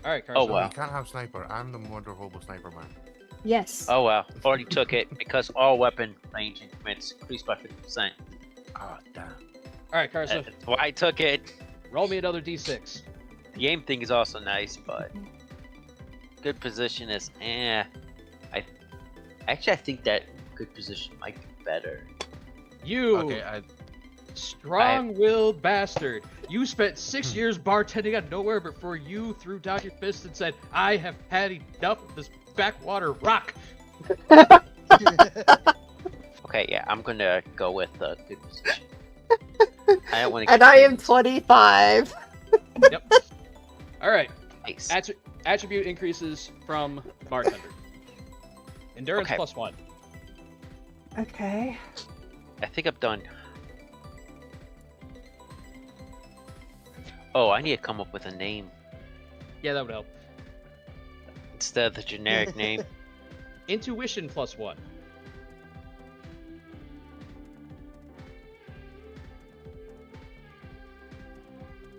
All right, Carson. Oh, wow. You can't have sniper. I'm the Wonder Hobo Sniper Man. Yes. Oh well, already took it because all weapon range increments increased by 50%. Ah, damn. All right, Carson. That's why I took it. Roll me another d6. The aim thing is also nice, but good position is I think that good position might be better. You Okay, strong-willed bastard. You spent 6 years bartending on nowhere before you threw down your fist and said, "I have had enough of this backwater rock." Okay, yeah, I'm gonna go with the good position. I don't want to. And I am 25. Yep. All right. Nice. Attribute increases from bartender. Endurance Okay. +1. Okay. I think I'm done. Oh, I need to come up with a name Yeah, that would help. instead of the generic name. Intuition +1.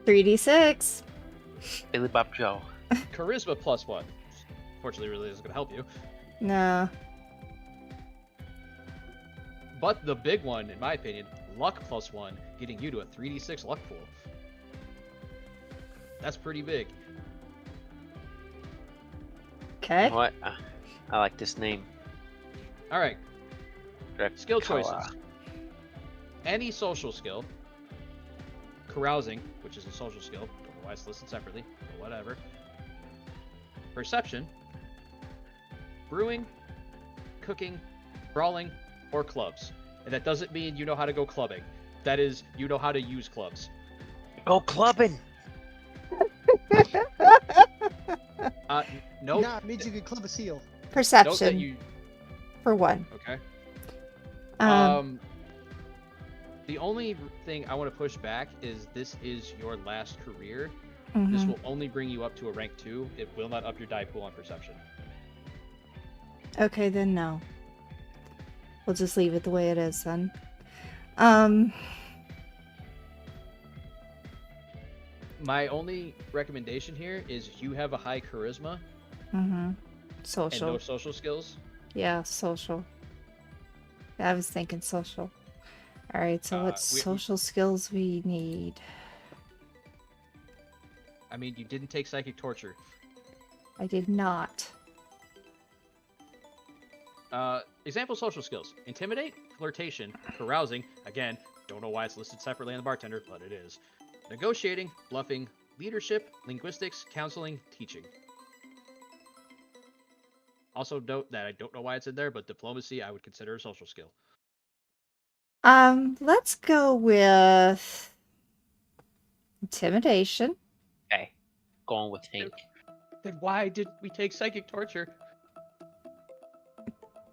$3d6. Billy Bob Joe. Charisma +1. Fortunately, really isn't going to help you. No. But the big one, in my opinion, luck +1, getting you to a 3d6 luck pool. That's pretty big. Okay. What? I like this name. All right, skill choices. Dracula. Any social skill. Carousing, which is a social skill. Don't know why it's listed separately, but whatever. Perception. Brewing, cooking, brawling, or clubs. And that doesn't mean you know how to go clubbing. That is, you know how to use clubs. Go clubbing. Note. Nah, it means you can club a seal. Note that Perception you. for one. Okay. Um, The only thing I want to push back is this is your last career. This mhm. will only bring you up to a rank 2. It will not up your die pool on perception. Okay, then no. We'll just leave it the way it is then. Um, My only recommendation here is you have a high charisma mhm. and Social. no social skills. Yeah, social. I was thinking social. All right, so what we- social skills we need? I mean, you didn't take psychic torture. I did not. Example social skills: intimidate, flirtation, carousing. Again, don't know why it's listed separately on the bartender, but it is. Negotiating, bluffing, leadership, linguistics, counseling, teaching. Also note that I don't know why it's in there, but diplomacy I would consider a social skill. Let's go with intimidation. Okay. Going with Hank. Then why did we take psychic torture?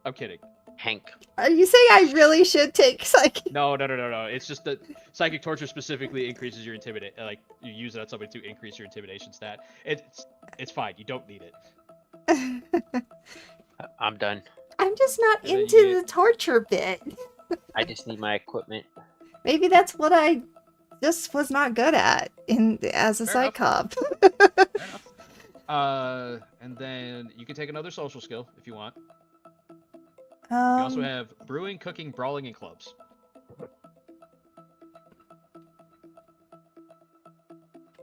I'm kidding. Hank. Are you saying I really should take psychic? No. It's just that psychic torture specifically increases your intimidate. Like you use it on somebody to increase your intimidation stat. It's fine. You don't need it. I'm done. I'm just not And then you into get- the torture bit. I just need my equipment. Maybe that's what I just was not good at as a Fair enough. psychop. Fair enough. And then you can take another social skill if you want. You also have brewing, cooking, brawling, and clubs.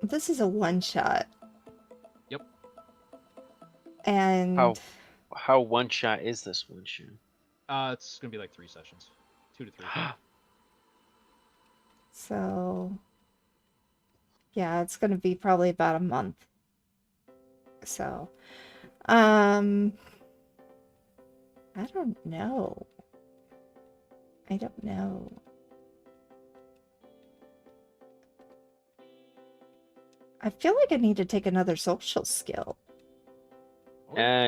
This is a one shot. Yep. And How one shot is this one shot? It's gonna be like 3 sessions, 2 to 3. so yeah, it's gonna be probably about a month. So I don't know. I feel like I need to take another social skill.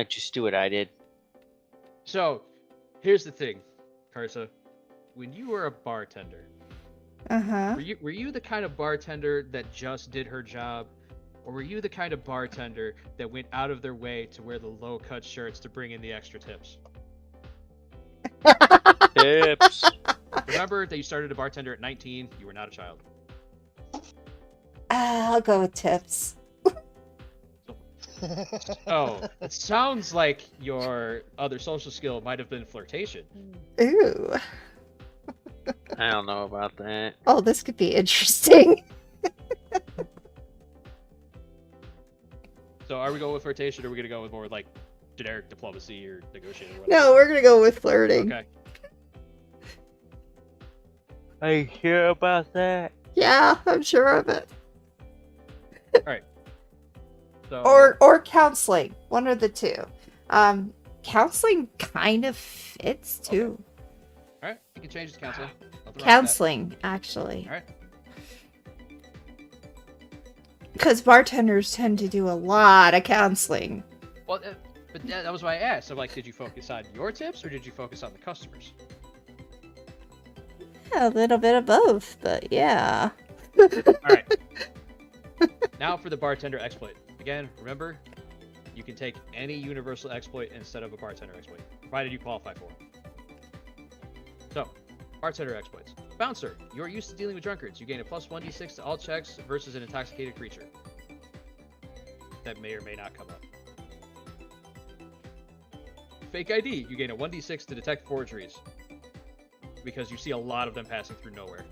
Just do what I did. So, here's the thing, Karsa. When you were a bartender, Uh-huh. were you the kind of bartender that just did her job, or were you the kind of bartender that went out of their way to wear the low-cut shirts to bring in the extra tips? Tips. Remember that you started a bartender at 19. You were not a child. I'll go with tips. Oh, it sounds like your other social skill might have been flirtation. Ooh. I don't know about that. Oh, this could be interesting. So, are we going with flirtation, or are we gonna go with more like generic diplomacy or negotiating? Or whatever? No, we're gonna go with flirting. Okay. I hear about that. Yeah, I'm sure of it. So, Or counseling. One of the two. Counseling kind of fits too. all right, you can change it to counseling. Nothing wrong with that. Counseling, actually. All right. Because bartenders tend to do a lot of counseling. Well, but that was why I asked. So, like, did you focus on your tips or did you focus on the customers? Yeah, a little bit of both, but yeah. All right. Now for the bartender exploit. Again, remember, you can take any universal exploit instead of a bartender exploit, provided you qualify for it. So, bartender exploits. Bouncer, you are used to dealing with drunkards. You gain a plus 1d6 to all checks versus an intoxicated creature. That may or may not come up. Fake ID, you gain a 1d6 to detect forgeries. Because you see a lot of them passing through nowhere.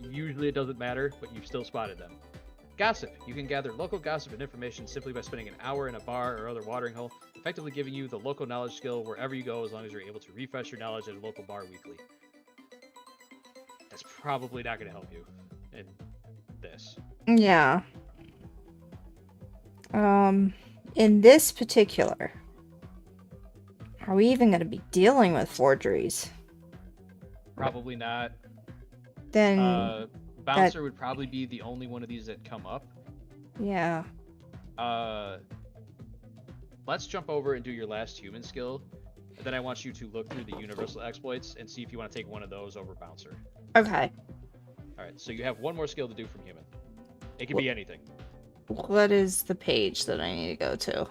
Usually it doesn't matter, but you've still spotted them. Gossip, you can gather local gossip and information simply by spending an hour in a bar or other watering hole, effectively giving you the local knowledge skill wherever you go as long as you're able to refresh your knowledge at a local bar weekly. That's probably not going to help you in this. Yeah. In this particular, are we even going to be dealing with forgeries? Probably not. Then, Bouncer would probably be the only one of these that come up. yeah. let's jump over and do your last human skill. And then I want you to look through the universal exploits and see if you want to take one of those over bouncer. Okay. All right, so you have one more skill to do from human. It can be anything. What is the page that I need to go to?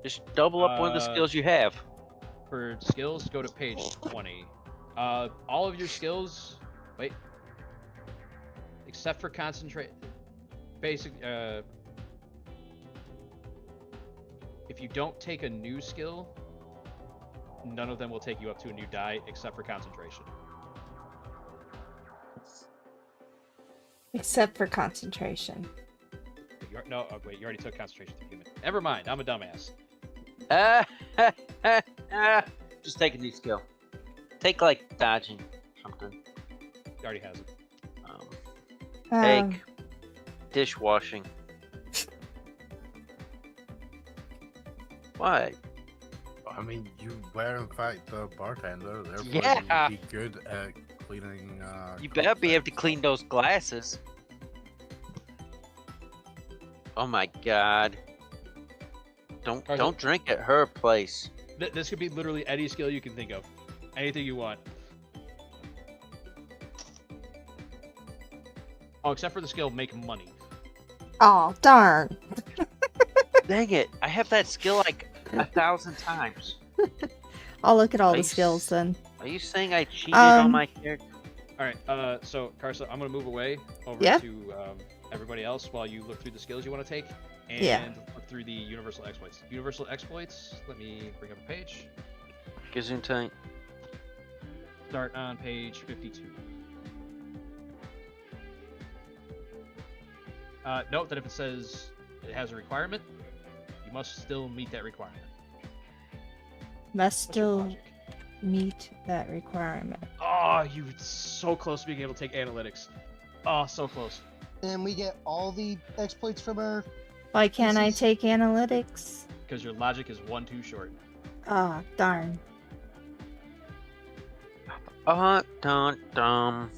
Just double up one of the skills you have. For skills, go to page 20. All of your skills, wait, except for concentrate, basic. If you don't take a new skill, none of them will take you up to a new die except for concentration. Except for concentration. No, oh, wait, you already took concentration to human. Never mind, I'm a dumbass. Just take a new skill. Take like dodging something. He already has it. Take dishwashing. What? I mean, you were in fact the bartender, therefore Yeah. you would be good at cleaning. You better be able to clean those glasses. Oh my god! Don't drink at her place. This could be literally any skill you can think of. Anything you want. Oh, except for the skill make money. Oh, darn. Dang it! I have that skill like 1,000 times. I'll look at all Are the you skills then. Are you saying I cheated on my character? All right. So Karsa, I'm gonna move away over Yeah. to everybody else while you look through the skills you want to take and Yeah. look through the universal exploits. Universal exploits. Let me bring up a page. Gesundheit. Start on page 52. Note that if it says it has a requirement, you must still meet that requirement. Must What's your still logic? meet that requirement. Oh, you were so close to being able to take analytics. Oh, so close. And we get all the exploits from our. Why can't I is- take analytics? Because your logic is one too short. Ah, darn. Dun. All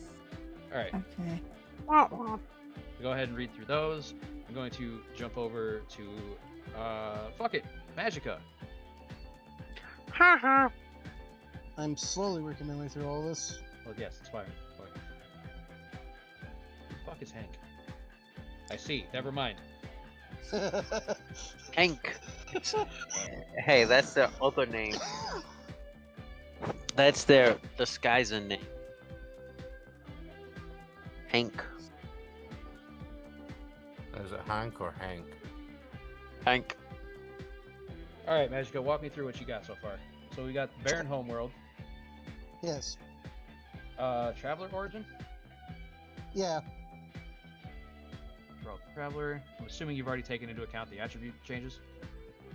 right. Okay. Go ahead and read through those. I'm going to jump over to, fuck it, Magicka. I'm slowly working my way through all this. Well, yes, it's fine. Who the fuck is Hank? I see. Never mind. Hank. Hey, that's their other name. That's their disguising name. Hank. Is it Hank or Hank? Hank. All right, Magicka, walk me through what you got so far. So we got Barren Homeworld, Yes. Traveler Origin, Yeah. Traveler. I'm assuming you've already taken into account the attribute changes.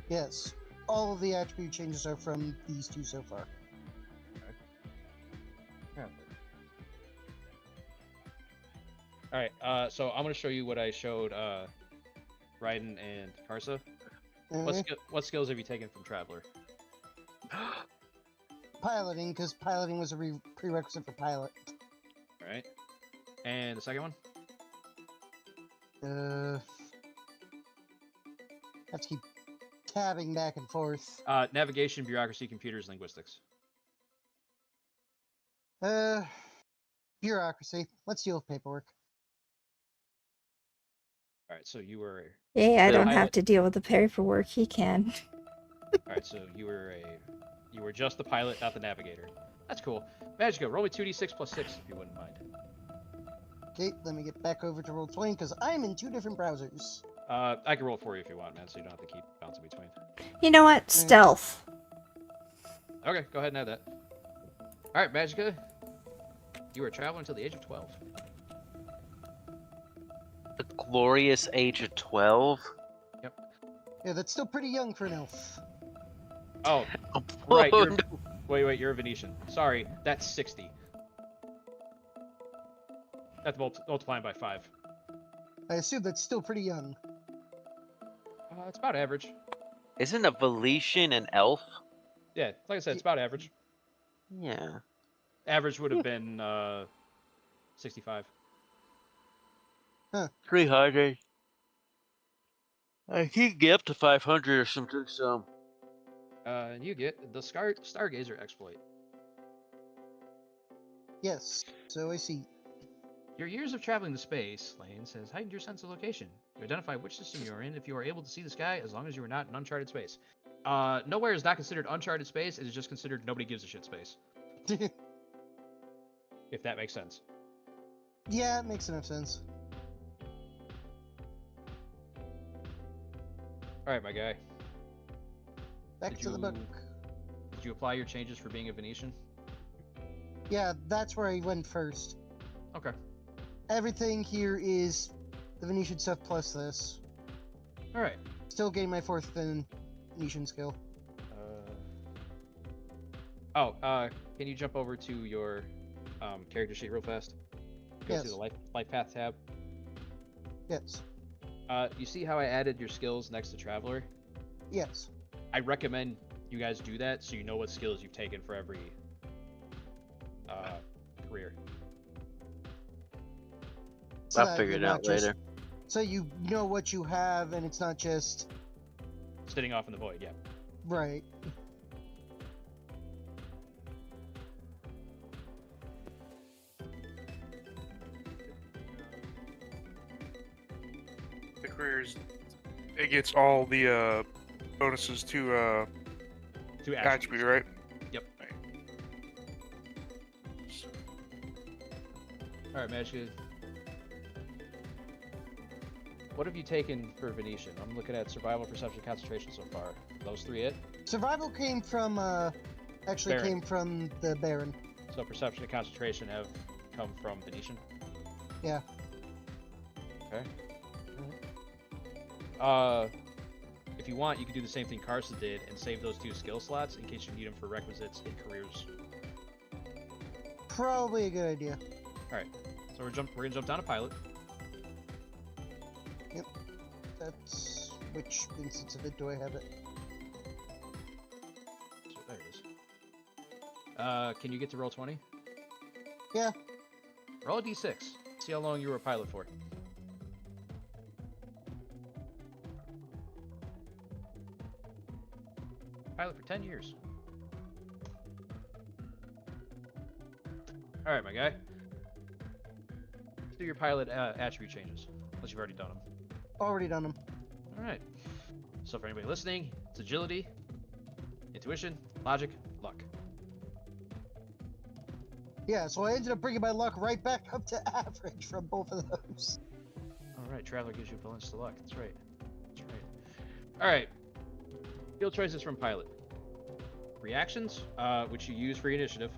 Yes. All of the attribute changes are from these two so far. All right, so I'm gonna show you what I showed Raiden and Karsa. Uh, What skills have you taken from Traveler? Piloting, because piloting was a prerequisite for pilot. All right, and the second one? Have to keep tabbing back and forth. Navigation, bureaucracy, computers, linguistics. Bureaucracy. Let's deal with paperwork. All right, so you were. Yay, I The don't have pilot. to deal with the paperwork. He can. All right, so you were just the pilot, not the navigator. That's cool. Magicka, roll me 2d6 plus 6 if you wouldn't mind. Okay, let me get back over to Roll20 because I'm in two different browsers. I can roll it for you if you want, man, so you don't have to keep bouncing between. You know what? Stealth. Okay, go ahead and add that. All right, Magicka, you were traveling until the age of 12. The glorious age of 12. Yeah, that's still pretty young for an elf. Oh, right. Wait, you're a Venetian. Sorry, that's 60. That's multiplying by 5. I assume that's still pretty young. It's about average. Isn't a Valetian an elf? Yeah, like I said, it's about average. Yeah. Average would have been 65. 300. I can get up to 500 or something. So And you get the Stargazer exploit. Yes. So I see. Your years of traveling to space, Lane, has heightened your sense of location. You identify which system you are in if you are able to see the sky, as long as you are not in uncharted space. Nowhere is not considered uncharted space. It is just considered nobody gives a shit space. If that makes sense. Yeah, it makes enough sense. All right, my guy. Back Did to the you- book. Did you apply your changes for being a Venetian? Yeah, that's where I went first. Okay. Everything here is the Venetian stuff plus this. All right. Still getting my 4th Venetian skill. Can you jump over to your character sheet real fast? Go Yes. to the life path tab. Yes. You see how I added your skills next to Traveler? Yes. I recommend you guys do that so you know what skills you've taken for every career. So I'll that figure it you're out not just- later. So you know what you have, and it's not just Sitting off in the void, yeah. right. The careers, it gets all the bonuses to Two attribute, right? Yep. Right. So, All right, Magic. What have you taken for Venetian? I'm looking at survival, perception, concentration so far. Those three it? Survival came from actually Baron. came from the Baron. So perception and concentration have come from Venetian? Yeah. Okay. If you want, you can do the same thing Carson did and save those 2 skill slots in case you need them for requisites in careers. Probably a good idea. Alright, so we're gonna jump down to pilot. That's which instance of it do I have it? So there it is. Can you get to roll 20? Yeah. Roll a d6. See how long you were a pilot for. Pilot for 10 years. Alright, my guy. Let's do your pilot attribute changes. Unless you've already done them. Already done them. Alright. So for anybody listening, it's agility, intuition, logic, luck. Yeah, so I ended up bringing my luck right back up to average from both of those. Alright, Traveler gives you a bonus to luck. That's right. That's right. Alright. Field choices from pilot. Reactions, which you use for your initiative.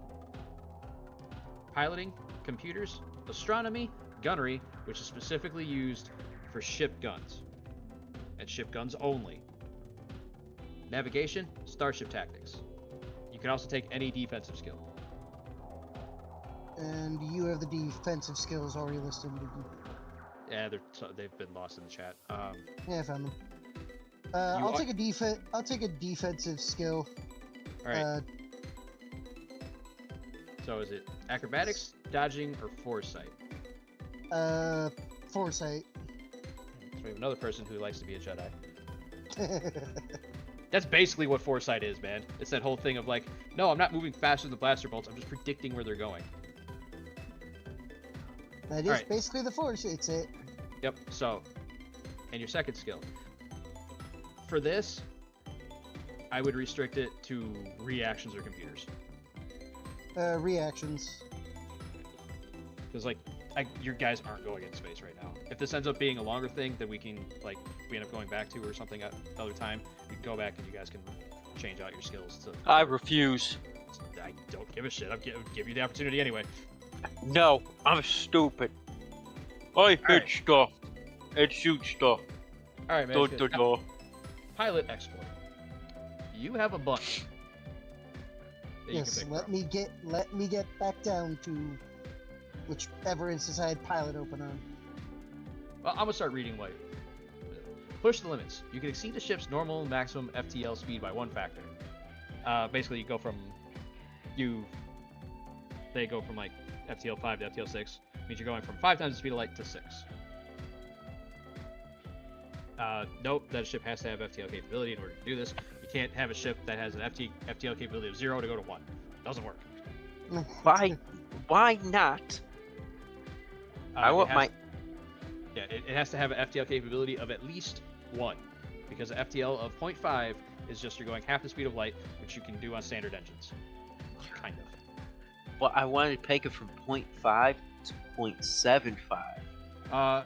Piloting, computers, astronomy, gunnery, which is specifically used for ship guns. And ship guns only. Navigation, starship tactics. You can also take any defensive skill. And you have the defensive skills already listed. Yeah, they've been lost in the chat. Yeah, I found them. I'll are- take a defensive skill. Alright, so is it acrobatics, dodging, or foresight? Foresight. So we have another person who likes to be a Jedi. That's basically what foresight is, man. It's that whole thing of like, no, I'm not moving faster than the blaster bolts, I'm just predicting where they're going. That is Alright. basically the force. It's it. Yep, so, and your second skill. For this, I would restrict it to reactions or computers. Reactions. Because, like, your guys aren't going in space right now. If this ends up being a longer thing that we can, like, we end up going back to or something at another time, we can go back and you guys can change out your skills to... I refuse. I don't give a shit. I'll give you the opportunity anyway. No, I'm stupid. I hit Alright. stuff and shoot stuff. Alright, man. Do. Pilot exploit. You have a button. that you can Yes. pick Let from. me get back down to whichever instance I had pilot open on. Well, I'm gonna start reading what. Push the limits. You can exceed the ship's normal and maximum FTL speed by 1 factor. Basically, you go from they go from like FTL 5 to FTL 6. Means you're going from 5 times the speed of light to 6. Nope, that ship has to have FTL capability in order to do this. You can't have a ship that has an FTL capability of 0 to go to 1. Doesn't work. Why not? I want my. Yeah, it has to have an FTL capability of at least 1. Because an FTL of 0.5 is just you're going half the speed of light, which you can do on standard engines. Kind of. Well, I wanted to take it from 0.5 to 0.75.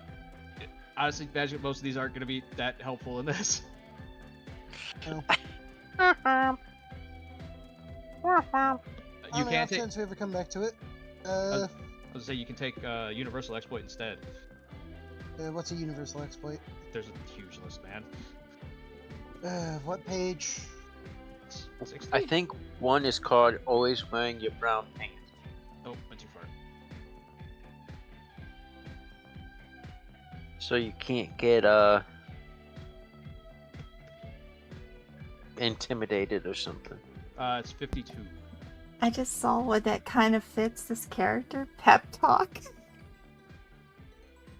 Honestly, imagine most of these aren't going to be that helpful in this. Oh. You On the can off take. chance we ever come back to it. I was gonna say you can take universal exploit instead. What's a universal exploit? There's a huge list, man. What page? 60? I think one is called "Always Wearing Your Brown Pants." Oh, went too far. So you can't get intimidated or something. It's 52. I just saw what that kind of fits this character. Pep talk.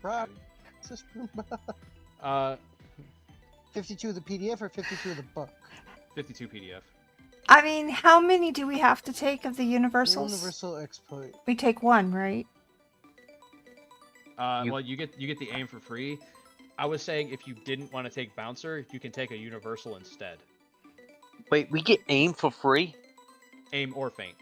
Rob. 52 of the PDF or 52 of the book? 52 PDF. I mean, how many do we have to take of the universals? Universal exploit. We take one, right? Well, you get the aim for free. I was saying if you didn't want to take bouncer, you can take a universal instead. Wait, we get aim for free? Aim or feint.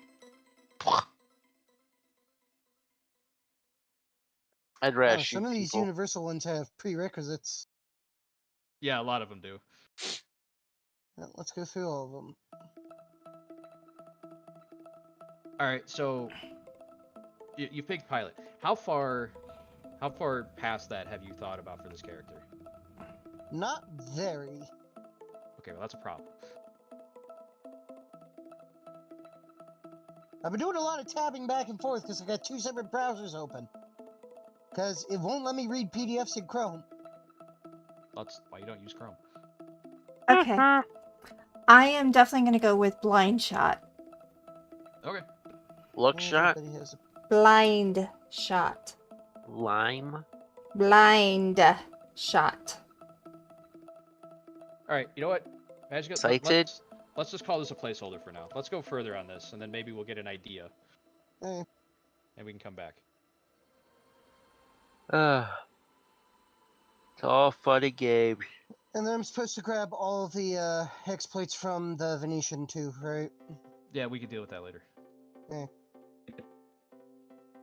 I'd rather Oh, shoot some of these people. universal ones have prerequisites. Yeah, a lot of them do. Yeah, let's go through all of them. All right, so you picked pilot. How far past that have you thought about for this character? Not very. Okay, well that's a problem. I've been doing a lot of tabbing back and forth because I got 2 separate browsers open. Because it won't let me read PDFs in Chrome. That's why you don't use Chrome. Okay. I am definitely going to go with blind shot. Okay. Look shot, Everybody has a... Blind shot. lime. Blind shot. All right. You know what? Magic. Sighted? Let's just call this a placeholder for now. Let's go further on this, and then maybe we'll get an idea, Eh. and we can come back. It's all fun and games. And then I'm supposed to grab all of the exploits from the Venetian too, right? Yeah, we can deal with that later. Eh.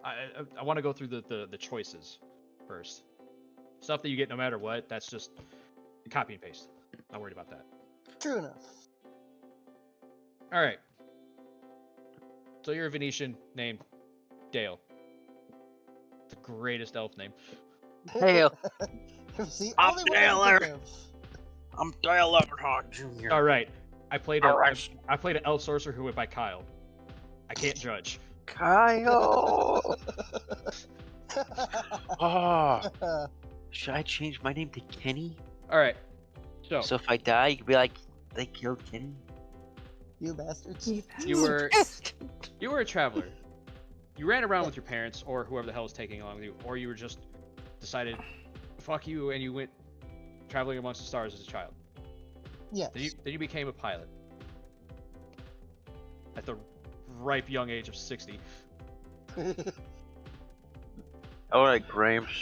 I want to go through the choices first. Stuff that you get no matter what. That's just copy and paste. Not worried about that. True enough. All right. So you're a Venetian named Dale. The greatest elf name. Dale. It's the I'm only one I can Dale. think of. I'm Dale Everhart Jr. All right. I played Alright. I played an elf sorcerer who went by Kyle. I can't judge. Kyle. Oh, should I change my name to Kenny? All right. So So if I die, you could be like, they killed Kenny. You bastards. you were a traveler. You ran around with your parents or whoever the hell was taking along with you, or you were just decided, fuck you, and you went traveling amongst the stars as a child. Yes. Then you became a pilot at the ripe young age of 60. I like Gramps.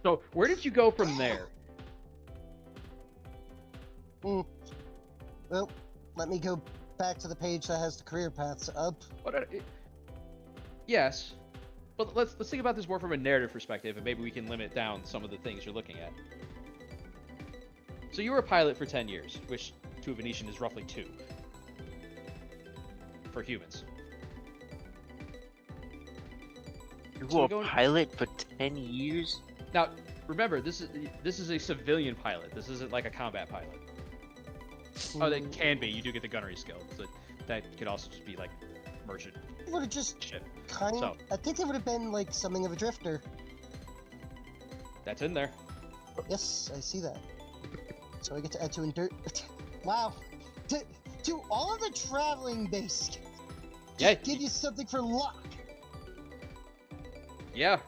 So where did you go from there? Well, let me go back to the page that has the career paths up. Yes, but let's think about this more from a narrative perspective, and maybe we can limit down some of the things you're looking at. So you were a pilot for 10 years, which to a Venetian is roughly 2 for humans. You So were we're a going- pilot for 10 years? Now, remember, this is a civilian pilot. This isn't like a combat pilot. Oh, they can be. You do get the gunnery skill, but that could also just be like merchant It would have just shit. kind So- I think it would have been like something of a drifter. That's in there. Yes, I see that. So I get to add to endure. Wow. To all of the traveling base. Yeah. Give you something for luck. Yeah.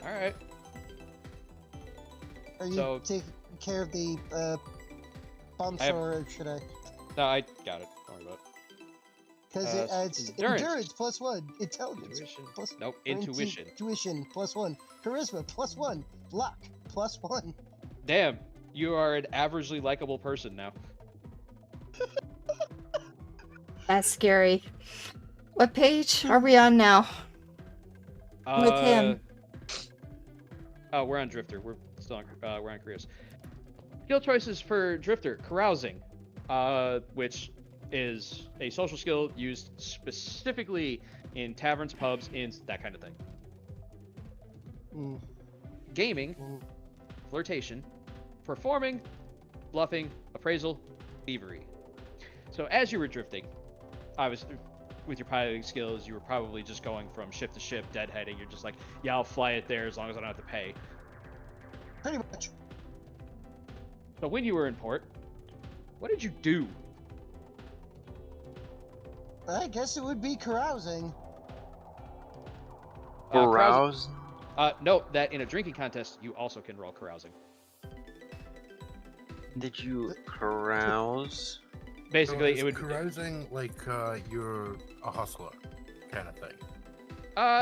All right. Are you So- taking care of the bumps, I have- or should I? No, I got it. Don't worry about it. Because it's endurance. endurance +1, intelligence Intuition. plus Nope, or intuition. intuition +1, charisma +1, luck +1. Damn, you are an averagely likable person now. That's scary. What page are we on now? With him. Oh, we're on Drifter. We're still on, we're on careers. Skill choices for Drifter: carousing, which is a social skill used specifically in taverns, pubs, inns, that kind of thing. Mm, Gaming, mm. flirtation, performing, bluffing, appraisal, thievery. So as you were drifting, obviously with your piloting skills, you were probably just going from ship to ship, deadheading. You're just like, yeah, I'll fly it there as long as I don't have to pay. Pretty much. So when you were in port, what did you do? I guess it would be carousing. Carouse? Note that in a drinking contest, you also can roll carousing. Did you carouse? Basically, So it would. is carousing like you're a hustler kind of thing.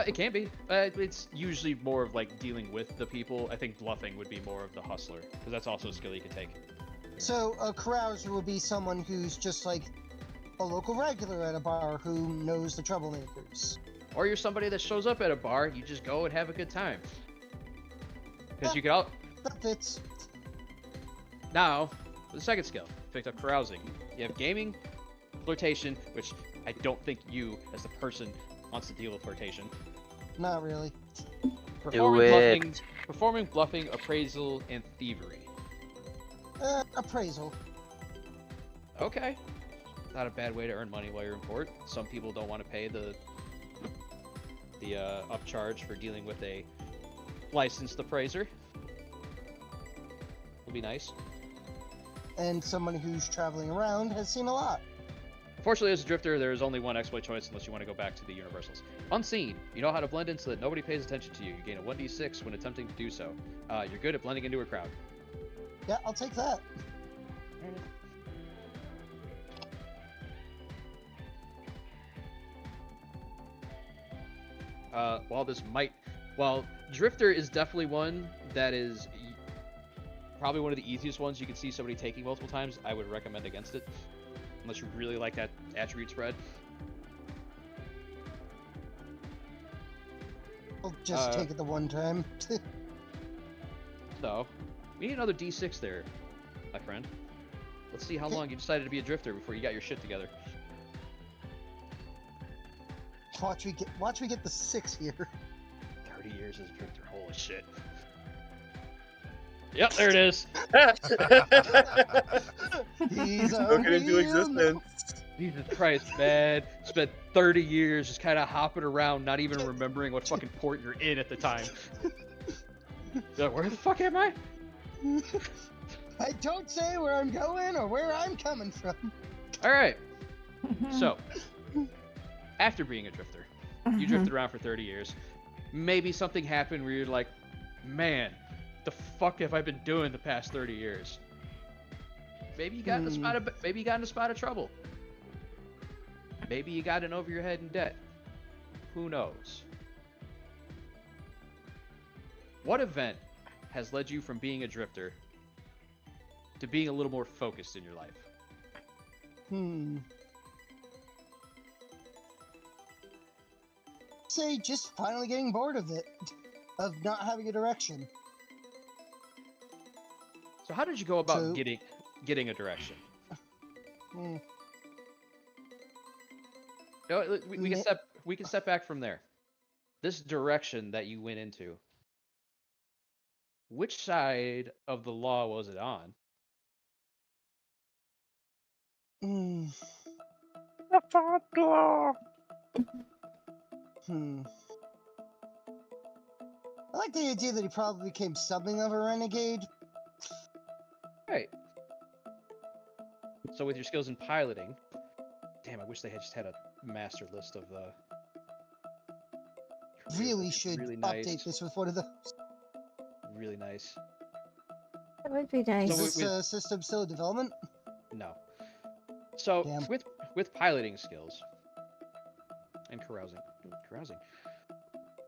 It can be. It's usually more of like dealing with the people. I think bluffing would be more of the hustler, because that's also a skill you can take. So a carouser will be someone who's just like a local regular at a bar who knows the troublemakers. Or you're somebody that shows up at a bar, you just go and have a good time. Because you can all. That fits. Now, the second skill, picked up carousing. You have gaming, flirtation, which I don't think you, as the person, wants to deal with flirtation. Not really. Performing bluffing, appraisal, and thievery. Appraisal. Okay. Not a bad way to earn money while you're in port. Some people don't want to pay the upcharge for dealing with a licensed appraiser. Would be nice. And someone who's traveling around has seen a lot. Fortunately, as a drifter, there is only one exploit choice unless you want to go back to the universals. Unseen. You know how to blend in so that nobody pays attention to you. You gain a 1d6 when attempting to do so. You're good at blending into a crowd. Yeah, I'll take that. While drifter is definitely one that is probably one of the easiest ones you can see somebody taking multiple times, I would recommend against it. Unless you really like that attribute spread. I'll just take it the one time. So, we need another d6 there, my friend. Let's see how long you decided to be a drifter before you got your shit together. Watch me get the 6 here. 30 years as a drifter, holy shit. Yep, there it is. He's Spoken into existence. Jesus Christ, man. Spent 30 years just kind of hopping around, not even remembering what fucking port you're in at the time. Like, where the fuck am I? I don't say where I'm going or where I'm coming from. Alright. So, after being a drifter, you drifted around for 30 years. Maybe something happened where you're like, man, the fuck have I been doing the past 30 years? Maybe you got in a spot of trouble. Maybe you got in over your head in debt. Who knows? What event has led you from being a drifter to being a little more focused in your life? Say just finally getting bored of it, of not having a direction. So how did you go about getting a direction? No, we can step back from there. This direction that you went into, which side of the law was it on? The front door. I like the idea that he probably became something of a renegade. Right. So with your skills in piloting, damn, I wish they had just had a master list of Really should really update nice. this with one of those. Really nice. That would be nice. Is So this system still in development? No. So Damn. with piloting skills and carousing,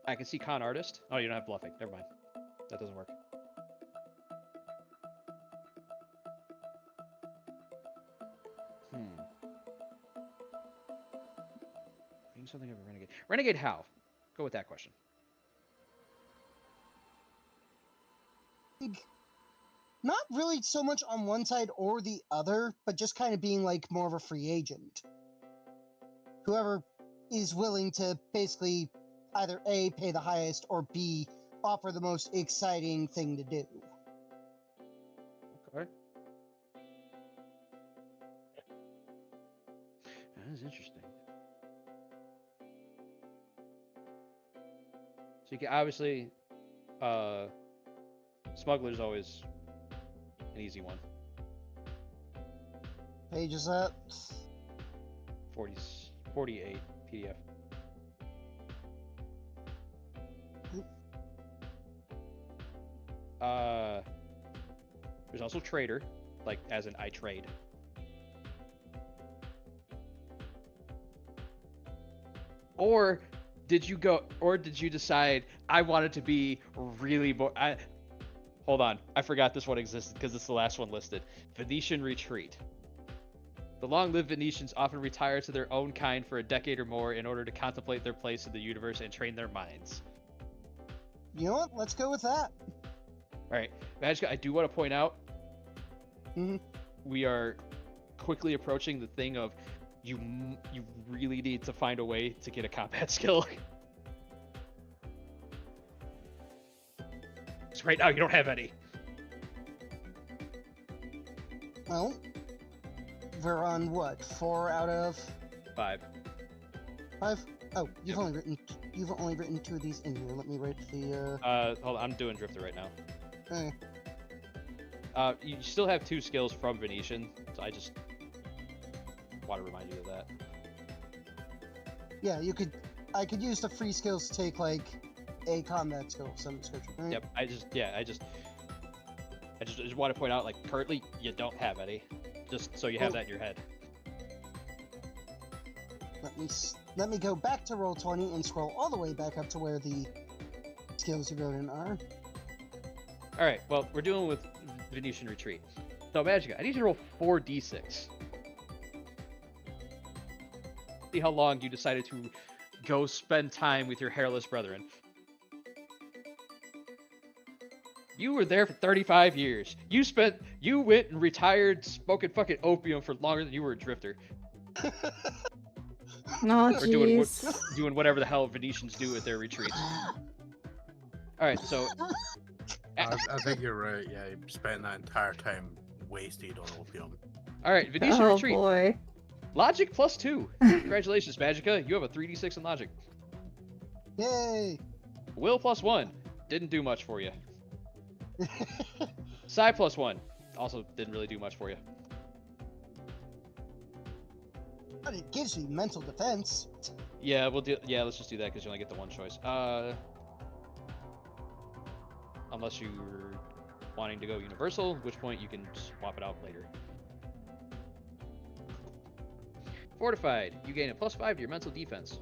I can see con artist. Oh, you don't have bluffing. Never mind. That doesn't work. Being something of a renegade. Renegade how? Go with that question. Not really so much on one side or the other, but just kind of being like more of a free agent. Whoever is willing to basically either A, pay the highest, or B, offer the most exciting thing to do. Okay. That is interesting. So you can obviously, smuggler's always an easy one. Page is that? 48 PDF. There's also trader, like as in I trade. Or did you decide I wanted to be really hold on, I forgot this one existed because it's the last one listed. Venetian Retreat. The long-lived Venetians often retire to their own kind for a decade or more in order to contemplate their place in the universe and train their minds. You know what? Let's go with that. Alright, Magica, I do want to point out, we are quickly approaching the thing of you really need to find a way to get a combat skill. So right now you don't have any. Well, we're on what? 4 out of 5. 5? Oh, you've only written 2 of these in here. Let me write the Hold on, I'm doing Drifter right now. Okay. You still have 2 skills from Venetian, so I just want to remind you of that. Yeah, I could use the free skills to take like a combat skill of some description. Right? Yep, I just want to point out, like, currently you don't have any, just so you have that in your head. Let me go back to Roll20 and scroll all the way back up to where the skills you wrote in are. All right, well, we're dealing with Venetian Retreat. So, Magica, I need you to roll 4d6. See how long you decided to go spend time with your hairless brethren. You were there for 35 years. You went and retired smoking fucking opium for longer than you were a drifter. Oh, Or doing whatever the hell Venetians do at their retreats. Alright, so... I think you're right. Yeah, you spent that entire time wasted on opium. Alright, Venetian Oh Retreat. boy. Logic +2. Congratulations, Magica. You have a 3d6 in Logic. Yay! Will +1. Didn't do much for you. Psi +1. Also didn't really do much for you. But it gives me mental defense. Yeah, let's just do that because you only get the one choice. Unless you're wanting to go universal, at which point you can swap it out later. Fortified, you gain a +5 to your mental defense.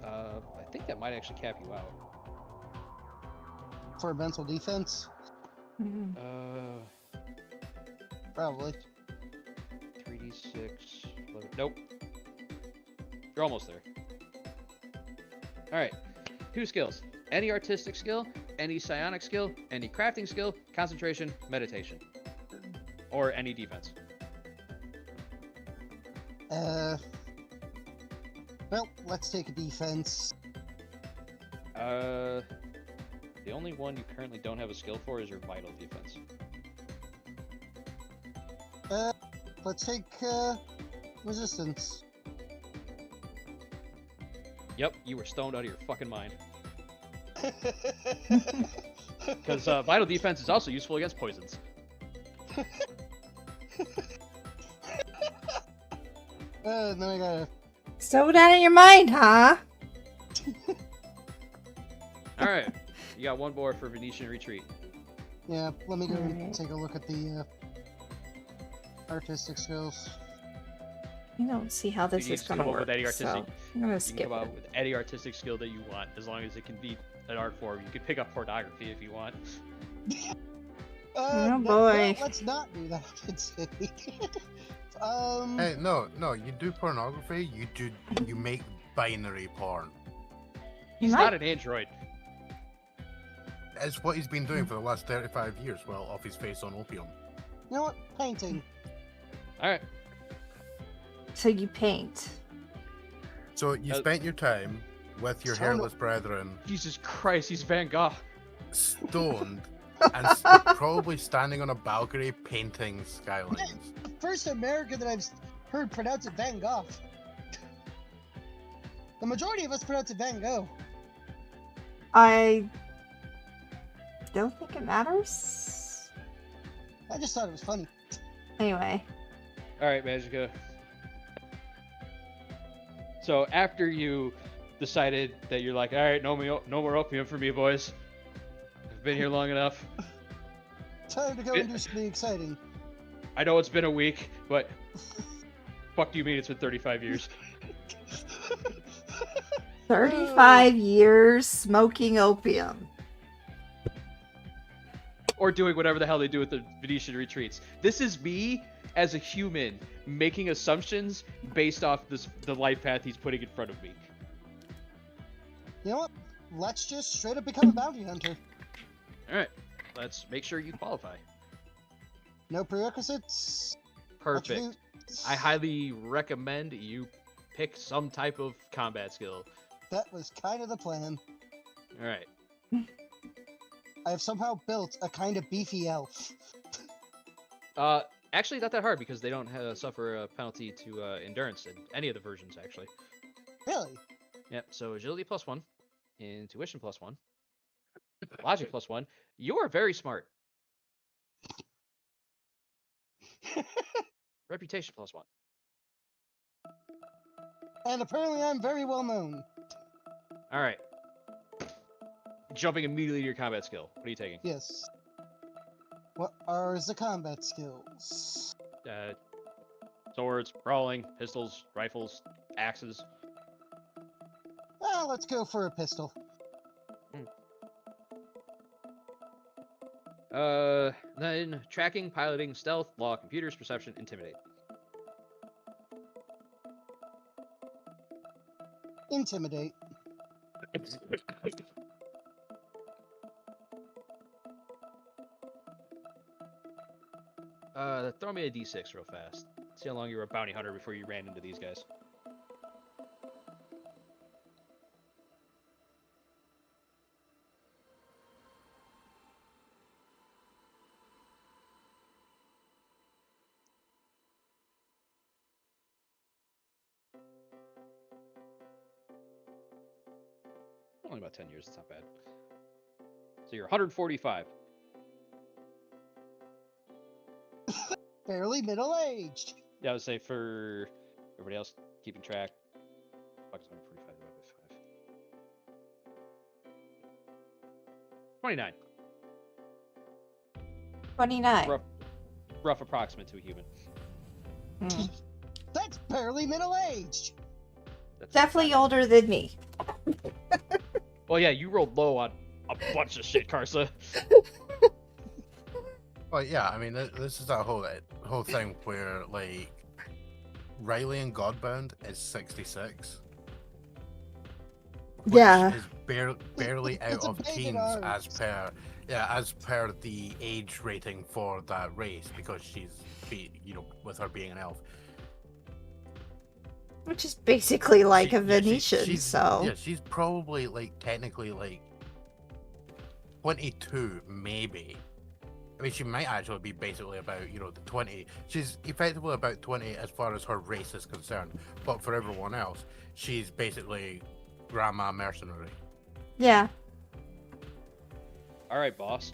I think that might actually cap you out. For mental defense? Probably. 3d6. 11. Nope. You're almost there. Alright. 2 skills. Any artistic skill, any psionic skill, any crafting skill, concentration, meditation. Or any defense. Well, let's take a defense. The only one you currently don't have a skill for is your vital defense. Let's take, resistance. Yep, you were stoned out of your fucking mind. Because vital defense is also useful against poisons. Then I gotta... So down in your mind, huh? Alright, you got one more for Venetian Retreat. Yeah, let me go and Alright. take a look at the artistic skills. I don't see how this You is can gonna come up work. with any artistic. So I'm gonna You can skip come it. out with any artistic skill that you want, as long as it can be an art form. You can pick up pornography if you want. Oh, No, boy. let's not do that. I'd say. Hey, no, you do pornography. You make binary porn. He's might- not an android. It's what he's been doing for the last 35 years, well, off his face on opium. You know what? Painting. All right. So you paint. So you spent your time with your Son of- hairless brethren, Jesus Christ, he's Van Gogh. stoned, and probably standing on a balcony painting skylines. The first American that I've heard pronounce it Van Gogh. The majority of us pronounce it Van Gogh. I don't think it matters. I just thought it was funny. Anyway. All right, Magica. So after you decided that you're like, all right, no more opium for me, boys. I've been here long enough. Time to go and do something exciting. I know it's been a week, but fuck do you mean it's been 35 years? 35 years smoking opium. Or doing whatever the hell they do with the Venetian retreats. This is me as a human making assumptions based off the life path he's putting in front of me. You know what? Let's just straight up become a bounty hunter. All right, let's make sure you qualify. No prerequisites. Perfect. attributes. I highly recommend you pick some type of combat skill. That was kind of the plan. All right. I have somehow built a kind of beefy elf. Actually, not that hard because they don't suffer a penalty to endurance in any of the versions, actually. Really? Yep. So agility +1, intuition +1, logic +1. You are very smart. Reputation +1. And apparently I'm very well known. All right. Jumping immediately to your combat skill. What are you taking? Yes. What are the combat skills? Swords, brawling, pistols, rifles, axes. Let's go for a pistol. Then tracking, piloting, stealth, law, computers, perception, intimidate. Intimidate. Throw me a d6 real fast. See how long you were a bounty hunter before you ran into these guys. Only about 10 years, it's not bad. So you're 145. Fairly middle-aged. Yeah, I would say for everybody else keeping track. Fuck, it's 145 divided by 5. 29. 29. Rough approximate to a human. Hmm. That's barely middle-aged. That's Definitely not- older than me. Well, yeah, you rolled low on a bunch of shit, Karsa. Well, yeah, I mean, this is that whole thing where, like, Riley and Godbound is 66. Which Yeah. is barely out It's a of big teens art. as per the age rating for that race, because she's, with her being an elf. Which is basically like She- a yeah, Venetian, she's, so. Yeah, she's probably, like, technically, like, 22, maybe. I mean, she might actually be basically about, the 20. She's effectively about 20 as far as her race is concerned. But for everyone else, she's basically grandma mercenary. Yeah. All right, boss.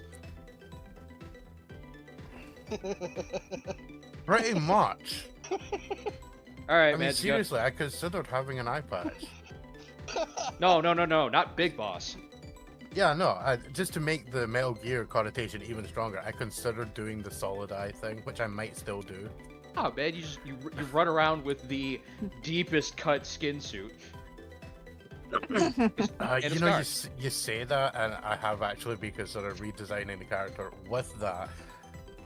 Pretty much. All right, I mean, man. seriously, I considered having an eye patch. No, not big boss. Yeah, no, just to make the Metal Gear connotation even stronger, I considered doing the solid eye thing, which I might still do. Oh man, you run around with the deepest cut skin suit. And a You know, scar. you say that, and I have actually been considered redesigning the character with that.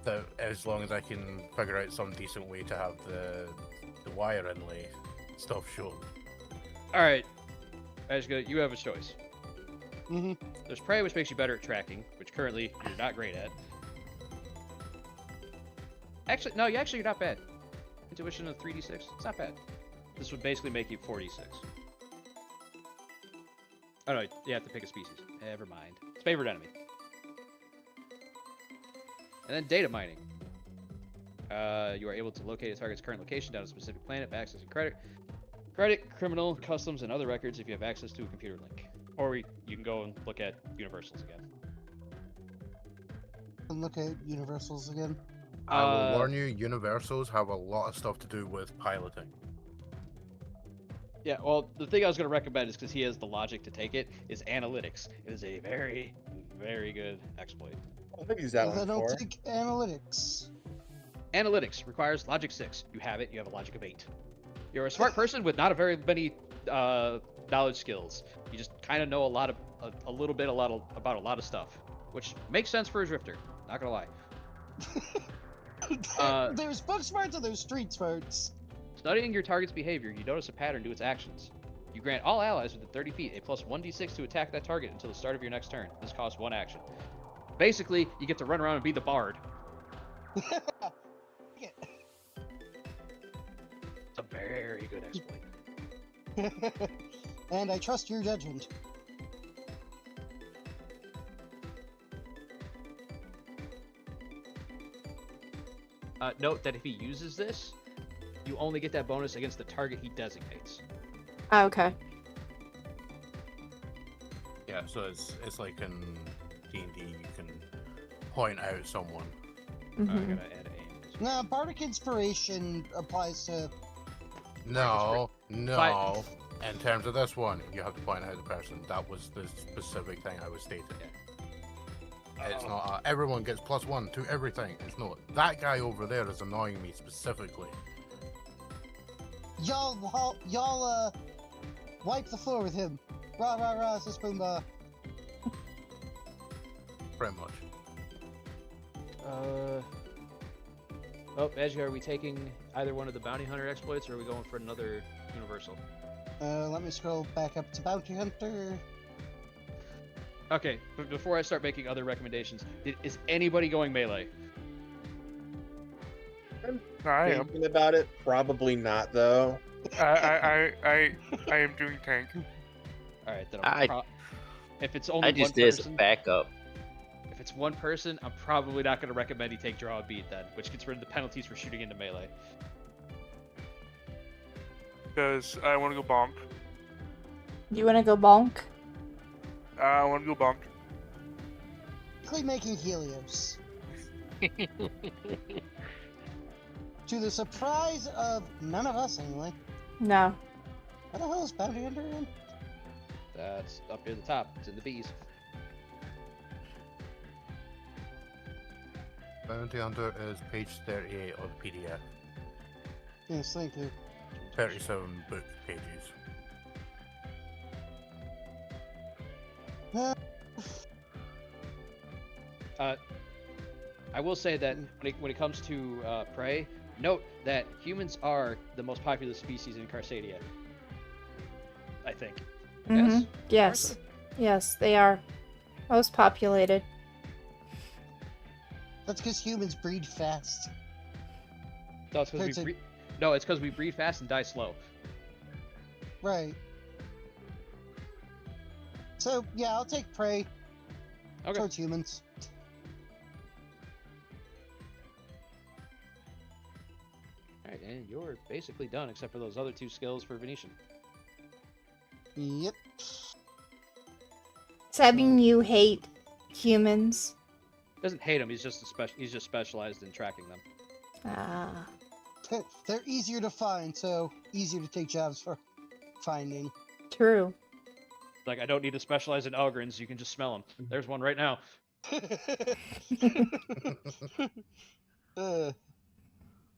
That as long as I can figure out some decent way to have the wire inlay stuff shown. All right, Ashga, you have a choice. Mm-hmm. There's Prey, which makes you better at tracking, which currently you're not great at. Actually, no, you're not bad. Intuition of 3d6, it's not bad. This would basically make you 4d6. Oh no, you have to pick a species. Never mind. It's favorite enemy. And then data mining. You are able to locate a target's current location down a specific planet by accessing credit, criminal, customs, and other records if you have access to a computer link. Or you can go and look at universals again. And look at universals again. I will warn you, universals have a lot of stuff to do with piloting. Yeah, well, the thing I was going to recommend is because he has the logic to take it, is analytics. It is a very, very good exploit. I've used that Because I one don't before. take analytics. Analytics requires logic 6. You have it, you have a logic of 8. You're a smart person with not a very many knowledge skills. You just kind of know a lot of about a lot of stuff, which makes sense for a drifter. Not gonna lie. There's book smarts and there's street smarts. Studying your target's behavior, you notice a pattern to its actions. You grant all allies within 30 feet a plus 1d6 to attack that target until the start of your next turn. This costs 1 action. Basically, you get to run around and be the bard. Yeah. It's a very good exploit. And I trust your judgment. Note that if he uses this, you only get that bonus against the target he designates. Oh, okay. Yeah, so it's like in D&D, you can point out someone. I Mhm. gotta add aim. Now, Bardic Inspiration applies to. No. In terms of this one, you have to point out the person. That was the specific thing I was stating. It's not everyone gets +1 to everything. It's not. That guy over there is annoying me specifically. Y'all wipe the floor with him. Rah rah rah, sis boom bah. Pretty much. Oh, Edgy, are we taking either one of the bounty hunter exploits, or are we going for another universal? Let me scroll back up to Bounty Hunter. Okay, but before I start making other recommendations, is anybody going melee? I am. Thinking about it, probably not though. I am doing tank. All right, then. I- If it's only I one just did as a person, backup. if it's one person, I'm probably not going to recommend he take draw a beat then, which gets rid of the penalties for shooting into melee. Because I want to go bonk. You want to go bonk? I want to go bonk. Quickly making Helios. To the surprise of none of us, anyway. No. How the hell is Bounty Hunter in? That's up near the top. It's in the B's. Bounty Hunter is page 38 of the PDF. Yes, thank you. 37 book pages. I will say that when it comes to prey, note that humans are the most popular species in Carsadia. I think. Mhm. Yes? Yes. Yes, they are most populated. That's because humans breed fast. No, it's because It's a- we breed fast and die slow. Right. So, yeah, I'll take Prey Okay. towards humans. Alright, and you're basically done except for those other 2 skills for Venetian. Yep. Does that mean you hate humans? Doesn't hate him, he's just specialized in tracking them. Ah. They're easier to find, so easier to take jobs for finding. True. Like, I don't need to specialize in Algrins. You can just smell them. There's one right now.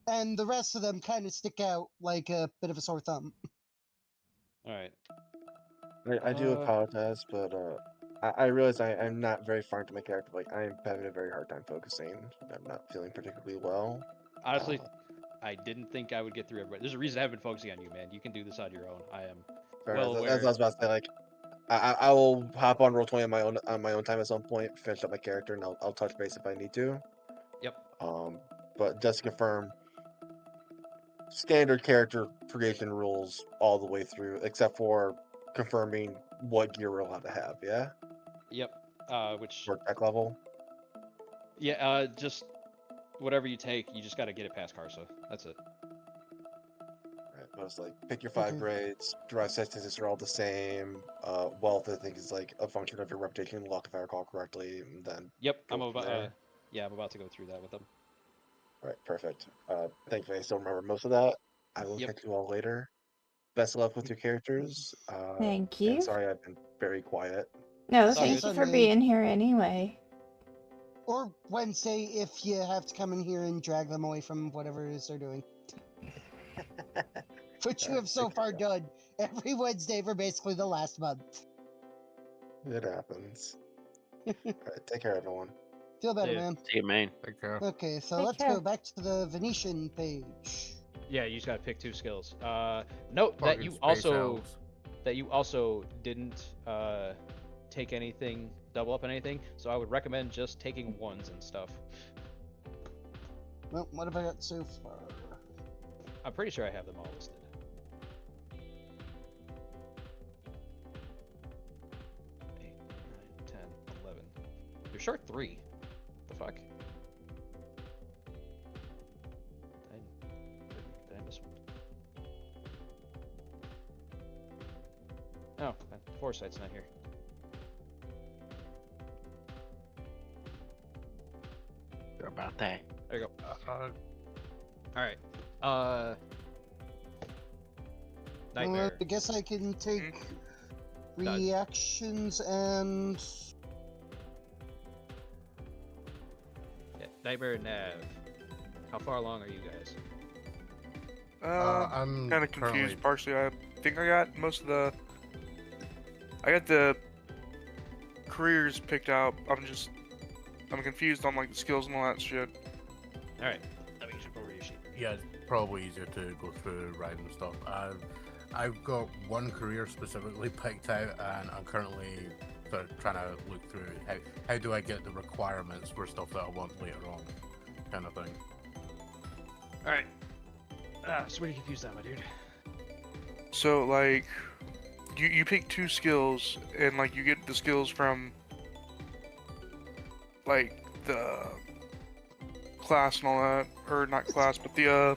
And the rest of them kind of stick out like a bit of a sore thumb. All right. I do apologize, but I realize I'm not very far into my character. Like, I'm having a very hard time focusing. I'm not feeling particularly well. Honestly, I didn't think I would get through everybody. There's a reason I've been focusing on you, man. You can do this on your own. I am well aware. That's what I was about to say. Like, I will hop on Roll20 on my own time at some point, finish up my character, and I'll touch base if I need to. Yep. But just to confirm, standard character creation rules all the way through, except for confirming what gear we're allowed to have. Yeah. Yep. Which. For tech level. Yeah. Just whatever you take, you just got to get it past Karsa. That's it. Right. It's like pick your 5 grades. Drive statistics are all the same. Wealth, I think, is like a function of your reputation and luck, if I recall correctly. And then. Yep. I'm about. Yeah, I'm about to go through that with them. All right. Perfect. Thankfully, I still remember most of that. I will catch you all later. Best of luck with your characters. Thank you. And sorry, I've been very quiet. No, It's all thank good. you for being here anyway. Or Wednesday if you have to come in here and drag them away from whatever it is they're doing. Which you have so far done every Wednesday for basically the last month. It happens. All right, take care, everyone. Feel better, Yeah. man. See you, man. Take care. Okay, so Take let's care. go back to the Venetian page. Yeah, you just got to pick 2 skills. Note that Fucking you space also elves. didn't take anything, double up on anything. So I would recommend just taking 1s and stuff. Well, what have I got so far? I'm pretty sure I have them all listed. 8, 9, 10, 11. You're short 3. The fuck? Did I miss one? Oh, Foresight's not here. Sorry about that. There you go. All right. Nightmare. I guess I can take Done. reactions and... Yeah, Nightmare and Nav. How far along are you guys? I'm Kind of confused. Partially, I think I got most of the. I got the careers picked out. I'm confused on like the skills and all that shit. All right. Let me just go over your sheet. Yeah, it's probably easier to go through random stuff. I've got one career specifically picked out, and I'm currently sort of trying to look through how do I get the requirements for stuff that I want later on, kind of thing. All right. So what are you confused on, my dude? So like, you pick 2 skills, and like you get the skills from like the class and all that, or not class, but the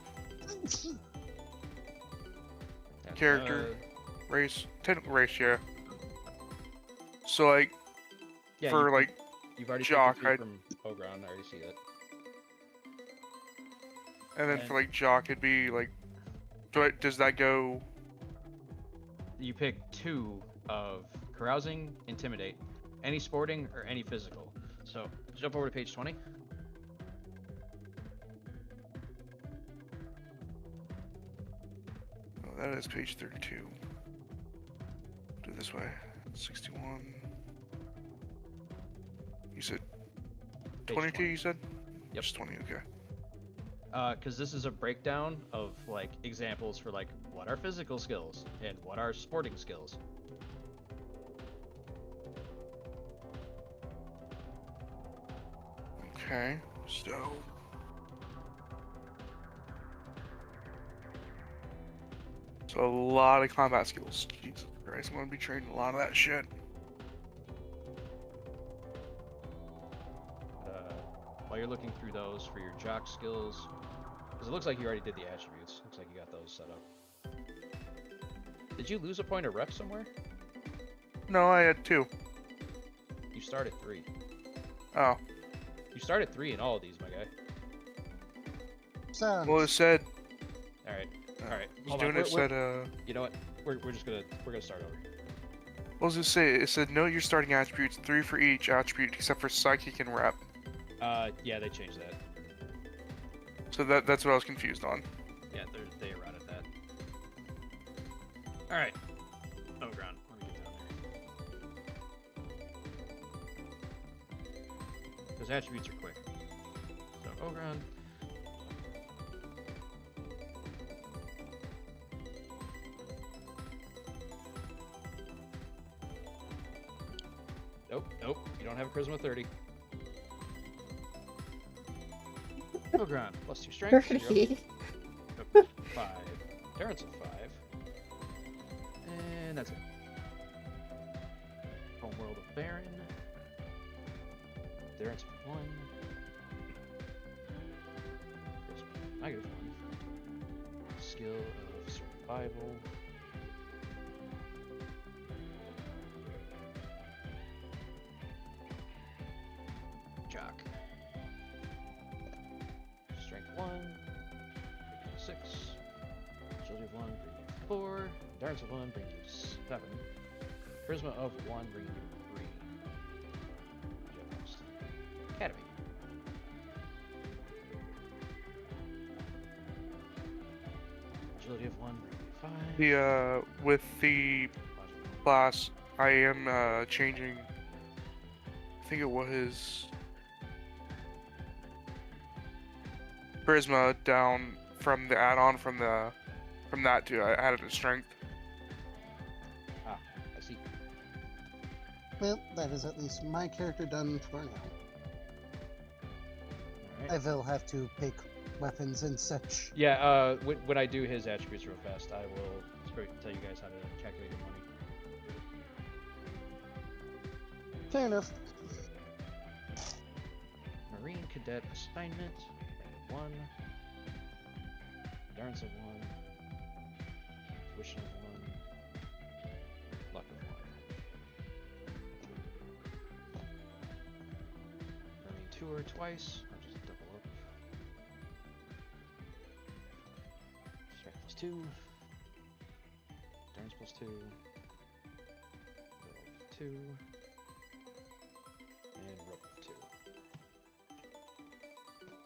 character race, technical race, yeah. So like, Yeah, for you, like, you've already Jock, picked a few from Ogron. I already see that. and then for like jock, it'd be like, does that go? You pick 2 of carousing, intimidate, any sporting or any physical. So jump over to page 20. Oh, that is page 32. Do it this way. 61. You said Page 22. You said? Yep. Just 20. Okay. Because this is a breakdown of like examples for like what are physical skills and what are sporting skills. Okay. So. So a lot of combat skills. Jesus Christ, I'm gonna be training a lot of that shit. While you're looking through those for your jock skills, because it looks like you already did the attributes. Looks like you got those set up. Did you lose a point of rep somewhere? No, I had 2. You start at 3. Oh. You start at 3 in all of these, my guy. Sounds. Well, it said. All right. All right. I was Hold doing on. it said. You know what? We're gonna start over. What was it say? It said note your starting attributes, 3 for each attribute except for psychic and rep. Yeah, they changed that. So that's what I was confused on. Yeah, they eroded that. All right. Oh, ground. Let me get down there. Because attributes are quick. So, Ogron. Nope. You don't have a Charisma 30. Ogron, plus 2 strength. 30. 5. Endurance of 5. And that's it. Homeworld of Baron. Endurance of 1. Charisma -1. Skill of survival. Jock. Strength 1. 6. Agility of 1, bring you 4. Endurance of 1, bring you 7. Charisma of 1, bring you 3. Next. Academy. Agility of 1, bring you 5. The with the class, I am changing. I think it was Charisma down from the add-on from that to I added a strength. Ah, I see. Well, that is at least my character done for now. I Alright. will have to pick weapons and such. Yeah, when I do his attributes real fast, I will tell you guys how to calculate your money. Fair enough. Marine Cadet Assignment, rank 1. Endurance of 1. Tuition of 1. Luck of 1. Marine Tour twice. I'll just double up. Strength plus 2. Endurance plus 2. Roll 2. And roll 2.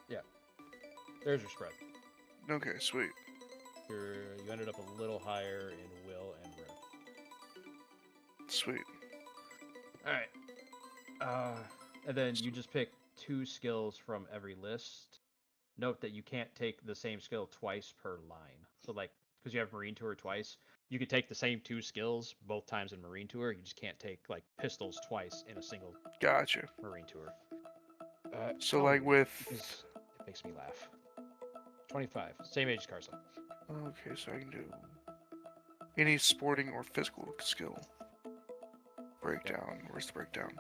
Yeah. There's your spread. Okay, sweet. You ended up a little higher in will and rep. Sweet. Alright. And then you just pick 2 skills from every list. Note that you can't take the same skill twice per line. So like, because you have Marine Tour twice, you could take the same 2 skills both times in Marine Tour. You just can't take like pistols twice in a single Gotcha. Marine Tour. So like with Because it makes me laugh. 25. Same age as Carson. okay, so I can do any sporting or physical skill. Breakdown. Where's the breakdown?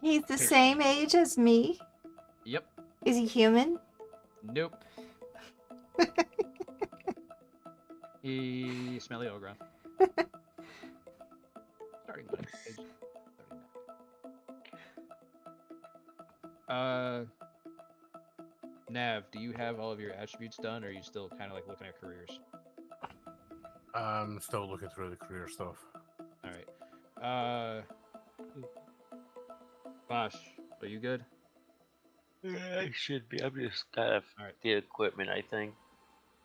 He's the Here. same age as me. Yep. Is he human? Nope. Smelly Ogron. Starting money. Age 39. Nav, do you have all of your attributes done, or are you still kind of like looking at careers? I'm still looking through the career stuff. All right. Bosh, are you good? Yeah, I should be. I'm just gotta Alright. the equipment, I think.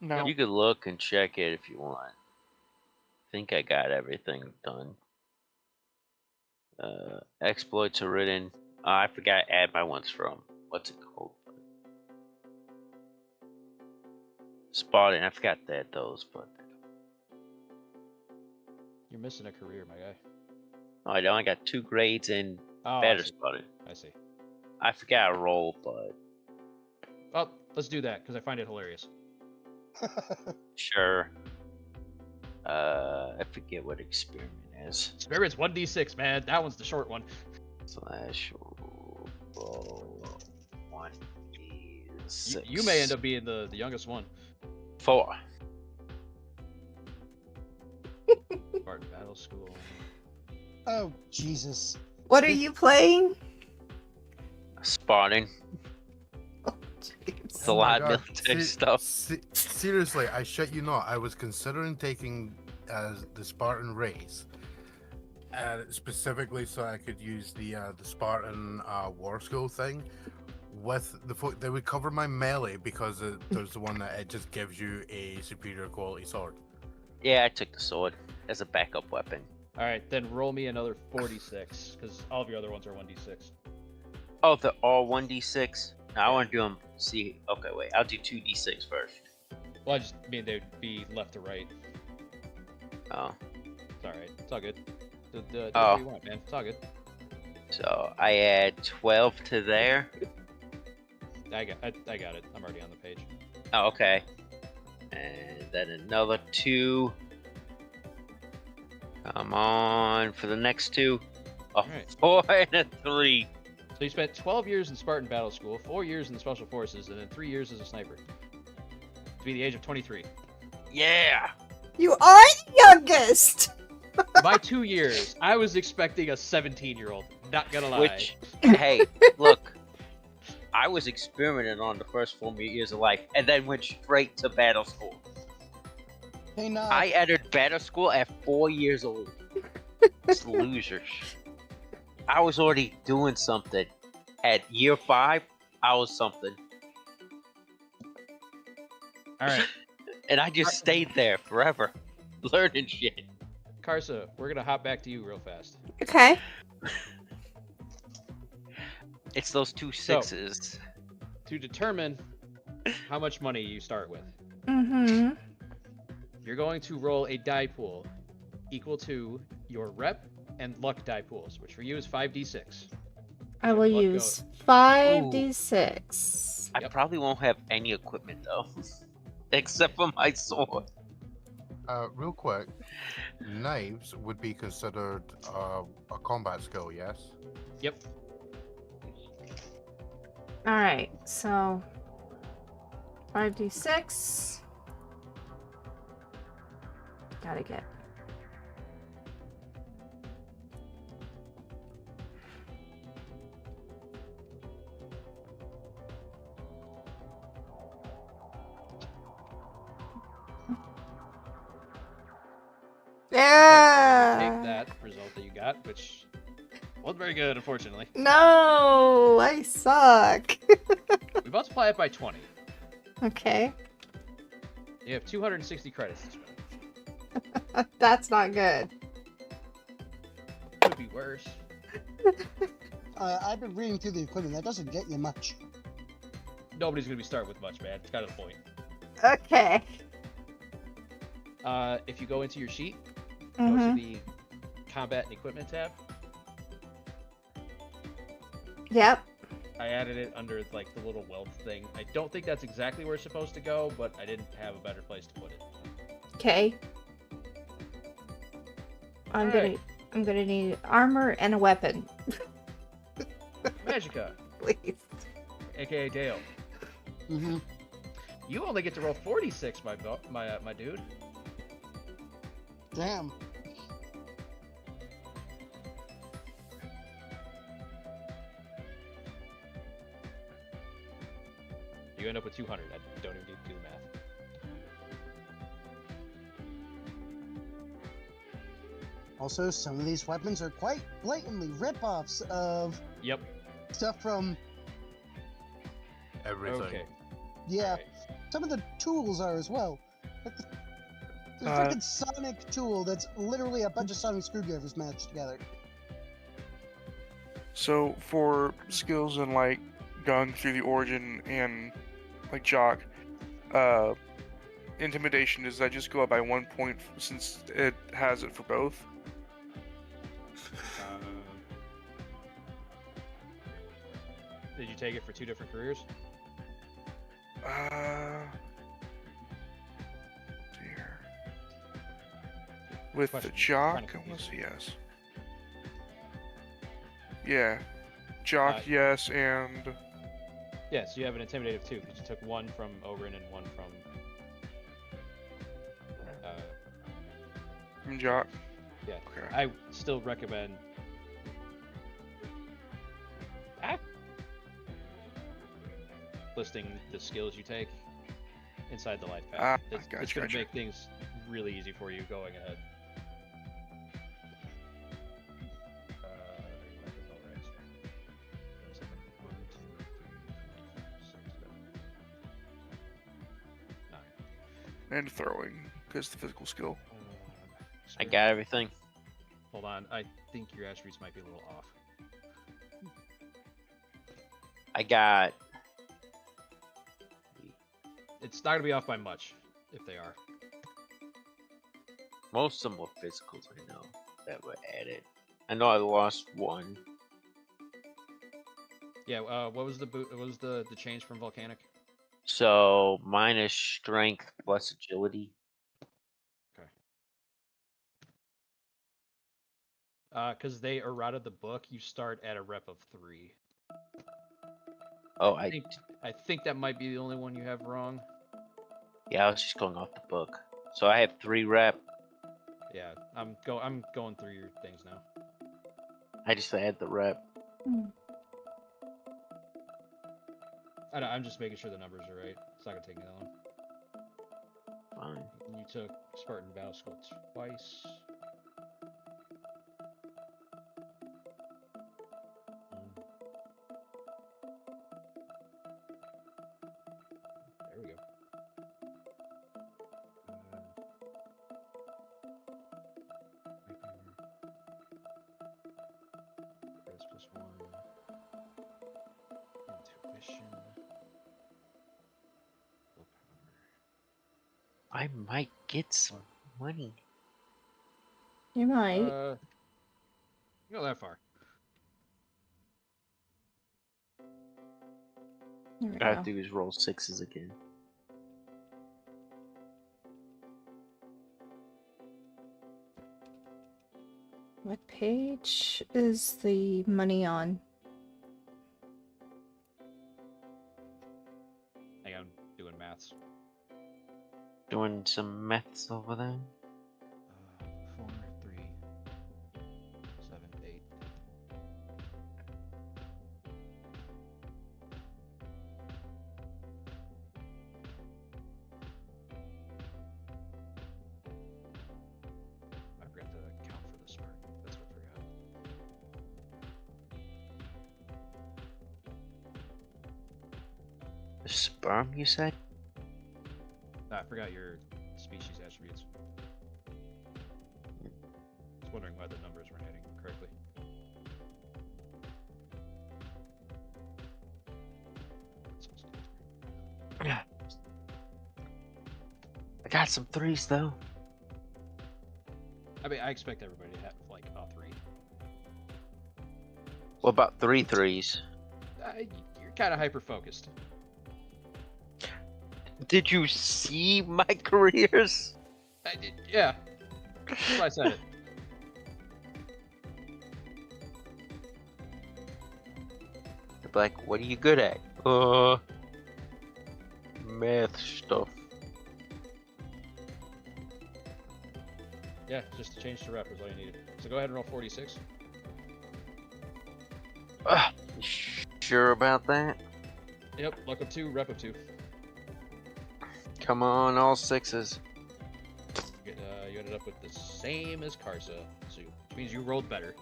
No. You could look and check it if you want. I think I got everything done. Exploits are written. Oh, I forgot to add my ones from. What's it called? Spotting. I forgot to add those, but. You're missing a career, my guy. Oh, I don't. I got 2 grades in Oh, better spotting. I see. I forgot to roll, but Well, let's do that because I find it hilarious. sure. I forget what experiment is. Experience 1d6, man. That one's the short one. Slash roll 1d6. You may end up being the youngest one. 4. Spartan Battle School. Oh, Jesus. What are you playing? Spotting. It's a Oh my lot of God. military stuff. Seriously, I shit you not. I was considering taking the Spartan race, specifically so I could use the Spartan War School thing. With they would cover my melee because there's the one that it just gives you a superior quality sword. Yeah, I took the sword as a backup weapon. All right, then roll me another 4d6 because all of your other ones are 1d6. Oh, they're all 1d6? No, I want to do them. See, okay, wait. I'll do 2d6 first. Well, I just mean they'd be left to right. Oh. It's all right. It's all good. Do Oh. what you want, man. It's all good. So I add 12 to there. I got it. I'm already on the page. Oh, okay. And then another 2. Come on for the next 2. Oh, Alright. 4 and a 3. So you spent 12 years in Spartan Battle School, 4 years in the Special Forces, and then 3 years as a sniper. To be the age of 23. Yeah! You are the youngest! By 2 years, I was expecting a 17-year-old. Not gonna lie. Which, hey, look. I was experimenting on the first 4 years of life, and then went straight to battle school. Hey, no. I entered battle school at 4 years old. It's losers. I was already doing something. At year 5, I was something. All right, And I just stayed there forever, learning shit. Karsa, we're gonna hop back to you real fast. Okay. It's those 2 6s. To determine how much money you start with, Mm-hmm. you're going to roll a die pool equal to your rep and luck die pools, which for you is 5d6. I will Luck use 5d6. I probably won't have any equipment though, except for my sword. Real quick, knives would be considered a combat skill, yes? Yep. Alright, so 5d6. Gotta get. Yeah. Take that result that you got, which wasn't very good, unfortunately. No, I suck. We multiply it by 20. Okay. You have 260 credits to spend. That's not good. Could be worse. I've been reading through the equipment. That doesn't get you much. Nobody's gonna be starting with much, man. It's kind of the point. Okay. If you go into your sheet, go Mm-hmm. to the combat and equipment tab. Yep. I added it under like the little wealth thing. I don't think that's exactly where it's supposed to go, but I didn't have a better place to put it. Okay. I'm Alright. gonna need armor and a weapon. Magica, Please. aka Dale. Mm-hmm. You only get to roll 46, my dude. Damn. You end up with 200. I don't even need to do the math. Also, some of these weapons are quite blatantly rip-offs of Yep. stuff from, Everything. Okay. yeah, Alright. some of the tools are as well. Like the freaking sonic tool that's literally a bunch of sonic screwdrivers matched together. So for skills in like going through the origin and like jock, intimidation, does that just go up by 1 point since it has it for both? Did you take it for 2 different careers? Dear. With the Question. jock, Trying to confuse unless yes. Yeah, jock, yes, and Yes, you have an intimidate of 2 because you took 1 from Ogren and 1 from jock. yeah. Okay. I still recommend listing the skills you take inside the life path. It's going to gotcha. make things really easy for you going ahead. And throwing, because the physical skill. I got everything. Hold on, I think your attributes might be a little off. I got. It's not gonna be off by much, if they are. Most of them were physicals, I know, that were added. I know I lost one. Yeah. What was the change from volcanic? So minus strength plus agility. Because they errated the book, you start at a rep of 3. Oh, I think that might be the only one you have wrong. Yeah, I was just going off the book. So I have 3 rep. Yeah, I'm going through your things now. I just add the rep. I'm just making sure the numbers are right. It's not gonna take me that long. Fine. And you took Spartan Battle School twice. There we go. Press +1. Intuition. Willpower. I might get some money. You might. You go that far. There we All I have go. to do is roll 6s again. What page is the money on? Hang on, doing maths. Doing some maths over there. 4, 3, 7, 8. I forgot to count for the smart. That's what I forgot. The sperm, you said? I forgot your species attributes. I was wondering why the numbers weren't adding correctly. I got some 3s though. I mean, I expect everybody to have like a 3. What about 3 3s? You're kind of hyper focused. Did you see my careers? I did, yeah. That's why I said it. They're like, what are you good at? Math stuff. Yeah, just to change to rep is all you needed. So go ahead and roll 46. You sure about that? Yep, luck of 2, rep of 2. Come on, all 6s. You ended up with the same as Karsa, so which means you rolled better.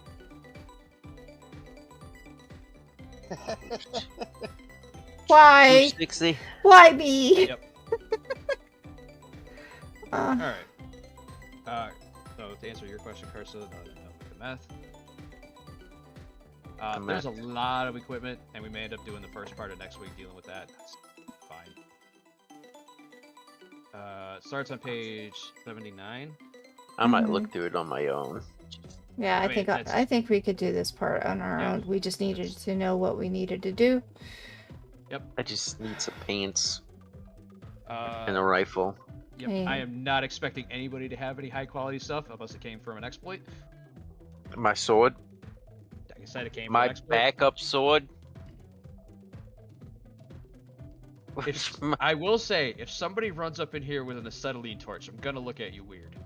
Why? 260. Why me? Yep. Uh, Alright. So to answer your question, Karsa, no, the math. There's a lot of equipment, and we may end up doing the first part of next week dealing with that. That's fine. Starts on page 79. I might look through it on my own. yeah, I mean, I think we could do this part on our Yeah. own. We just needed to know what we needed to do. I just need some pants and Uh, a rifle. yep. I am not expecting anybody to have any high quality stuff unless it came from an exploit. My sword. Like I said, it came from My an exploit. backup sword. I will say, if somebody runs up in here with an acetylene torch, I'm gonna look at you weird.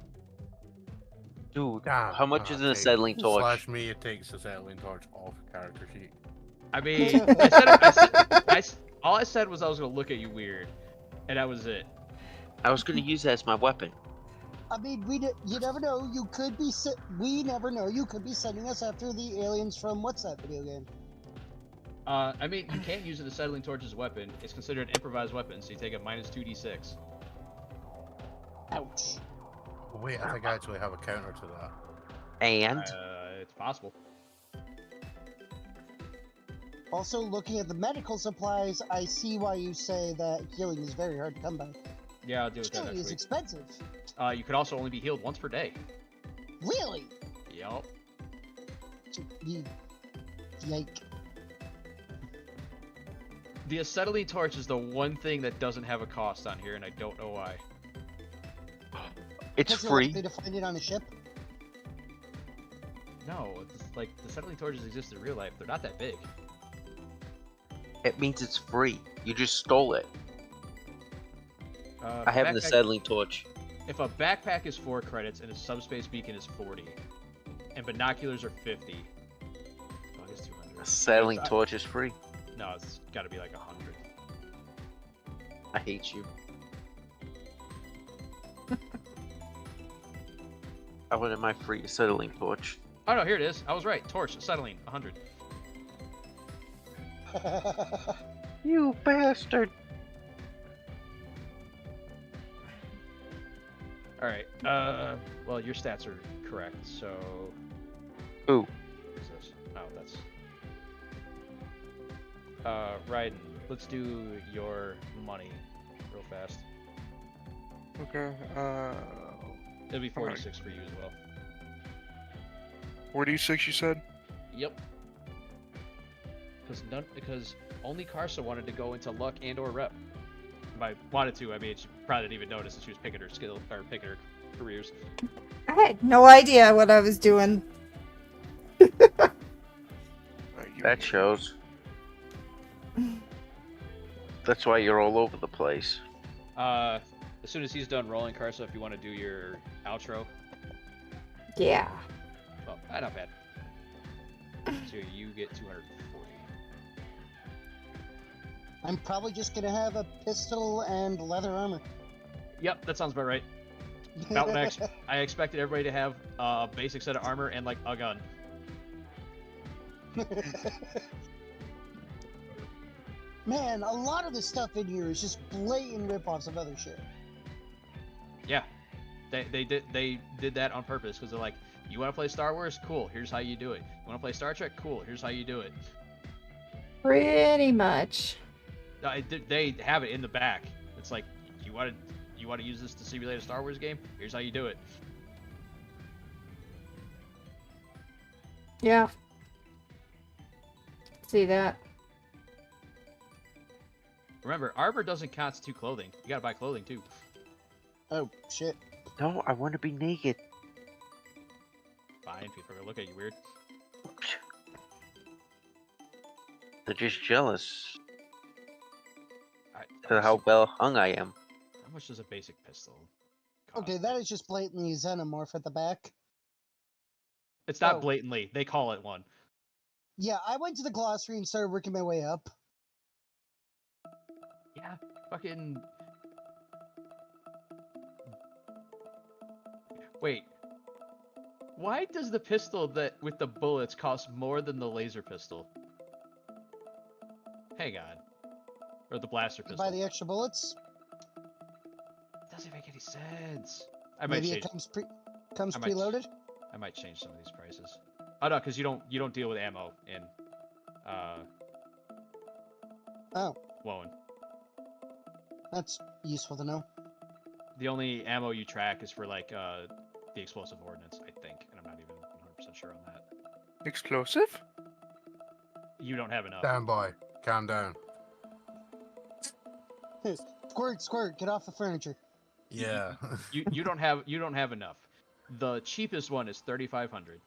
Dude, Ah, how much is an take acetylene torch? Slash me, it takes the acetylene torch off the character sheet. I mean, all I said was I was gonna look at you weird, and that was it. I was gonna use that as my weapon. I mean, you never know. You could be. We never know. You could be sending us after the aliens from what's that video game? I mean, you can't use an acetylene torch as a weapon. It's considered an improvised weapon, so you take a -2d6. Ouch. Wait, I think I actually have a counter to that. And It's possible. Also, looking at the medical supplies, I see why you say that healing is very hard to come by. Yeah, I'll do it that Healing next is week. expensive. You could also only be healed once per day. Really? Yup. Yike. The acetylene torch is the one thing that doesn't have a cost on here, and I don't know why. it's Because you're free. likely to find it on a ship. No, it's like the acetylene torches exist in real life. They're not that big. It means it's free. You just stole it. If I a have an backpack- acetylene torch. If a backpack is 4 credits and a subspace beacon is 40, and binoculars are 50, oh, I guess 200. Acetylene I- torch is free. No, it's got to be like 100. I hate you. I wanted my free acetylene torch. Oh no, here it is. I was right. Torch, acetylene, 100. You bastard! All right. Well, your stats are correct. So. Ooh. What's this? Oh, that's. Raiden, let's do your money real fast. Okay. It'll be Alright. 46 for you as well. 46, you said? Yep. Because only Karsa wanted to go into luck and or rep. By wanted to, I mean she probably didn't even notice that she was picking her skill or picking her careers. I had no idea what I was doing. That shows. That's why you're all over the place. As soon as he's done rolling, Karsa, if you want to do your outro, Yeah. well, not bad. So you get 240. I'm probably just gonna have a pistol and leather armor. Yep, that sounds about right. About next. I expected everybody to have a basic set of armor and like a gun. Man, a lot of the stuff in here is just blatant ripoffs of other shit. Yeah, they did that on purpose because they're like, you want to play Star Wars? Cool. Here's how you do it. You want to play Star Trek? Cool. Here's how you do it. Pretty much. They have it in the back. It's like you want to use this to simulate a Star Wars game? Here's how you do it. Yeah. See that. Remember, armor doesn't constitute clothing. You gotta buy clothing too. Oh, shit. No, I want to be naked. Fine, people are gonna look at you weird. They're just jealous I- to how well hung I am. How much does a basic pistol cost? Okay, that is just blatantly xenomorph at the back. It's not oh. blatantly. They call it one. Yeah, I went to the glossary and started working my way up. Yeah, fucking. Wait. Why does the pistol that with the bullets cost more than the laser pistol? Hang on. Or the blaster You pistol. buy the extra bullets. Doesn't make any sense. I might Maybe change. it comes I might- preloaded. I might change some of these prices. Oh no, because you don't deal with ammo in Oh, Woan. that's useful to know. The only ammo you track is for like the explosive ordnance, I think, and I'm not even 100% sure on that. Explosive? You don't have enough. Stand by. Calm down. Squirt, squirt, get off the furniture. Yeah. You don't have enough. The cheapest one is 3,500.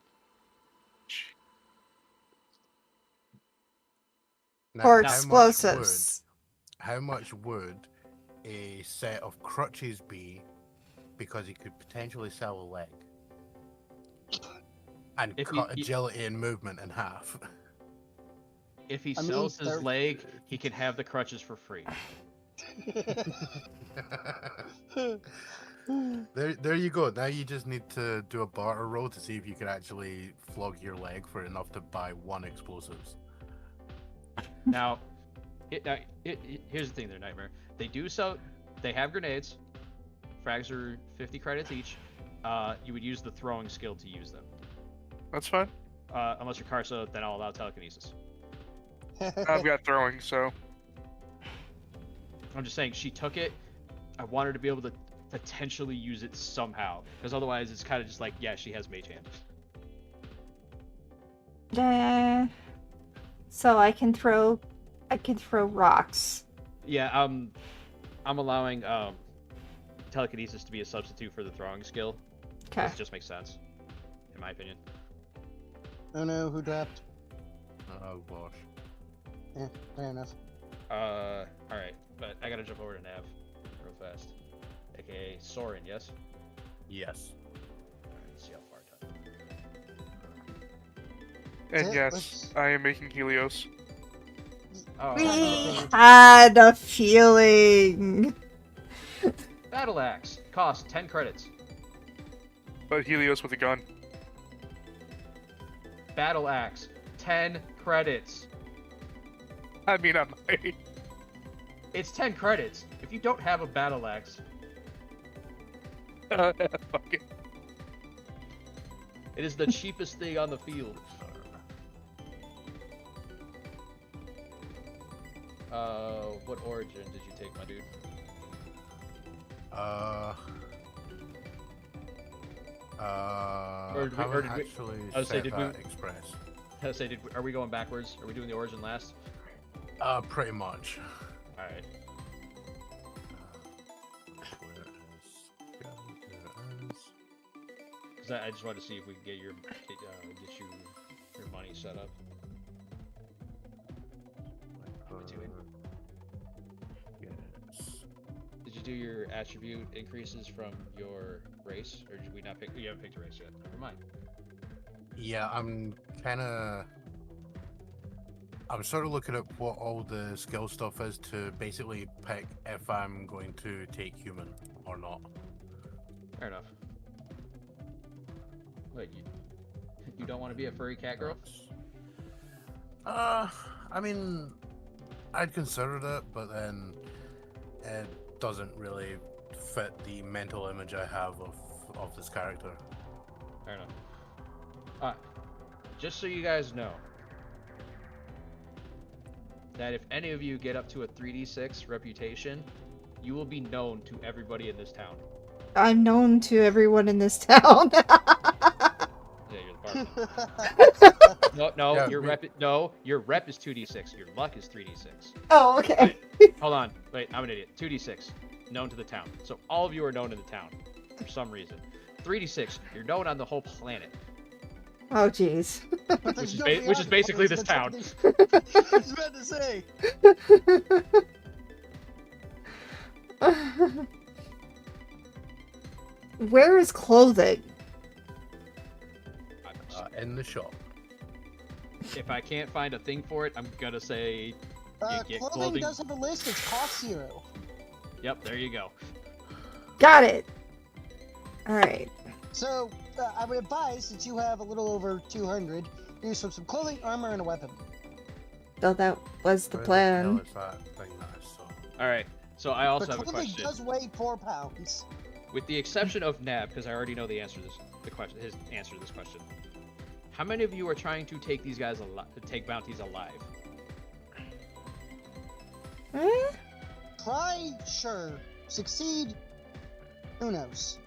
Now, Or how much explosives. How much would a set of crutches be because he could potentially sell a leg and If cut you- agility and movement in half? If he I mean, sells his they're- leg, he can have the crutches for free. There you go. Now you just need to do a barter roll to see if you can actually flog your leg for enough to buy one explosives. Now, here's the thing, there, Nightmare. They have grenades frags are 50 credits each. You would use the throwing skill to use them. That's fine. Unless you're Karsa, then I'll allow telekinesis. I've got throwing, so I'm just saying, she took it. I want her to be able to potentially use it somehow, because otherwise it's kind of just like, yeah, she has mage hand. So I can throw rocks. Yeah, I'm allowing telekinesis to be a substitute for the throwing skill. Okay. It just makes sense, in my opinion. Oh no, who dropped? Oh gosh. Yeah, fair enough. Alright, but I gotta jump over to Nav real fast. AKA Soren, yes? Yes. Alright, let's see how far it does. and it, yes, let's- I am making Helios. Oh, We had a feeling. Battle Axe. Cost 10 credits. But Helios with a gun. Battle Axe. 10 credits. I mean, I might. It's 10 credits. If you don't have a Battle Axe, Fuck it. it is the cheapest thing on the field. What origin did you take, my dude? Or did we- or Haven't did we- actually I was saying, set did we- that express. I was saying, are we going backwards? Are we doing the origin last? Pretty much. Alright. Where is? There it is. Because I just wanted to see if we can get you your money set up. doing? Yes. Did you do your attribute increases from your race, or did we not pick? You haven't picked a race yet. Never mind. Yeah, I'm sort of looking at what all the skill stuff is to basically pick if I'm going to take human or not. Fair enough. Wait, you don't want to be a furry cat girl? I mean, I'd considered it, but then it doesn't really fit the mental image I have of this character. Fair enough. Just so you guys know, that if any of you get up to a 3d6 reputation, you will be known to everybody in this town. I'm known to everyone in this town. Yeah, you're the barman. No, Yeah, your me- your rep is 2d6. Your luck is 3d6. Oh, okay. Hold on, wait, I'm an idiot. 2d6, known to the town. So all of you are known in the town for some reason. 3d6, you're known on the whole planet. Oh, jeez. Which is basically this town. I was about to say. Where is clothing? In the shop. If I can't find a thing for it, I'm gonna say get Clothing clothing. does have a list. It's cost 0. Yep, there you go. Got it. All right. So I would advise, since you have a little over 200, use some clothing, armor, and a weapon. So that was the Where plan. hell is that thing that I saw? All right. So I also But have a clothing question. does weigh 4 pounds. With the exception of Nab, because I already know the answer to his answer to this question. How many of you are trying to take these guys take bounties alive? Eh? Try, sure. Succeed, who knows?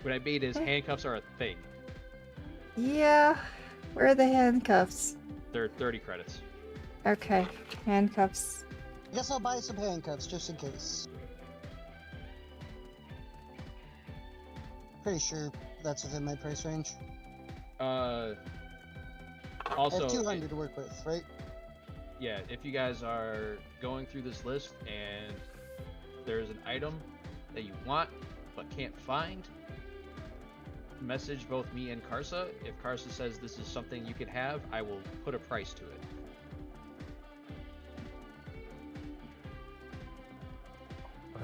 What I mean is handcuffs are a thing. Yeah. Where are the handcuffs? They're 30 credits. Okay. Handcuffs. I guess I'll buy some handcuffs just in case. Pretty sure that's within my price range. I Also, have 200 to work with, right? yeah, if you guys are going through this list and there's an item that you want but can't find, message both me and Karsa. If Karsa says this is something you can have, I will put a price to it.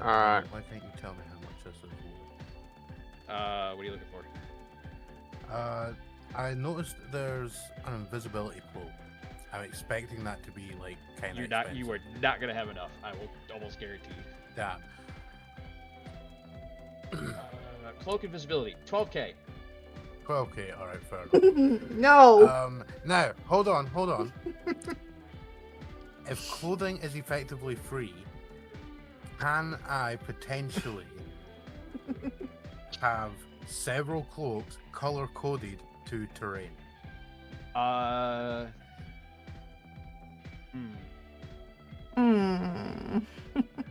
Alright. Why can't you tell me how much this is worth? What are you looking for? I noticed there's an invisibility cloak. I'm expecting that to be like kind of You are not gonna have enough. I will almost guarantee. that. Cloak invisibility, 12k. 12k, alright, fair enough. No. Now, hold on. If clothing is effectively free, can I potentially have several cloaks color-coded to terrain?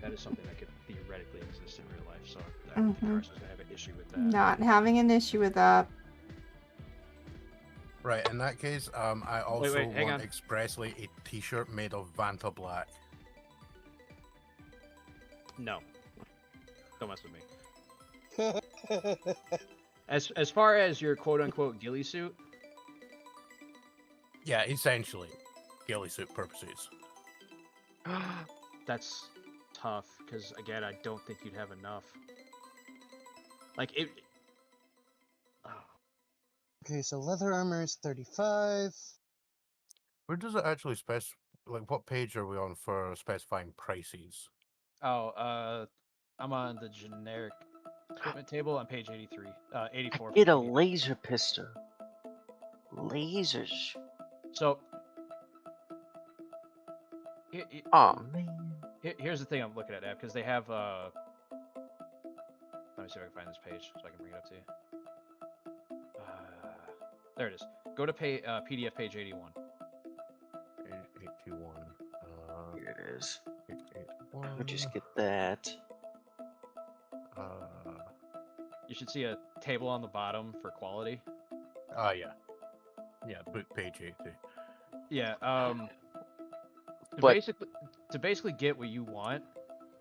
That is something that could theoretically exist in real life, so I don't think Carson's gonna have an issue with that. Not having an issue with that. Right, in that case, I also hang want on. expressly a t-shirt made of Vanta Black. No. Don't mess with me. As far as your quote-unquote ghillie suit, Yeah, essentially, ghillie suit purposes. that's tough, because, again, I don't think you'd have enough. Like, it... Oh. Okay, so leather armor is 35. Where does it actually like, what page are we on for specifying prices? Oh, I'm on the generic equipment table on page 83. 84. Get a laser pistol. Lasers. So... Oh man. Here's the thing I'm looking at, because they have, let me see if I can find this page so I can bring it up to you. There it is. Go to PDF page 81. Page 81. Here it is. Page I'll just 81. get that. You should see a table on the bottom for quality. Oh, yeah. Yeah, book page 80. Yeah, But- to basically get what you want,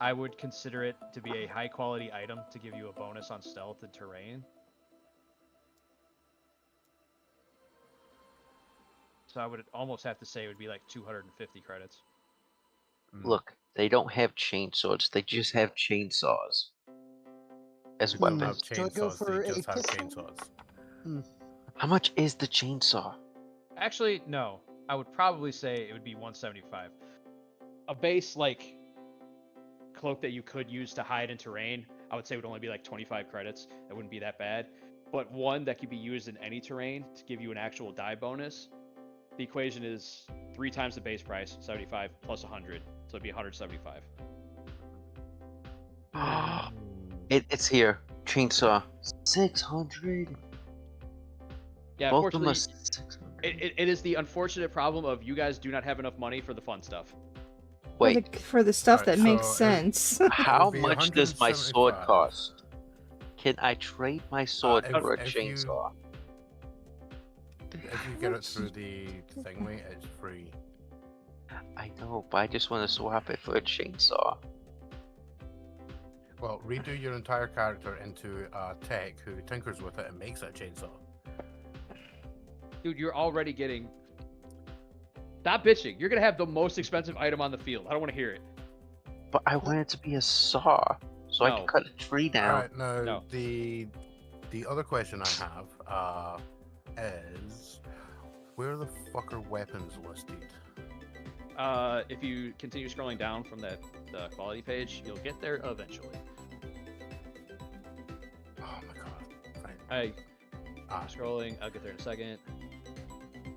I would consider it to be a high quality item to give you a bonus on stealth and terrain. So I would almost have to say it would be like 250 credits. Look, they don't have chainsaws. They just have chainsaws as They Hmm. don't have weapons. Do I go chainsaws, for they a just have pistol? chainsaws. How much is the chainsaw? Actually, no. I would probably say it would be 175. A base like cloak that you could use to hide in terrain, I would say would only be like 25 credits. That wouldn't be that bad. But one that could be used in any terrain to give you an actual die bonus, the equation is 3 times the base price, 75 plus 100, so it'd be 175. It's here. Chainsaw. 600. Yeah, Both of them are unfortunately, 600. it is the unfortunate problem of you guys do not have enough money for the fun stuff. Wait, For the stuff Right, that makes so, sense. how be much does my sword 175. cost? Can I trade my sword for a if you- chainsaw? If you get it through the thingy, it's free. I know, but I just want to swap it for a chainsaw. Well, redo your entire character into a tech who tinkers with it and makes a chainsaw. Dude, you're already getting... Stop bitching. You're going to have the most expensive item on the field. I don't want to hear it. But I want it to be a saw, so I No. can cut a tree down. Alright, now No. the other question I have is where the fuck are weapons listed? If you continue scrolling down from the quality page, you'll get there eventually. Oh my god. Right. I'm scrolling. I'll get there in a second.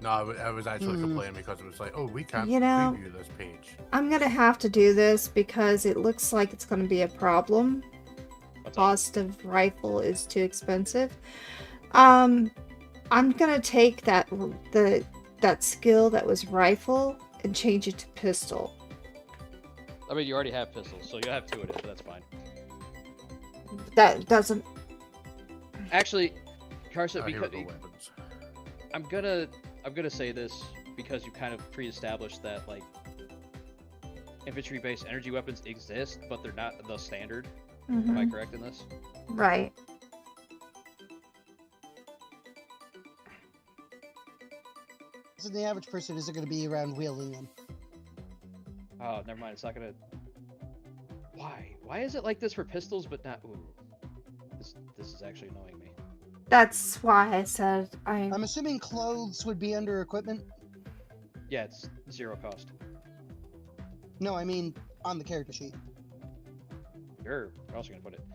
No, I was actually complaining because it was like, oh, we can't You know- preview this page. I'm gonna have to do this because it looks like it's gonna be a problem. What's up? Cost of rifle is too expensive. I'm gonna take that skill that was rifle and change it to pistol. I mean, you already have pistols, so you'll have 2 of it, but that's fine. That doesn't. Actually, Carson, Here because are the weapons. I'm gonna say this because you kind of pre-established that like infantry-based energy weapons exist, but they're not the standard. Am I correct in this? Right. So the average person isn't going to be around wielding them. Oh, never mind. It's not gonna. Why? Why is it like this for pistols, but not? Ooh, this is actually annoying me. That's why I said I. I'm assuming clothes would be under equipment. Yeah, it's 0 cost. No, I mean on the character sheet. Sure. Where else are you gonna put it?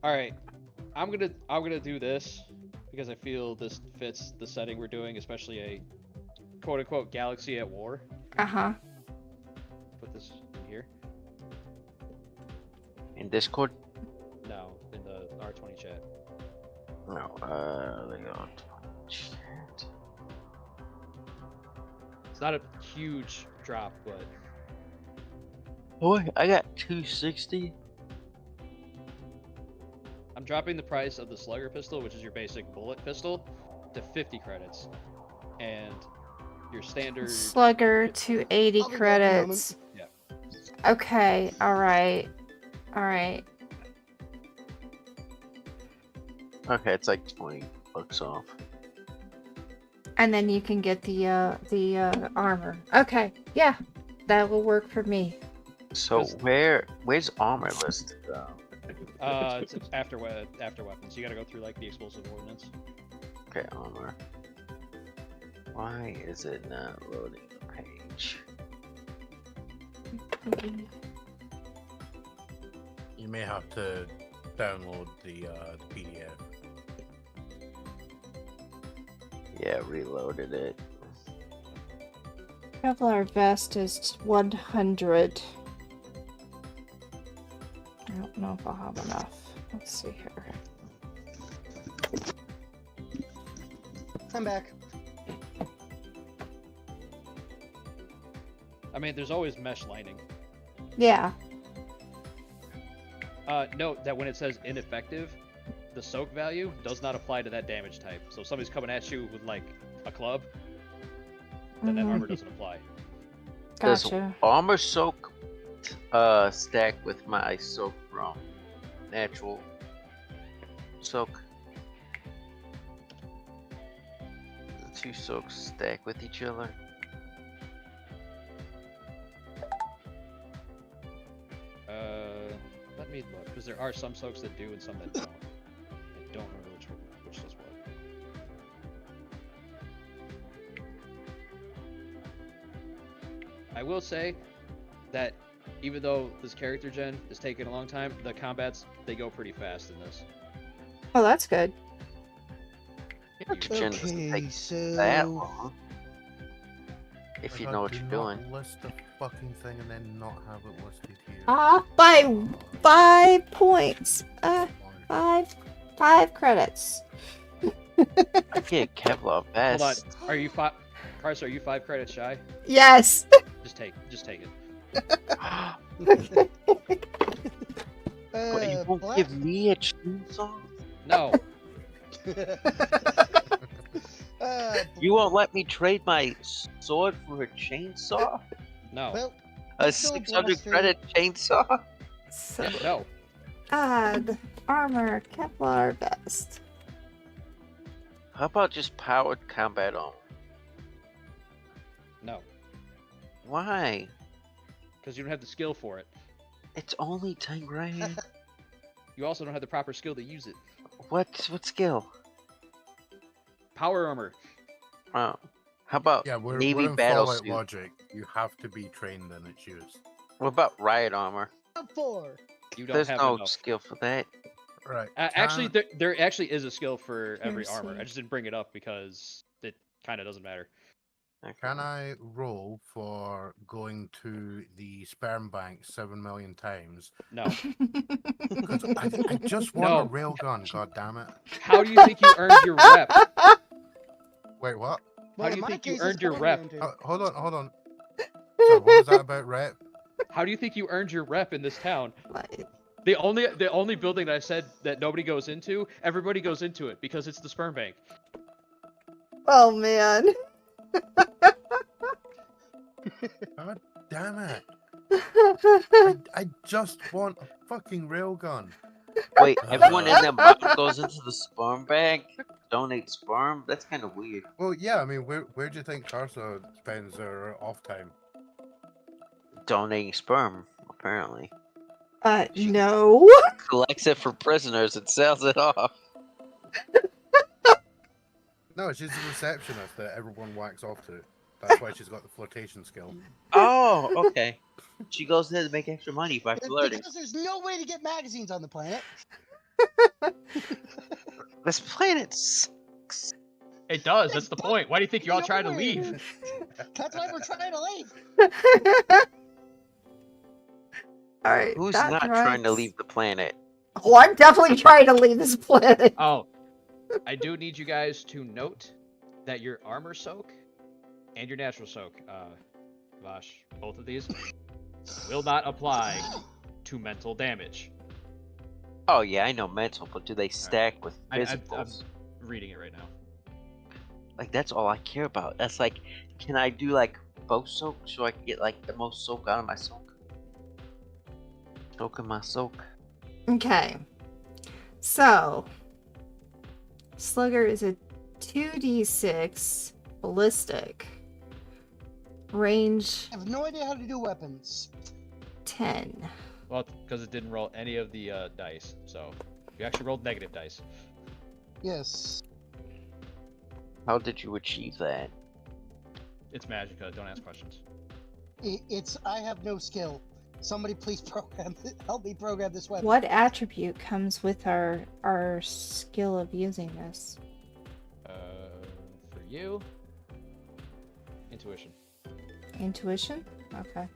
All right, I'm gonna do this because I feel this fits the setting we're doing, especially a quote unquote galaxy at war. Uh-huh. Put this in here. In Discord? No, in the R20 chat. No, they go chat. It's not a huge drop, but Boy, I got 260. I'm dropping the price of the slugger pistol, which is your basic bullet pistol, to 50 credits, and your standard Slugger to 80 I'll be back in a moment. credits. Yeah. Okay, alright. Alright. Okay, it's like 20 bucks off. And then you can get the armor. Okay, yeah. That will work for me. So where's armor listed though? It's after weapons. You gotta go through like the explosive ordnance. Okay, armor. Why is it not loading the page? You may have to download the PDF. Yeah, reloaded it. Kevlar vest is 100. I don't know if I'll have enough. Let's see here. I'm back. I mean, there's always mesh lining. Yeah. Note that when it says ineffective, the soak value does not apply to that damage type. So if somebody's coming at you with like a club, then that Mhm. armor doesn't apply. Does Gotcha. armor soak stack with my soak from natural soak? The two soaks stack with each other? Let me look, because there are some soaks that do and some that don't. I don't remember which does what. I will say that even though this character gen is taking a long time, the combats, they go pretty fast in this. Oh, that's good. Character gen doesn't Okay, take that so long. If you God, know what do you're not doing. list the fucking thing and then not have it listed here. By 5 points. Why? 5 credits. I get Kevlar vest. Hold on, are you five? Carson, are you 5 credits shy? Yes. Just take it. What, you won't black. give me a chainsaw? No, You won't let me trade my sword for a chainsaw? no, Well, A still a 600 blaster. credit chainsaw? So, no. add armor, Kevlar vest. How about just powered combat armor? No, Why? because you don't have the skill for it. It's only 10 grand. You also don't have the proper skill to use it. What skill? Power armor. Oh. How about Yeah, we're Navy in battle Fallout suit? logic. You have to be trained in its use. What about riot armor? Up 4. You don't There's have no enough. skill for that. Right. Actually, there actually is a skill for every Here's armor. the- I just didn't bring it up because it kind of doesn't matter. Can I roll for going to the sperm bank 7 million times? No. 'Cause I just want a No. railgun, god damn it. How do you think you earned your rep? Wait, what? How do you think you earned your rep? Hold on. So what was that about rep? How do you think you earned your rep in this town? Like, The only building that I said that nobody goes into, everybody goes into it because it's the sperm bank. oh man. God damn it. I just want a fucking railgun. Wait, everyone in the mob goes into the sperm bank? Donate sperm? That's kind of weird. Well, yeah, I mean, where do you think Tarsa spends her off time? Donating sperm, apparently. No. Collects it for prisoners and sells it off. No, she's the receptionist that everyone whacks off to. That's why she's got the flirtation skill. Oh, okay. She goes there to make extra money by flirting. Because there's no way to get magazines on the planet. This planet sucks. It does. That's the point. Why do you think you're all trying to No, leave? That's why we're trying to leave. All right. Who's that not trying to runs- leave the planet? Oh, I'm definitely trying to leave this planet. Oh, I do need you guys to note that your armor soak and your natural soak, Vash, both of these, will not apply to mental damage. Oh yeah, I know mental, but do they stack with I'm physicals? reading it right now. Like that's all I care about. That's like, can I do like both soak so I can get like the most soak out of my soak? Soak in my soak. Okay. So, Slugger is a 2d6 ballistic. Range I have no idea how to do weapons. 10. Well, because it didn't roll any of the dice, so you actually rolled negative dice. Yes. How did you achieve that? It's Magicka. Don't ask questions. It's I have no skill. Somebody please help me program this weapon. What attribute comes with our skill of using this? For you, intuition. Intuition? Okay.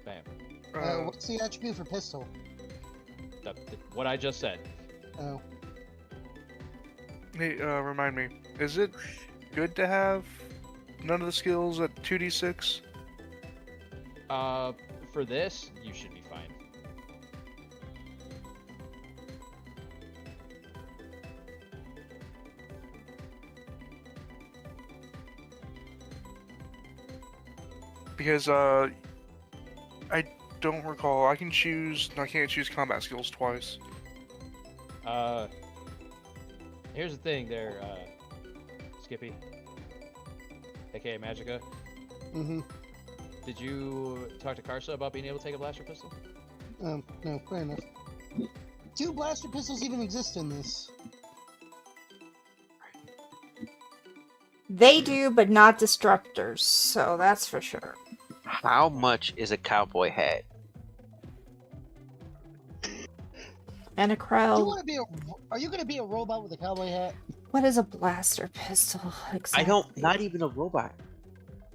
Bam. What's the attribute for pistol? What I just said. Oh. Hey, remind me, is it good to have none of the skills at 2d6? For this, you should be fine. Because I don't recall. I can't choose combat skills twice. Here's the thing there, Skippy. AKA Magicka. Mm-hmm. Did you talk to Karsa about being able to take a blaster pistol? No, fair enough. 2 blaster pistols even exist in this. They do, but not destructors, so that's for sure. How much is a cowboy hat? And a Do you crowd. want to be are you going to be a robot with a cowboy hat? What is a blaster pistol exactly? I don't. Not even a robot.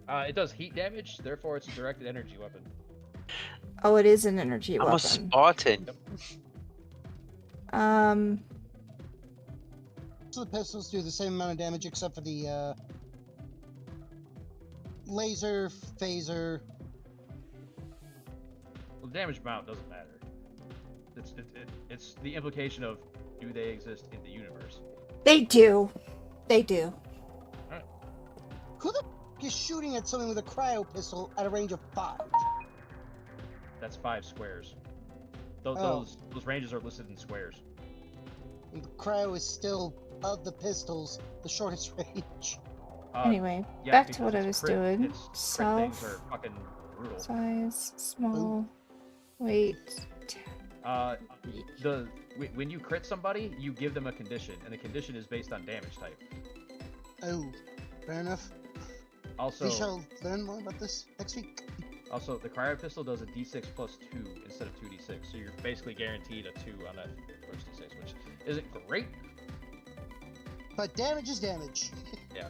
It does heat damage, therefore it's a directed energy weapon. Oh, it is an energy I'm weapon. a Spartan. So the pistols do the same amount of damage except for the laser, phaser. Well, the damage amount doesn't matter. It's the implication of, do they exist in the universe? They do. They do. Who the f is shooting at something with a cryo pistol at a range of 5? That's 5 squares. Oh. Those ranges are listed in squares. And the cryo is still, of the pistols, the shortest range. Anyway, Yeah, back to because what I it's was crit. doing. Crit things Self, are fucking brutal. size, small, weight. When you crit somebody, you give them a condition, and the condition is based on damage type. Oh, fair enough. Also, We shall learn more about this next week. Also, the cryo pistol does a d6 plus 2 instead of 2d6, so you're basically guaranteed a 2 on that first d6, which isn't great. But damage is damage. Yeah.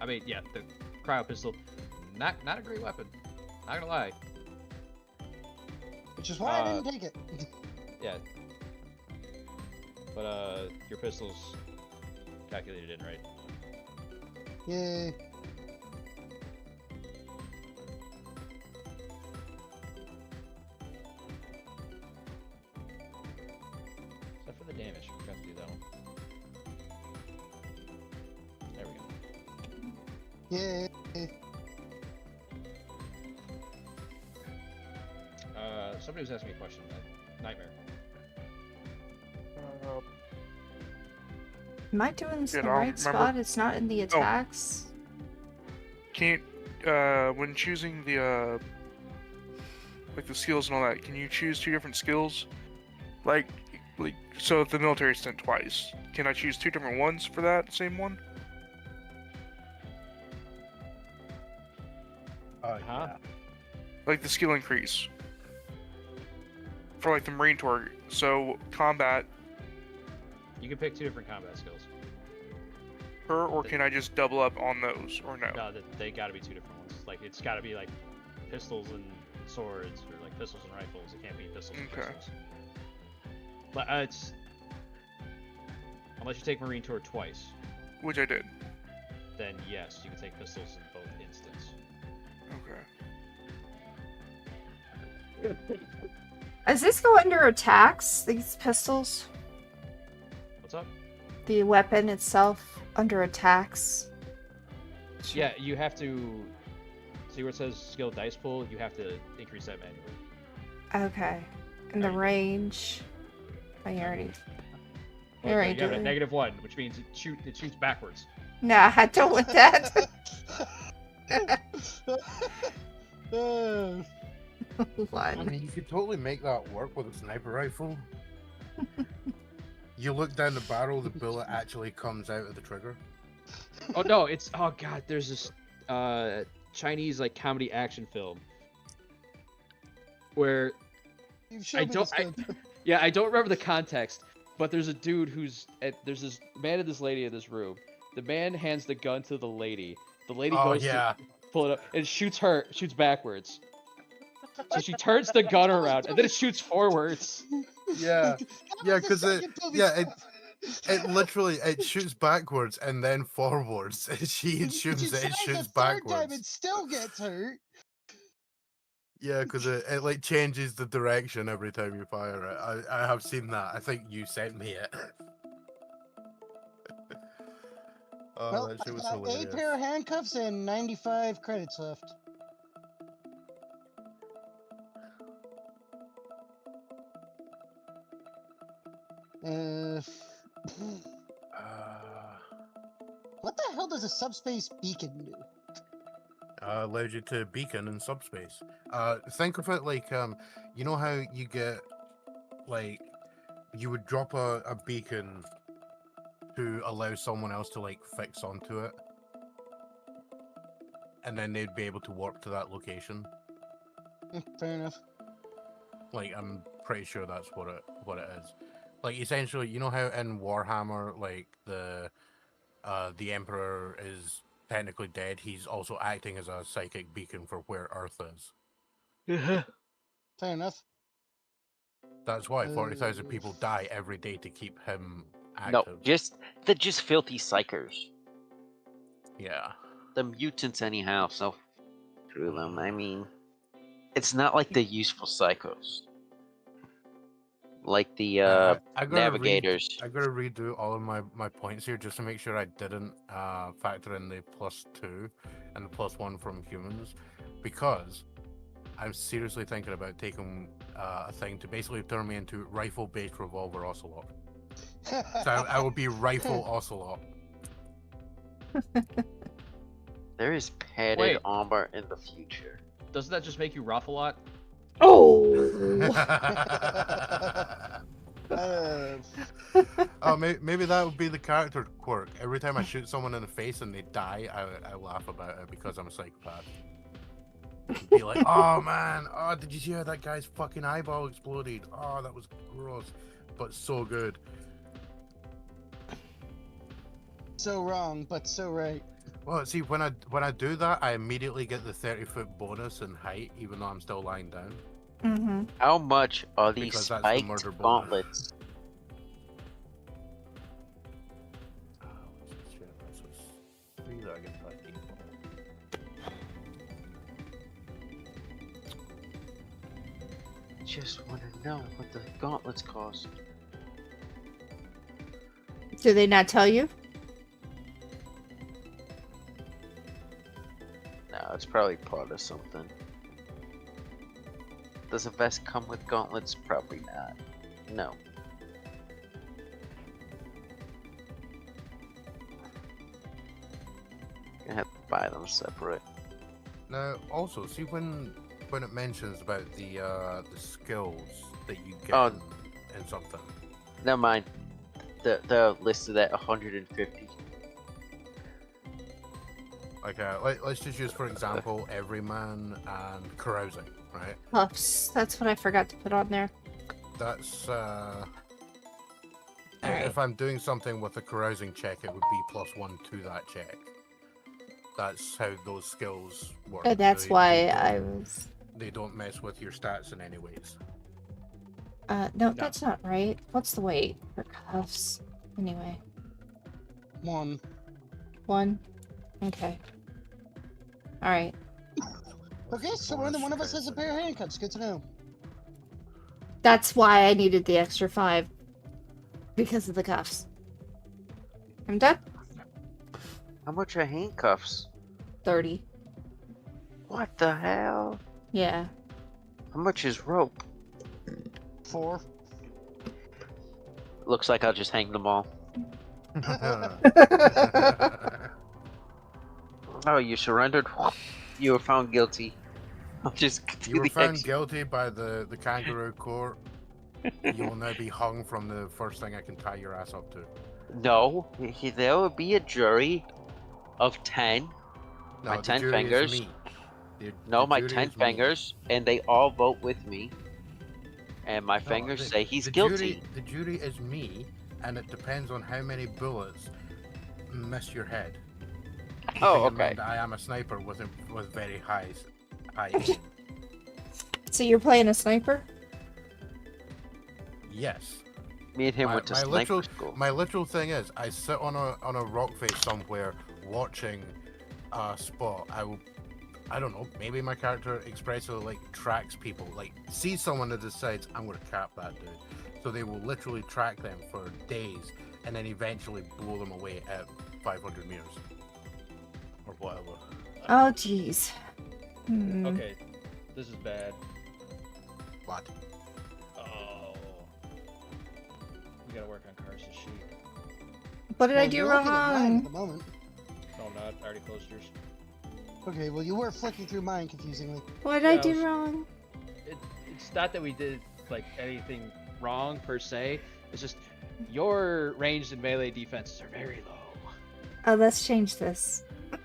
I mean, yeah, the cryo pistol, not a great weapon. Not gonna lie. Which is why I didn't take it. Yeah. But your pistol's calculated in right. Yay. Except for the damage, we forgot to do that one. There we go. Yay. Somebody was asking me a question. Nightmare. Am I doing this in Yeah, the I don't right spot? remember. It's not in the attacks. Can't when choosing the like the skills and all that, can you choose 2 different skills? Like so if the military sent twice, can I choose 2 different ones for that same one? Huh? like the skill increase for like the Marine Tour. So combat, You can pick 2 different combat skills. or can I just double up on those, or no? No, they got to be 2 different ones. Like it's got to be like pistols and swords, or like pistols and rifles. It can't be pistols and Okay. pistols. But it's unless you take Marine Tour twice, Which I did. then yes, you can take pistols in both instances. Okay. Does this go under attacks, these pistols? What's up? The weapon itself under attacks? Yeah, you have to see where it says skill dice pool. You have to increase that manually. Okay. And the range. Oh, you already. Well, Alright, you have a dude. -1, which means it shoots backwards. Nah, I don't want that. I One. mean, you could totally make that work with a sniper rifle. You look down the barrel, the bullet actually comes out of the trigger. Oh no, oh god, there's this Chinese like comedy action film where You've shown me this clip. yeah, I don't remember the context, but there's a dude there's this man and this lady in this room. The man hands the gun to the lady. The lady Oh goes yeah, to pull it up and shoots backwards. So she turns the gun around and then it shoots forwards. yeah, yeah, because it it literally it shoots backwards and then forwards. She assumes that it shoots time, backwards. it still gets hurt. Yeah, because it like changes the direction every time you fire it. I have seen that. I think you sent me it. Oh, Well, that shit I was got hilarious. 8 pair of handcuffs and 95 credits left. Uh, What the hell does a subspace beacon do? allows you to beacon in subspace. Think of it like you know how you get like you would drop a beacon to allow someone else to like fix onto it, and then they'd be able to warp to that location. Fair enough. Like I'm pretty sure that's what it is. Like essentially, you know how in Warhammer, like the Emperor is technically dead. He's also acting as a psychic beacon for where Earth is. Fair enough. That's why 40,000 people die every day to keep him No, active. they're just filthy psychers. Yeah. The mutants, anyhow. So screw them. I mean, it's not like the useful psychos, like the I gotta navigators. I gotta redo all of my points here just to make sure I didn't factor in the +2 and the +1 from humans, because I'm seriously thinking about taking a thing to basically turn me into rifle-based revolver ocelot. So I will be rifle ocelot. There is padded Wait. armor in the future. Doesn't that just make you rough a lot? Oh! Oh, maybe that would be the character quirk. Every time I shoot someone in the face and they die, I laugh about it because I'm a psychopath. Be like, oh man, oh, did you see how that guy's fucking eyeball exploded? Oh, that was gross, but so good. So wrong, but so right. Well, see, when I do that, I immediately get the 30-foot bonus in height, even though I'm still lying down. Mm-hmm. How much are these Because that's the spiked murder bonus. gauntlets? Just want to know what the gauntlets cost. Do they not tell you? No, it's probably part of something. Does a vest come with gauntlets? Probably not. No. I have to buy them separate. Now, also, see when it mentions about the skills that you get Oh. in something. Never mind. They're listed at 150. Like, let's just use, for example, everyman and carousing, right? Puffs. That's what I forgot to put on there. That's Alright. if I'm doing something with a carousing check, it would be +1 to that check. That's how those skills work. And that's They why don't- I was. They don't mess with your stats in any ways. No, that's not right. What's the weight for cuffs? Anyway, 1. 1. Okay. All right. Okay, so more than one of us has a pair of handcuffs. Good to know. That's why I needed the extra 5 because of the cuffs. I'm done. How much are handcuffs? 30. What the hell? Yeah. How much is rope? 4. Looks like I'll just hang them all. Oh, you surrendered? You were found guilty. I'll just do You were the found ex- guilty by the kangaroo court. You will now be hung from the first thing I can tie your ass up to. No, there will be a jury of 10. No, My the 10 jury fingers. Is me. No, The my jury 10 is me. fingers, and they all vote with me. And my No, fingers the- say he's the guilty. The jury is me, and it depends on how many bullets miss your head. Oh, Keeping in okay. mind I am a sniper with very high aim. So you're playing a sniper? Yes. Me and him went to my sniper literal school. my literal thing is I sit on a rock face somewhere watching a spot. I don't know, maybe my character expressively like tracks people, like sees someone that decides I'm gonna cap that dude. So they will literally track them for days and then eventually blow them away at 500 meters. Or whatever. Oh, jeez. Hmm. Okay, this is bad. What? Oh. We gotta work on Carson's sheet. What did I Well, do you're looking at mine at the wrong? moment. No, I'm not. I already closed yours. Okay, well, you were flicking through mine confusingly. What did I Yeah, I do was- wrong? It's not that we did like anything wrong per se. It's just your ranged and melee defenses are very low. Oh, let's change this. All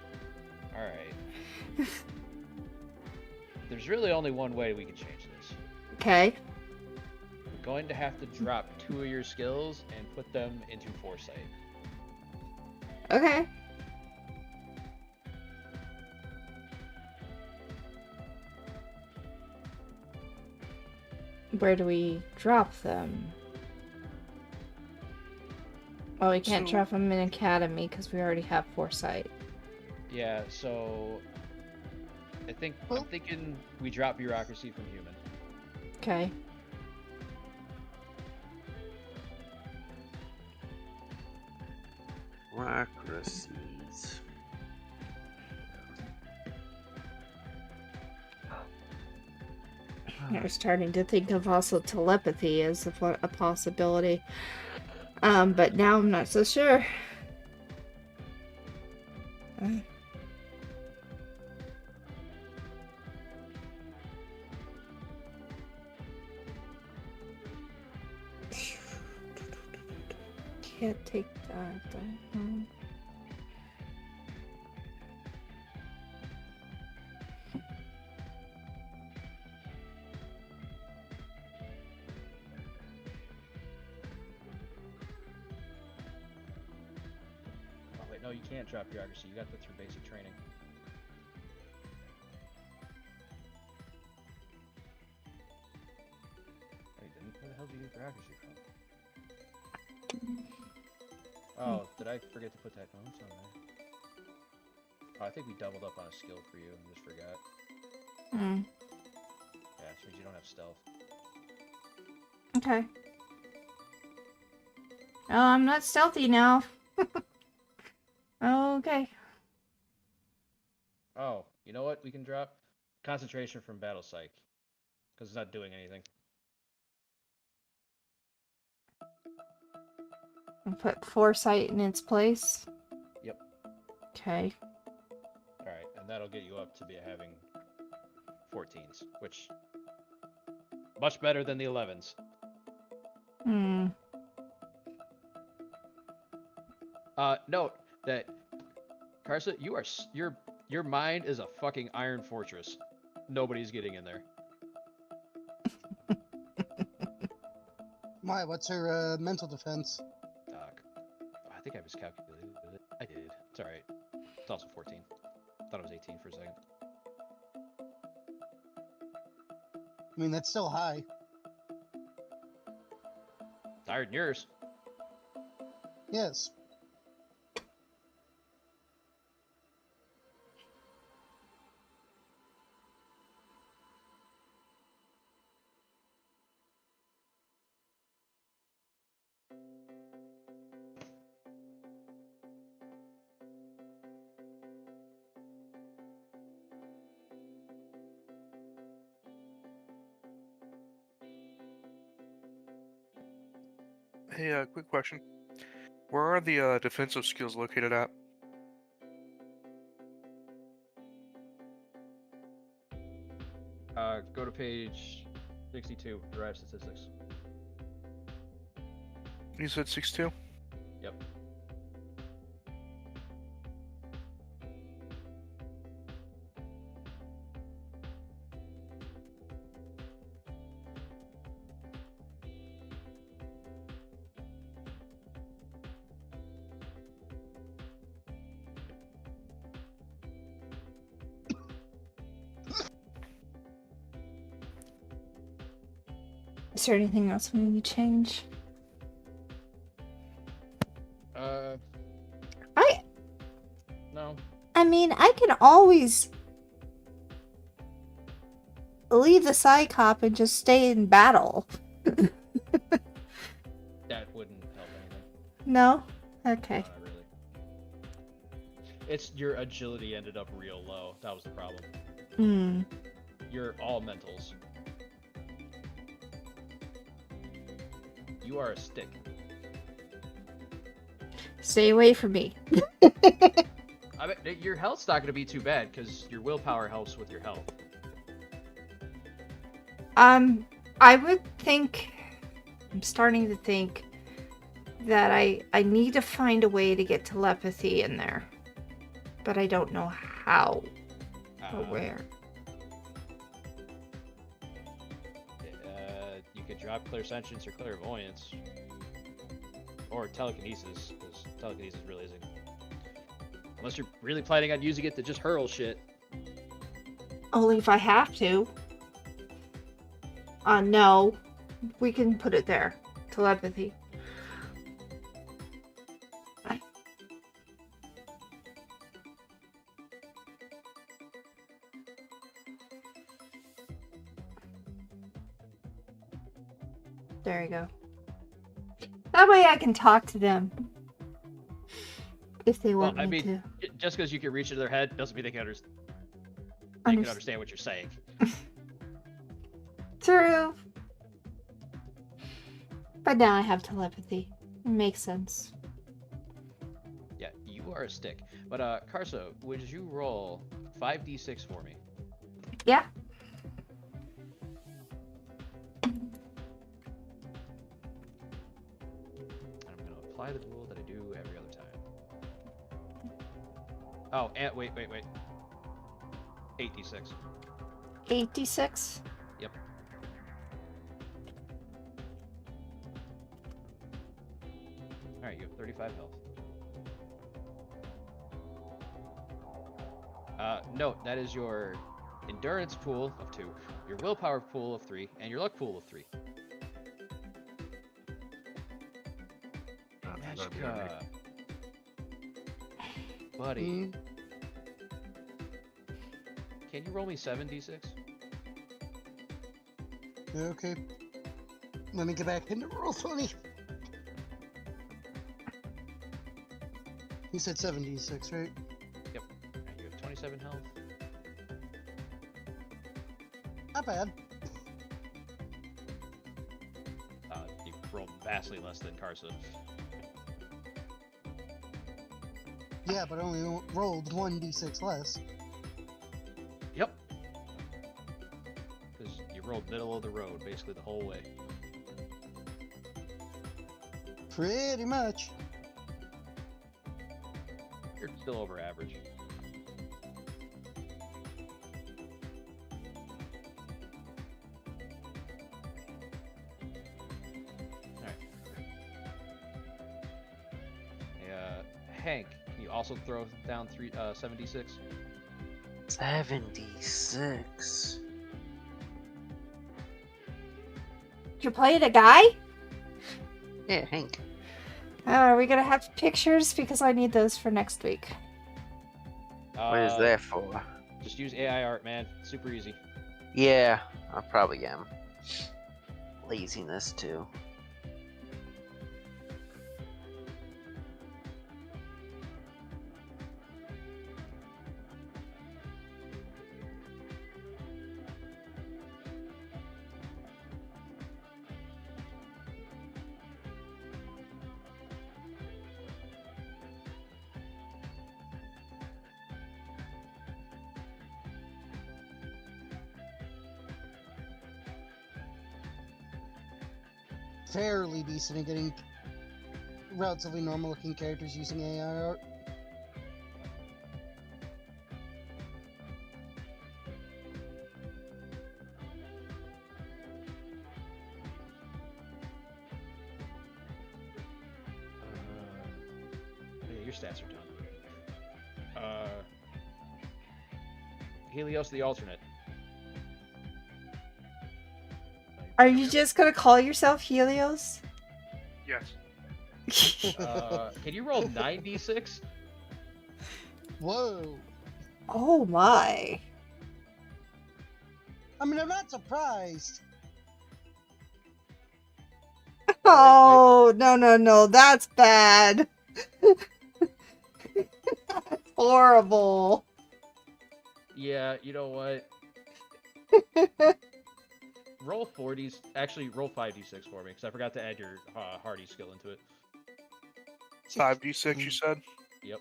right. There's really only one way we can change this. Okay. We're going to have to drop 2 of your skills and put them into foresight. Okay. Where do we drop them? Well, we can't So- drop them in Academy because we already have Foresight. Yeah, so I'm Well- thinking we drop bureaucracy from human. Okay. Bureaucracies. I was starting to think of also telepathy as a possibility. But now I'm not so sure. Can't take that. Oh wait, no, you can't drop bureaucracy. You got that through basic training. Oh, you didn't? Where the hell did you get bureaucracy from? Oh, did I forget to put that? Oh, it's on there. Oh, I think we doubled up on a skill for you and just forgot. Hmm. Yeah, so you don't have stealth. Okay. Oh, I'm not stealthy now. Okay. Oh, you know what? We can drop concentration from battle psych because it's not doing anything. And put Foresight in its place. Yep. Okay. All right, and that'll get you up to be having 14s, which much better than the 11s. Hmm. Note that Carsa, you're Your mind is a fucking iron fortress. Nobody's getting in there. Why? What's her mental defense? Doc. I think I miscalculated it. I did. It's alright. It's also 14. Thought it was 18 for a second. I mean, that's still high. It's higher than yours. Yes. Hey, quick question. Where are the defensive skills located at? Go to page 62, derive statistics. You said 6-2? Yep. Is there anything else we need to change? No. I mean, I can always leave the Psychop and just stay in battle. That wouldn't help anything. No? Okay. Not really. It's your agility ended up real low. That was the problem. Hmm. You're all mentals. You are a stick. Stay away from me. I bet your health's not going to be too bad because your willpower helps with your health. I would think, I'm starting to think that I need to find a way to get telepathy in there. But I don't know how or where. You could drop clairsentience or clairvoyance. Or telekinesis, because telekinesis really isn't. Unless you're really planning on using it to just hurl shit. Only if I have to. No. We can put it there. Telepathy. There you go. That way I can talk to them. If they want me to. Just because you can reach into their head doesn't mean they can understand what you're saying. True. But now I have telepathy. It makes sense. Yeah, you are a stick. But Carso, would you roll 5d6 for me? Yeah. I'm gonna apply the rule that I do every other time. Oh, and wait. 8d6. 8d6? Yep. Alright, you have 35 health. Note, that is your endurance pool of 2, your willpower pool of 3, and your luck pool of 3. Magica. Buddy. Can you roll me 7d6? Okay. Let me get back into Roll20. You said 76, right? Yep. Right, you have 27 health. Not bad. You rolled vastly less than Carson. Yeah, but I only rolled 1d6 less. Yep. Because you rolled middle of the road basically the whole way. Pretty much. You're still over average. Hank, can you also throw down 76? 76. You're playing a guy? Yeah, Hank. Are we gonna have pictures? Because I need those for next week. What is that for? Just use AI art, man. Super easy. Yeah, I probably am. Laziness too. Fairly decent at getting relatively normal looking characters using AI art. Yeah, your stats are done. Helios the alternate. Are you just gonna call yourself Helios? Yes. Can you roll 9d6? Whoa. Oh my. I mean, I'm not surprised. Oh, no, that's bad. That's horrible. Yeah, you know what? Roll 40s. Actually, roll 5d6 for me, because I forgot to add your hardy skill into it. 5d6, you said? Yep.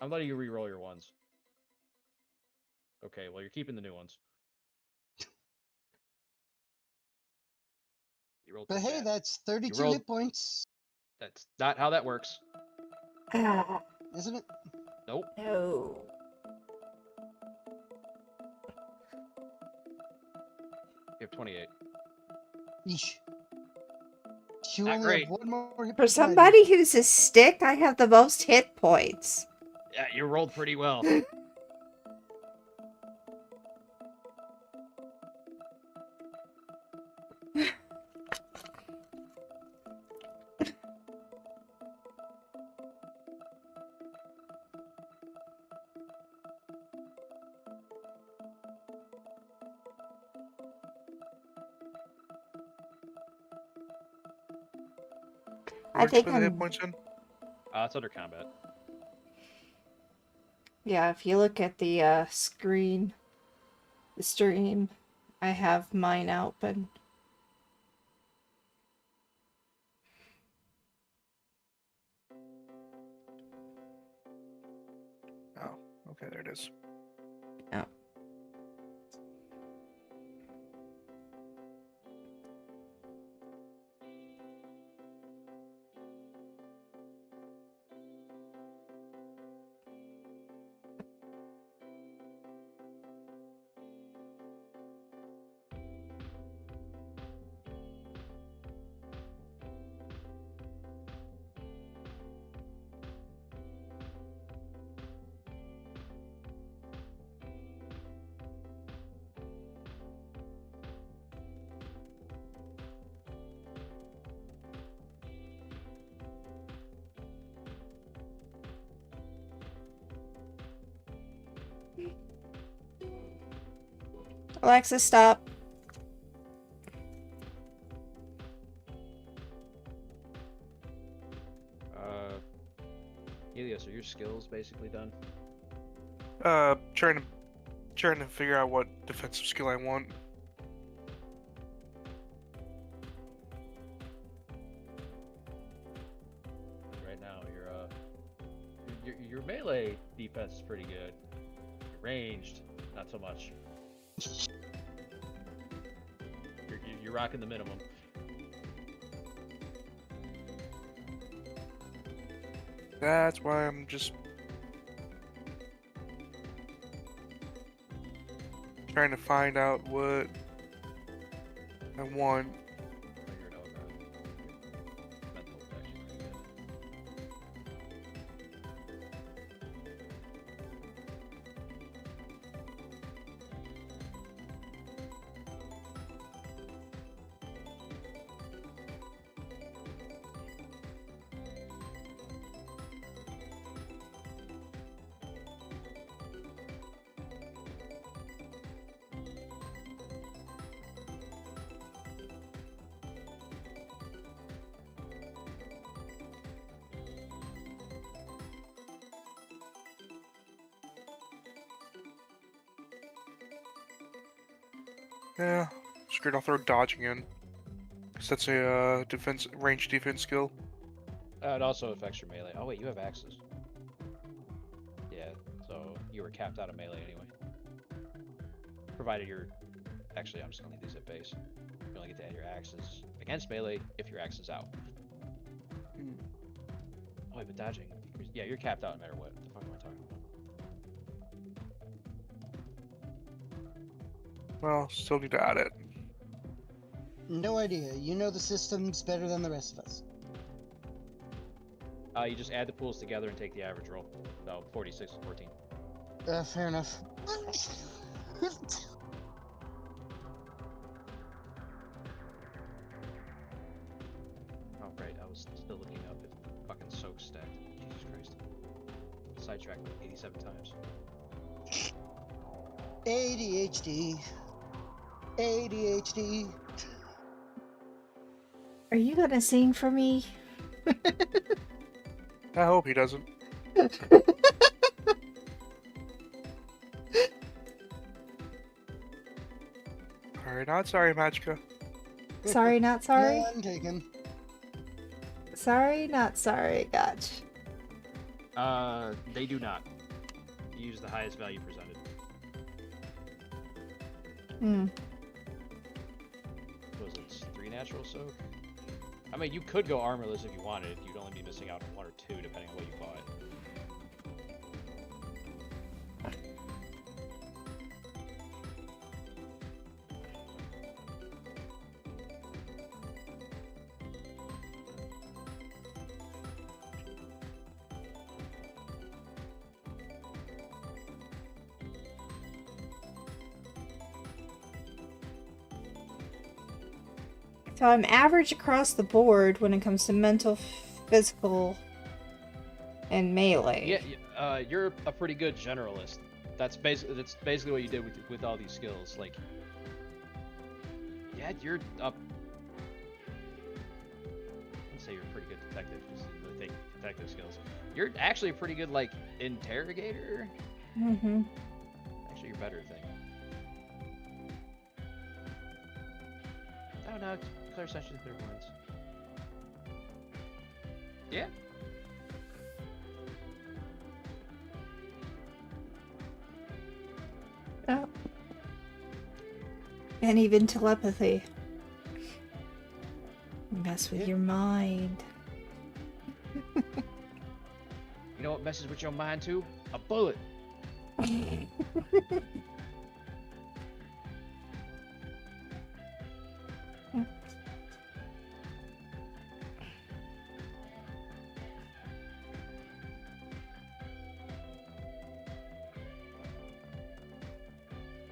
I'm letting you re-roll your ones. Okay, well, you're keeping the new ones. You rolled But too hey, bad. that's 32 rolled- hit points, That's not how that works. isn't it? Nope. No. You have 28. Yeesh. You Not only great. have one more hit For point than I do. somebody who's a stick, I have the most hit points. Yeah, you rolled pretty well. I Where'd you think put the hit I'm... points in? It's under combat. Yeah, if you look at the screen, the stream, I have mine open. Oh, okay, there it is. Oh. Alexa, stop. Helios, are your skills basically done? Trying to figure out what defensive skill I want. Right now, your melee defense is pretty good. Your ranged, not so much. You're rocking the minimum. That's why I'm just trying to find out what I want. Figure it out, man. Mental protection, right? Yeah, screwed. I'll throw dodging in. Cause that's a range defense skill. It also affects your melee. Oh wait, you have axes. Yeah, so you were capped out of melee anyway. Provided you're... Actually, I'm just gonna leave these at base. You only get to add your axes against melee if your axe is out. Oh wait, but dodging... Yeah, you're capped out no matter what. What the fuck am I talking about? Well, still need to add it. No idea. You know the systems better than the rest of us. You just add the pools together and take the average roll. So 46 and 14. Fair enough. Oh right, I was still looking up if fucking soak stacked. Jesus Christ. Sidetracked like 87 times. ADHD. ADHD. Are you gonna sing for me? I hope he doesn't. Sorry, not sorry, Machka. Sorry, not sorry. No, I'm taken. Sorry, not sorry. Gotcha. They do not. Use the highest value presented. Hmm. Was it 3 natural soak? I mean, you could go armorless if you wanted. You'd only be missing out on 1 or 2 depending on what you bought. So I'm average across the board when it comes to mental, physical, and melee. Yeah, you're a pretty good generalist. That's basically what you did with all these skills. Like, yeah, you're up. I'd say you're a pretty good detective because you really take detective skills. You're actually a pretty good like interrogator. Mm-hmm. Actually, you're better thing. Oh no, clear session, clear ones. Yeah. Oh. And even telepathy. Mess with your mind. You know what messes with your mind too? A bullet.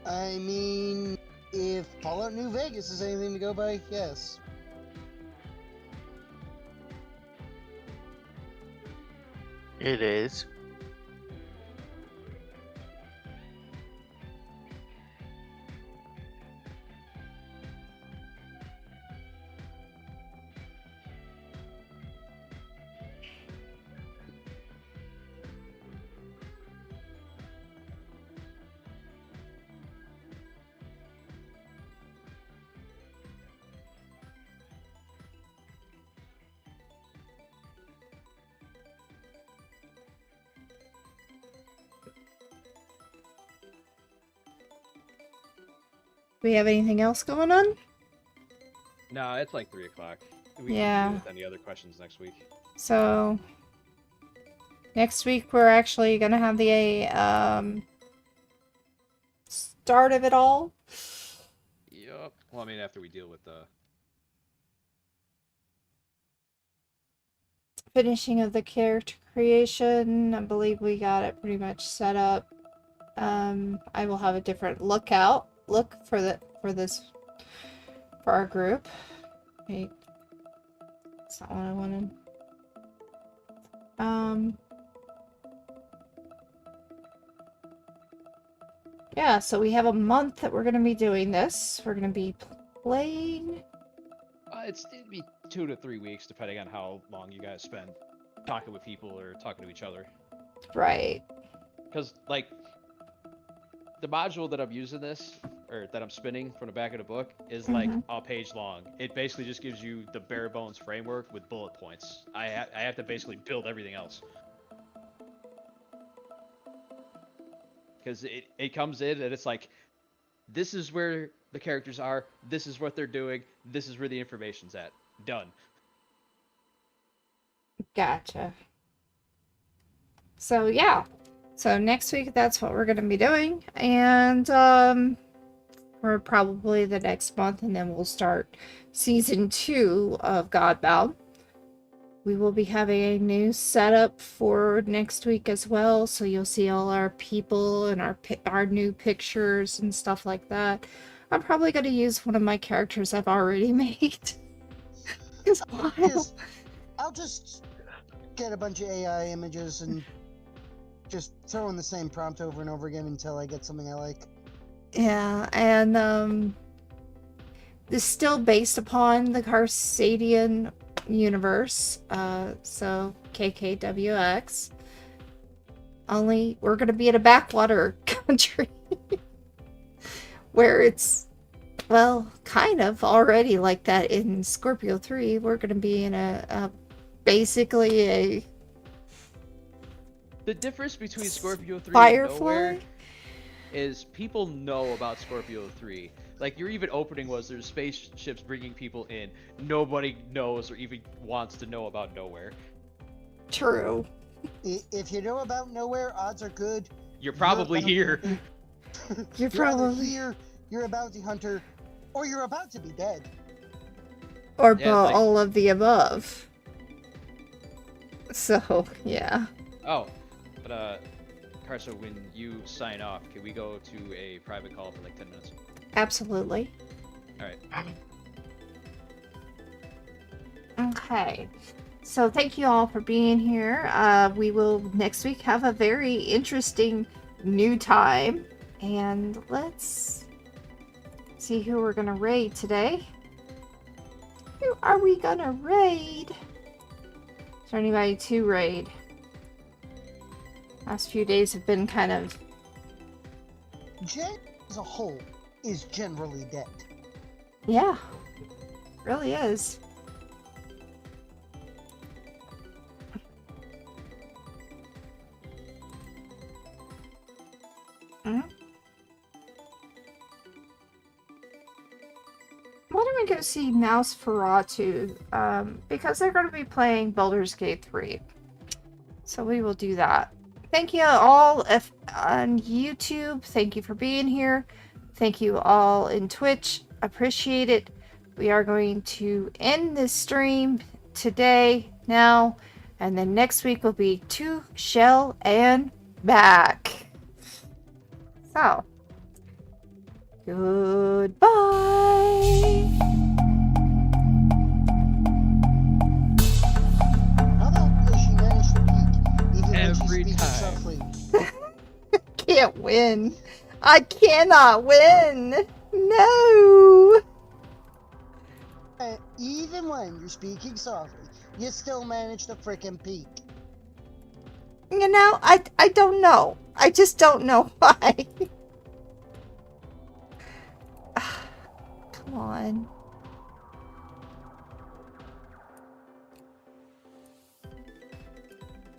I mean, if Fallout New Vegas is anything to go by, yes. It is. Do we have anything else going on? No, it's like 3 o'clock. We Yeah. can deal with any other questions next week. So next week we're actually gonna have the start of it all. Yup. Well, I mean, after we deal with the Finishing of the character creation. I believe we got it pretty much set up. I will have a different look for our group. Wait. That's not what I wanted. Yeah, so we have a month that we're gonna be doing this. We're gonna be playing. it'd be 2 to 3 weeks, depending on how long you guys spend talking with people or talking to each other. Right. Because, like, the module that I'm using this or that I'm spinning from the back of the book is like a page long. It basically just gives you the bare bones framework with bullet points. I have to basically build everything else. Because it comes in and it's like, this is where the characters are, this is what they're doing, this is where the information's at. Done. Gotcha. So yeah. So next week that's what we're gonna be doing. And or probably the next month, and then we'll start season 2 of Godbound. We will be having a new setup for next week as well, so you'll see all our people and our new pictures and stuff like that. I'm probably going to use one of my characters I've already made. I'll just get a bunch of AI images and just throw in the same prompt over and over again until I get something I like. Yeah, and this is still based upon the Carsadian universe, so KKWX. Only we're gonna be in a backwater country where it's, well, kind of already like that in Scorpio 3. We're gonna be in a basically a The difference between Scorpio 3 Firefly? and Nowhere is people know about Scorpio 3. Like, your even opening was there's spaceships bringing people in. Nobody knows or even wants to know about Nowhere. True. If you know about Nowhere, odds are good. You're probably here. You're Either probably here, you're a bounty hunter, or you're about to be dead. or Yeah, like- all of the above. So yeah. Oh, but Carso, when you sign off, can we go to a private call for like 10 minutes? Absolutely. All right. Okay. So thank you all for being here. We will next week have a very interesting new time. And let's see who we're going to raid today. Who are we going to raid? Is there anybody to raid? Last few days have been kind of... Gen as a whole is generally dead. Yeah. Really is. Why don't we go see Nosferatu? Because they're going to be playing Baldur's Gate 3. So we will do that. Thank you all on YouTube. Thank you for being here. Thank you all in Twitch. Appreciate it. We are going to end this stream today, now, and then next week will be To Shell and Back. So, goodbye. How about does she manage to peak, even Every when she's speaking time. softly? Can't win. I cannot win. No. Even when you're speaking softly, you still manage to frickin' peak. You know, I don't know. I just don't know why. Come on.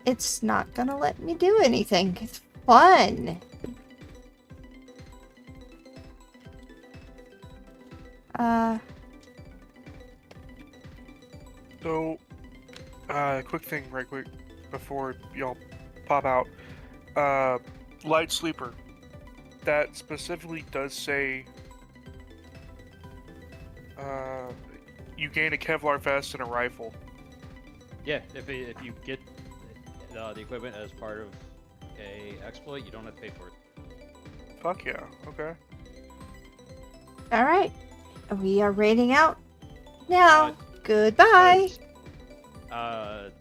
It's not gonna let me do anything. It's fun. So, quick thing, right quick, before y'all pop out. Light sleeper. That specifically does say, you gain a Kevlar vest and a rifle. Yeah, if you get the equipment as part of a exploit, you don't have to pay for it. Fuck yeah, okay. Alright. We are raiding out now. Goodbye. But,